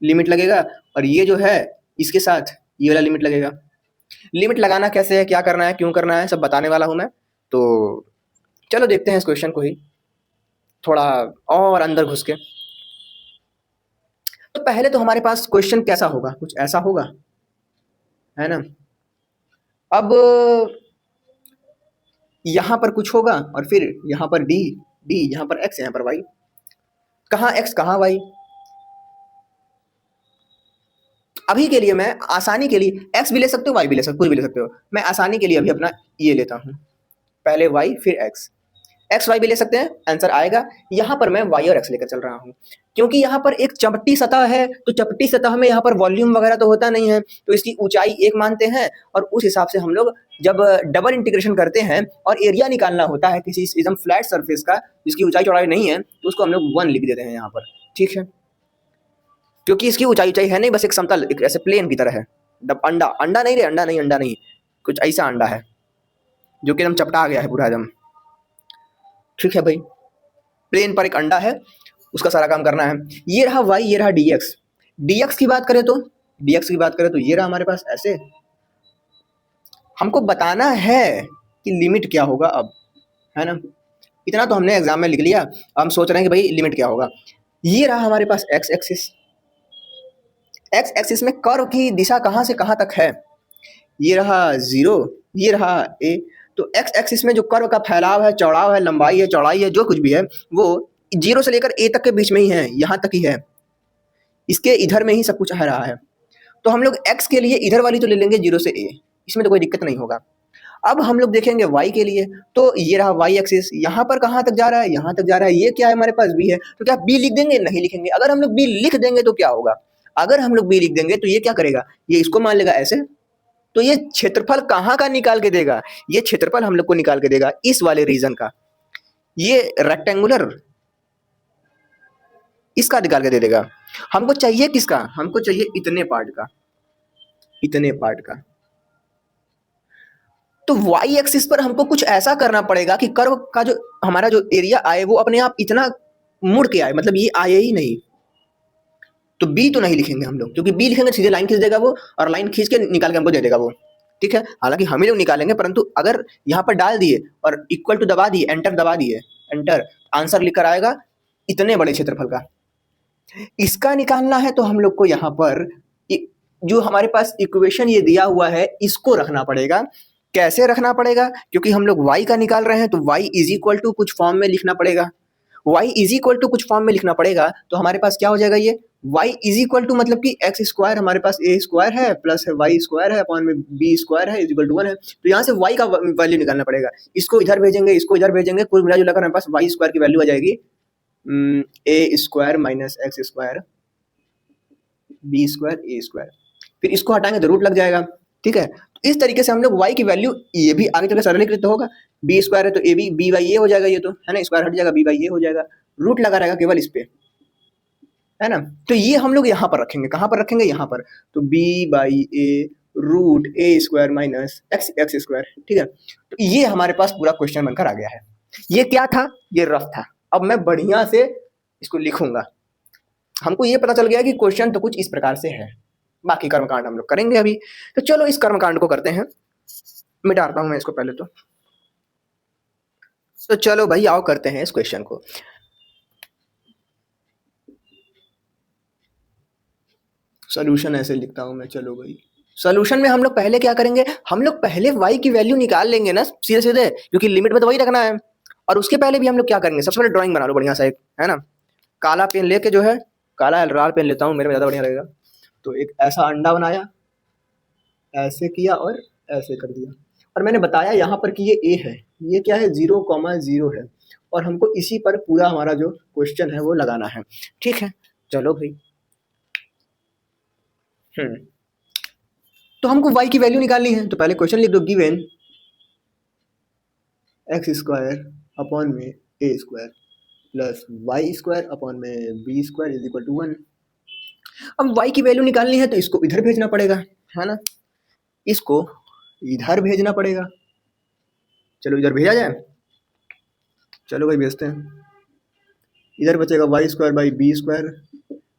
लिमिट लगेगा, और ये जो है इसके साथ ये वाला लिमिट लगेगा। लिमिट लगाना कैसे है, क्या करना है, क्यों करना है, सब बताने वाला हूं मैं। तो चलो देखते हैं इस क्वेश्चन को ही थोड़ा और अंदर घुस के। तो पहले तो हमारे पास क्वेश्चन कैसा होगा, कुछ ऐसा होगा, है ना। अब यहां पर कुछ होगा और फिर यहां पर d, यहां पर x, यहां पर y, कहां x कहां y। अभी के लिए मैं आसानी के लिए x भी ले सकते हो, y भी ले सकते हो, कुछ भी ले सकते हो, मैं आसानी के लिए अभी अपना ये लेता हूं, पहले y फिर x y भी ले सकते हैं, आंसर आएगा। यहाँ पर मैं y और x लेकर चल रहा हूँ, क्योंकि यहाँ पर एक चपटी सतह है, तो चपटी सतह में यहाँ पर वॉल्यूम वगैरह तो होता नहीं है, तो इसकी ऊंचाई 1 मानते हैं, और उस हिसाब से हम लोग जब डबल इंटीग्रेशन करते हैं और एरिया निकालना होता है किसी एकदम फ्लैट सरफेस का जिसकी ऊंचाई चौड़ाई नहीं है, तो उसको हम लोग 1 लिख देते हैं यहाँ पर, ठीक है, क्योंकि इसकी ऊंचाई है नहीं, बस एक समतल एक ऐसे प्लेन की तरह है। अंडा नहीं रे, अंडा नहीं, कुछ ऐसा अंडा है जो कि एकदम चपटा आ गया है पूरा एकदम, ठीक है भाई, प्लेन पर एक अंडा है, उसका सारा काम करना है। ये रहा y, ये रहा dx। dx की बात करें तो ये रहा हमारे पास ऐसे। हमको बताना है कि लिमिट क्या होगा अब, है ना। इतना तो हमने एग्जाम में लिख लिया, हम सोच रहे हैं कि भाई लिमिट क्या होगा। ये रहा हमारे पास x एक्सिस। x एक्सिस में कर्व की दिशा कहाँ से कहाँ तक है, ये रहा 0, ये रहा a। तो x एक्सिस में जो कर्व का फैलाव है, चौड़ाव है, लंबाई है, चौड़ाई है, जो कुछ भी है वो 0 से लेकर a तक के बीच में ही है, यहाँ तक ही है, इसके इधर में ही सब कुछ आ रहा है। तो हम लोग x के लिए इधर वाली तो ले लेंगे 0 से a, इसमें तो कोई दिक्कत नहीं होगा। अब हम लोग देखेंगे y के लिए, तो ये रहा y एक्सिस, यहाँ पर कहाँ तक जा रहा है, यहाँ तक जा रहा है। ये क्या है हमारे पास b है, तो क्या b लिख देंगे, नहीं लिखेंगे। अगर हम लोग b लिख देंगे तो क्या होगा, अगर हम लोग b लिख देंगे तो ये क्या करेगा, ये इसको मान लेगा ऐसे। तो ये क्षेत्रफल कहाँ का निकाल के देगा, ये क्षेत्रफल हम लोग को निकाल के देगा इस वाले रीजन का, ये रेक्टेंगुलर इसका निकाल के दे देगा। हमको चाहिए किसका, हमको चाहिए इतने पार्ट का, इतने पार्ट का। तो y एक्सिस पर हमको कुछ ऐसा करना पड़ेगा कि कर्व का जो हमारा जो एरिया आए वो अपने आप इतना मुड़ के आए, मतलब ये आए ही नहीं। तो b तो नहीं लिखेंगे हम लोग, क्योंकि b लिखेंगे सीधे लाइन खींच देगा वो, और लाइन खींच के निकाल के हमको दे देगा वो। ठीक है, हालांकि हम ही लोग निकालेंगे, परंतु अगर यहाँ पर डाल दिए और इक्वल टू दबा दिए, एंटर दबा दिए, एंटर, आंसर लिखकर आएगा इतने बड़े क्षेत्रफल का। इसका निकालना है तो हम लोग को यहाँ पर जो हमारे पास इक्वेशन ये दिया हुआ है इसको रखना पड़ेगा। कैसे रखना पड़ेगा, क्योंकि हम लोग y का निकाल रहे हैं तो y इज इक्वल टू कुछ फॉर्म में लिखना पड़ेगा। y इज इक्वल टू कुछ फॉर्म में लिखना पड़ेगा, तो हमारे पास क्या हो जाएगा, ये y इज इक्वल टू मतलब कि एक्स स्क्वायर हमारे पास a स्क्वायर है प्लस है y स्क्वायर है अपॉन में b स्क्वायर है इज इक्वल टू 1 है। तो यहाँ से y का वैल्यू निकालना पड़ेगा, इसको इधर भेजेंगे, इसको इधर भेजेंगे, कुल मिला जुलाकर हमारे पास y स्क्वायर की वैल्यू आ जाएगी a square minus x square b square a square. फिर इसको हटाएंगे तो रूट लग जाएगा। ठीक है, तो इस तरीके से हम लोग y की वैल्यू, ये भी आगे चलकर सरलीकृत होगा, बी स्क्वायर है तो ए बी, बी बाई ए हो जाएगा, ये तो है ना, स्क्वायर हट जाएगा, बी बाई ए हो जाएगा, रूट लगा रहेगा केवल इस पे, है ना। तो ये हम लोग यहाँ पर रखेंगे, कहाँ पर रखेंगे, यहाँ पर। तो b by a root a square minus x x square. ठीक है, तो ये हमारे पास पूरा क्वेश्चन बनकर आ गया है। ये क्या था, ये रफ था, अब मैं बढ़िया से इसको लिखूंगा। हमको ये पता चल गया कि क्वेश्चन तो कुछ इस प्रकार से है, बाकी कर्मकांड हम लोग करेंगे अभी। तो चलो इस कर्मकांड को करते हैं, मिटाता हूं मैं इसको पहले तो चलो भाई आओ करते हैं इस क्वेश्चन को। सोल्यूशन ऐसे लिखता हूं मैं, चलो भाई सोल्यूशन में हम लोग पहले क्या करेंगे, हम लोग पहले y की वैल्यू निकाल लेंगे ना सीधे सीधे, क्योंकि लिमिट में तो वही रखना है। और उसके पहले भी हम लोग क्या करेंगे, सबसे पहले ड्राइंग बना लो बढ़िया सा एक, है ना। काला पेन लेके जो है, काला लाल पेन लेता हूँ, मेरे में ज्यादा बढ़िया लगेगा। तो एक ऐसा अंडा बनाया, ऐसे किया और ऐसे कर दिया, और मैंने बताया यहाँ पर कि ये ए है, ये क्या है 0,0 है, और हमको इसी पर पूरा हमारा जो क्वेश्चन है वो लगाना है। ठीक है, चलो भाई। तो हमको y की वैल्यू निकालनी है, तो पहले क्वेश्चन लिख दो, गिवन एक्स स्क्वायर अपॉन में a square plus y square upon में b square is equal to 1। अब y की वैल्यू निकालनी है तो इसको इधर भेजना पड़ेगा, है ना, इसको इधर भेजना पड़ेगा। चलो इधर भेजा जाए, चलो भाई भेजते हैं। इधर बचेगा y square by b square,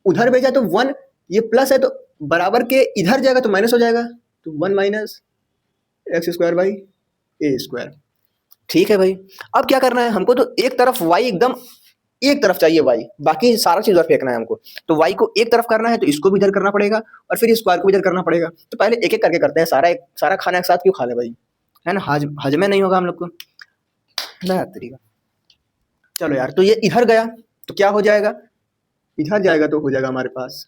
उधर भेजा तो 1, ये प्लस है तो बराबर के इधर जाएगा तो माइनस हो जाएगा, तो 1 minus x square by A square. ठीक है भाई, अब क्या करना है हमको, तो एक तरफ y एकदम एक तरफ चाहिए y, बाकी सारा चीज उधर फेंकना है हमको। तो y को एक तरफ करना है तो इसको भी इधर करना पड़ेगा, और फिर स्क्वायर को भी इधर करना पड़ेगा। तो पहले एक एक करके करते हैं, सारा खाना एक साथ क्यों खा ले भाई, है ना, हजमे नहीं होगा हम लोग को ना तरीका। चलो यार, तो ये इधर गया तो क्या हो जाएगा, इधर जाएगा तो हो जाएगा हमारे पास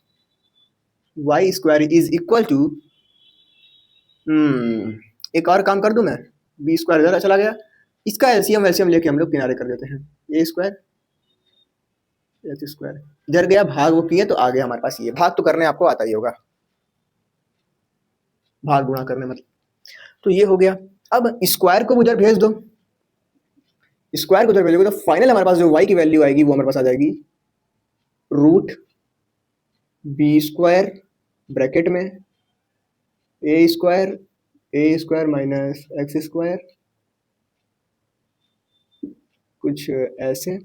y square is equal to, एक और काम कर दूं मैं, बी स्क्वायर इधर चला गया, इसका एलसीएम लेके हम लोग किनारे कर देते हैं, ए स्क्वायर एक्स स्क्वायर इधर गया, भाग वो किए तो आ गया हमारे पास, ये भाग तो करने आपको आता ही होगा, भाग गुणा करने मतलब। तो ये हो गया, अब स्क्वायर को उधर भेज दो, स्क्वायर को उधर भेजोगे तो फाइनल हमारे पास जो y की वैल्यू आएगी वो हमारे पास आ जाएगी रूट बी स्क्वायर ब्रैकेट में a square minus x square कुछ ऐसे,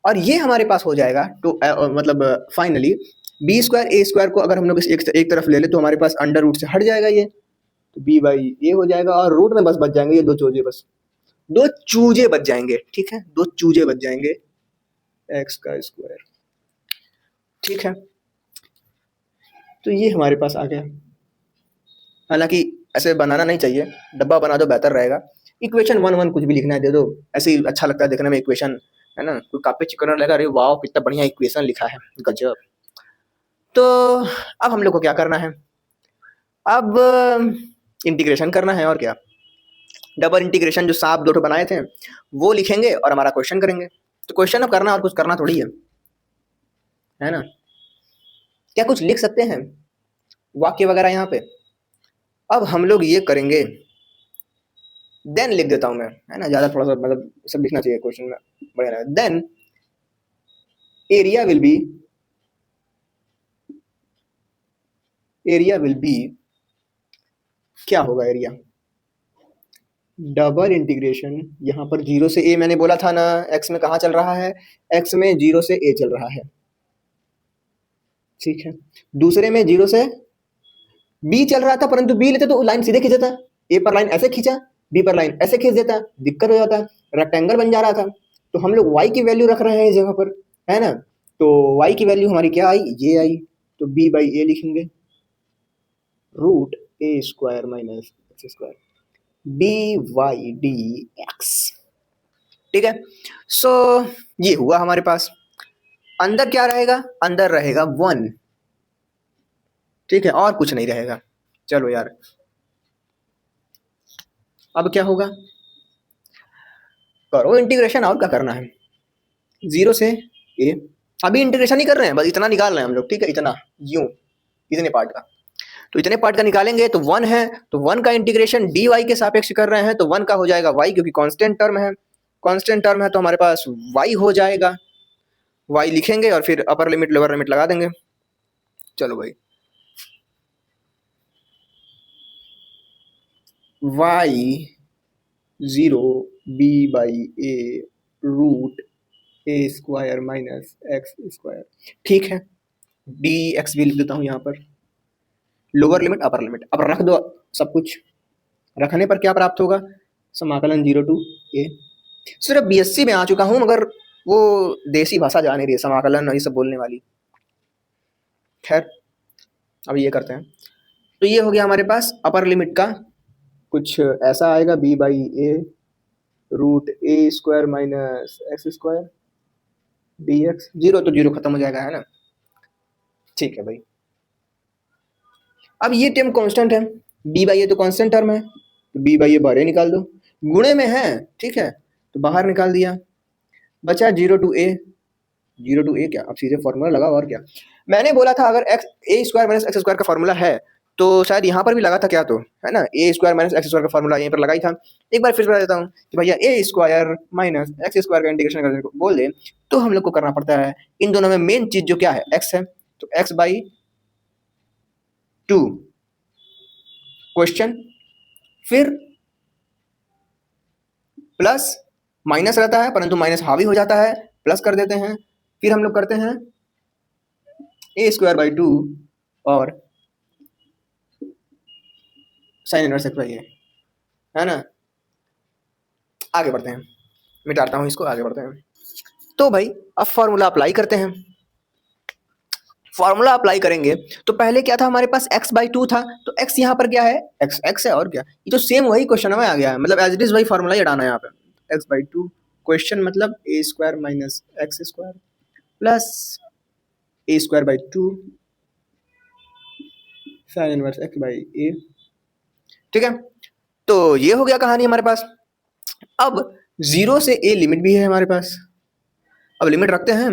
और ये हमारे पास हो जाएगा तो मतलब finally B square a square को अगर हम लोग एक तरफ ले ले तो हमारे पास अंडर रूट से हट जाएगा ये, तो बी बाई ए हो जाएगा और रूट में बस बच जाएंगे ये दो चूजे, बस दो चूजे बच जाएंगे, ठीक है, दो चूजे बच जाएंगे एक्स का स्क्वायर, ठीक है। तो ये हमारे पास आ गया। हालांकि ऐसे बनाना नहीं चाहिए, डब्बा बना दो बेहतर रहेगा। इक्वेशन 1 1 कुछ भी लिखना है दे दो, ऐसे ही अच्छा लगता है देखने में इक्वेशन, है ना। कोई कॉपी चिकन लगा, अरे वाह कितना बढ़िया इक्वेशन लिखा है, गजब। तो अब हम लोग को क्या करना है, अब इंटीग्रेशन करना है और क्या। डबल इंटीग्रेशन जो सांप दो बनाए थे वो लिखेंगे और हमारा क्वेश्चन करेंगे। तो क्वेश्चन अब करना और कुछ करना थोड़ी है ना। क्या कुछ लिख सकते हैं वाक्य वगैरह यहाँ पे। अब हम लोग ये करेंगे, देन लिख देता हूं मैं, है ना, ज्यादा थोड़ा सा मतलब सब लिखना चाहिए क्वेश्चन में, बढ़िया। देन एरिया विल बी क्या होगा एरिया, डबल इंटीग्रेशन, यहाँ पर 0 से a मैंने बोला था ना, x में कहाँ चल रहा है, x में 0 से a चल रहा है, ठीक है। दूसरे में 0 से b चल रहा था, परंतु b लेते तो लाइन सीधे खींचा था, a पर लाइन ऐसे खींचा, b पर लाइन ऐसे खींच देता, दिक्कत हो जाता, रेक्टेंगल बन जा रहा था। तो हम लोग y की वैल्यू रख रहे हैं इस जगह पर, है ना। तो y की वैल्यू हमारी क्या आई, ये आई, तो b बाई ए लिखेंगे, root a square minus x square d Y D x, ठीक है। सो ये हुआ हमारे पास। अंदर क्या रहेगा, अंदर रहेगा 1, ठीक है, और कुछ नहीं रहेगा। चलो यार, अब क्या होगा, करो इंटीग्रेशन, और क्या करना है, 0 से a, अभी इंटीग्रेशन ही कर रहे हैं, बस इतना निकाल रहे हैं हम लोग, ठीक है, इतना यूं, इतने पार्ट का। तो इतने पार्ट का निकालेंगे तो 1 है, तो 1 का इंटीग्रेशन डी वाई के सापेक्ष कर रहे हैं, तो 1 का हो जाएगा y, क्योंकि कांस्टेंट टर्म है, कांस्टेंट टर्म है तो हमारे पास y हो जाएगा, y लिखेंगे और फिर अपर लिमिट लोअर लिमिट लगा देंगे। चलो भाई, y 0 b by a root a square minus x square, ठीक है। डी एक्स भी लिख देता हूँ यहाँ पर, लोअर लिमिट अपर लिमिट, अब रख दो सब कुछ। रखने पर क्या प्राप्त होगा, समाकलन 0 टू ए। सिर्फ बीएससी में आ चुका हूँ मगर वो देसी भाषा जा नहीं रही है, समाकलन ये सब बोलने वाली। खैर अब ये करते हैं, तो ये हो गया हमारे पास अपर लिमिट का कुछ ऐसा आएगा, b by a root a square minus x square d x, 0 तो 0 खत्म हो जाएगा, है ना, ठीक है भाई। अब ये टर्म कांस्टेंट है, b बाई ए तो कांस्टेंट टर्म है, तो b बाई ए बाहर निकाल दो, गुणे में है, ठीक है, तो बाहर निकाल दिया, बचा 0 टू ए, 0 टू ए क्या, अब सीधे फॉर्मूला लगाओ और क्या। मैंने बोला था अगर एक्स ए स्क्वायर माइनस एक्स स्क्वायर का फॉर्मूला है तो शायद यहाँ पर भी लगा था क्या, तो है ना, ए स्क्वायर माइनस एक्स स्क्वायर का फॉर्मूला यहीं पर लगाई था। एक बार फिर बता देता हूँ कि भैया ए स्क्वायर माइनस एक्स स्क्वायर का इंटीग्रेशन करने को बोल दे तो हम लोग को करना पड़ता है इन दोनों में मेन चीज जो क्या है, एक्स है, तो एक्स बाई 2 क्वेश्चन, फिर प्लस माइनस रहता है परंतु माइनस हावी हो जाता है, प्लस कर देते हैं, फिर हम लोग करते हैं ए स्क्वायर बाई 2 और साइन इनवर्स एक्स बाई ए, है ना। आगे बढ़ते हैं, मिटाता हूं इसको, आगे बढ़ते हैं। तो भाई अब फॉर्मूला अप्लाई करते हैं। फॉर्मूला अप्लाई करेंगे तो पहले क्या था हमारे पास, x बाई 2 था, तो x यहाँ पर क्या है, x है, और क्या, ये तो सेम वही क्वेश्चन में आ गया है, मतलब एज इट इज वही फॉर्मूला ही डालना है यहाँ पे, x बाई 2 क्वेश्चन मतलब a square minus x square plus a square by 2 sine inverse x by a, ठीक है। तो ये हो गया कहानी हमारे पास। अब 0 से a लिमिट भी है हमारे पास, अब लिमिट रखते हैं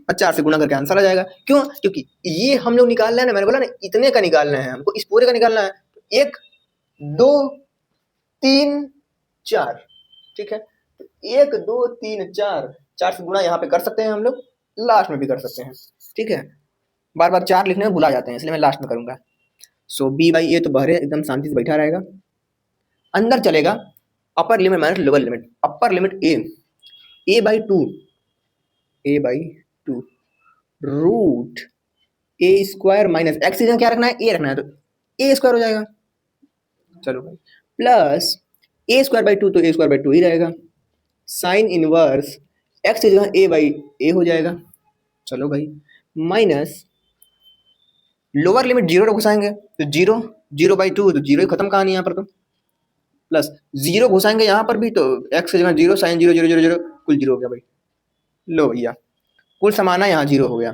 और 4 से गुणा करके आंसर आ जाएगा। क्यों, क्योंकि ये हम लोग निकालना है ना, मैंने बोला ना इतने का निकालना है हमको, इस पूरे का निकालना है, 1 2 3 4, ठीक है। 1 2 3 4, 4 से गुणा यहाँ पे कर सकते हैं हम लोग, लास्ट में भी कर सकते हैं, ठीक है। बार बार 4 लिखने में भुला जाते हैं इसलिए मैं लास्ट में करूंगा। सो b बाई ए तो बहरे एकदम शांति से बैठा रहेगा, अंदर चलेगा upper limit minus lower limit, upper limit a a/2 root a square minus x की जगह क्या रखना है, ए रखना है, तो ए स्क्वायर हो जाएगा। चलो भाई, plus a square by two, तो ए स्क्वायर बाई टू ही रहेगा। साइन इनवर्स एक्स की जगह ए बाई ए हो जाएगा। चलो भाई, माइनस लोअर लिमिट जीरो घुसाएंगे तो जीरो, जीरो बाई टू तो जीरो ही खत्म कहानी यहाँ पर, तो प्लस जीरो घुसाएंगे यहाँ पर भी तो एक्स की जगह zero, sine zero zero zero zero, कुल जीरो हो गया भाई। लो भैया, कुल समाना यहाँ जीरो हो गया।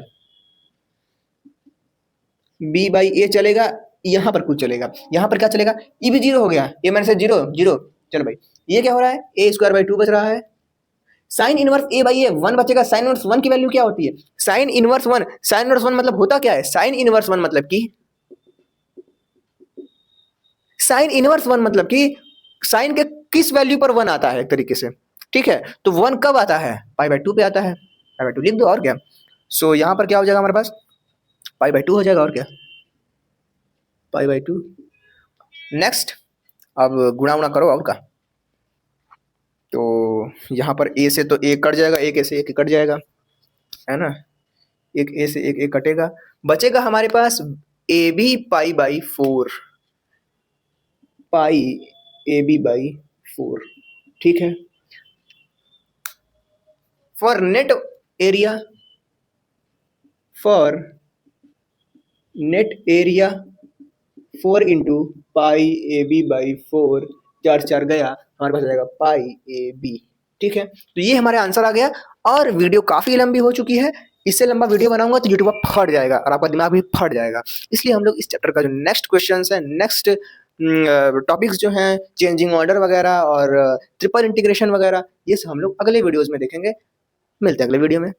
बी बाई ए चलेगा, यहाँ पर कुछ चलेगा, यहाँ पर क्या चलेगा, ये भी जीरो हो गया, ए माइनस जीरो जीरो। चलो भाई, ये क्या हो रहा है, ए स्क्वायर बाई टू बच रहा है। Sine inverse A by A one बचेगा। साइन इनवर्स वन की वैल्यू क्या होती है, sine inverse one, sine inverse one मतलब होता क्या है, साइन इनवर्स वन मतलब कि, साइन इनवर्स वन मतलब कि साइन के किस वैल्यू पर वन आता है एक तरीके से, ठीक है। तो वन कब आता है, पाई बाई टू पे आता है, पाई बाई टू लिख दो और क्या। सो यहाँ पर क्या हो जाएगा हमारे पास, पाई बाई टू हो जाएगा और क्या, पाई बाई टू। नेक्स्ट, अब गुणा उणा करो और का, तो यहाँ पर ए से तो ए कट जाएगा, एक ए से एक कट जाएगा, है ना, एक ए से एक कटेगा, बचेगा हमारे पास a b pi by four, pi a b by four, ठीक है। For net area, for net area 4 into pi a b by four, चार चार गया, हमारे पास आ जाएगा पाई ए बी, ठीक है। तो ये हमारे आंसर आ गया। और वीडियो काफ़ी लंबी हो चुकी है, इससे लंबा वीडियो बनाऊंगा तो यूट्यूब पर फट जाएगा और आपका दिमाग भी फट जाएगा। इसलिए हम लोग इस चैप्टर का जो नेक्स्ट क्वेश्चन है, नेक्स्ट टॉपिक्स जो हैं, चेंजिंग ऑर्डर वगैरह और ट्रिपल इंटीग्रेशन वगैरह, ये सब हम लोग अगले वीडियोज़ में देखेंगे। मिलते हैं अगले वीडियो में।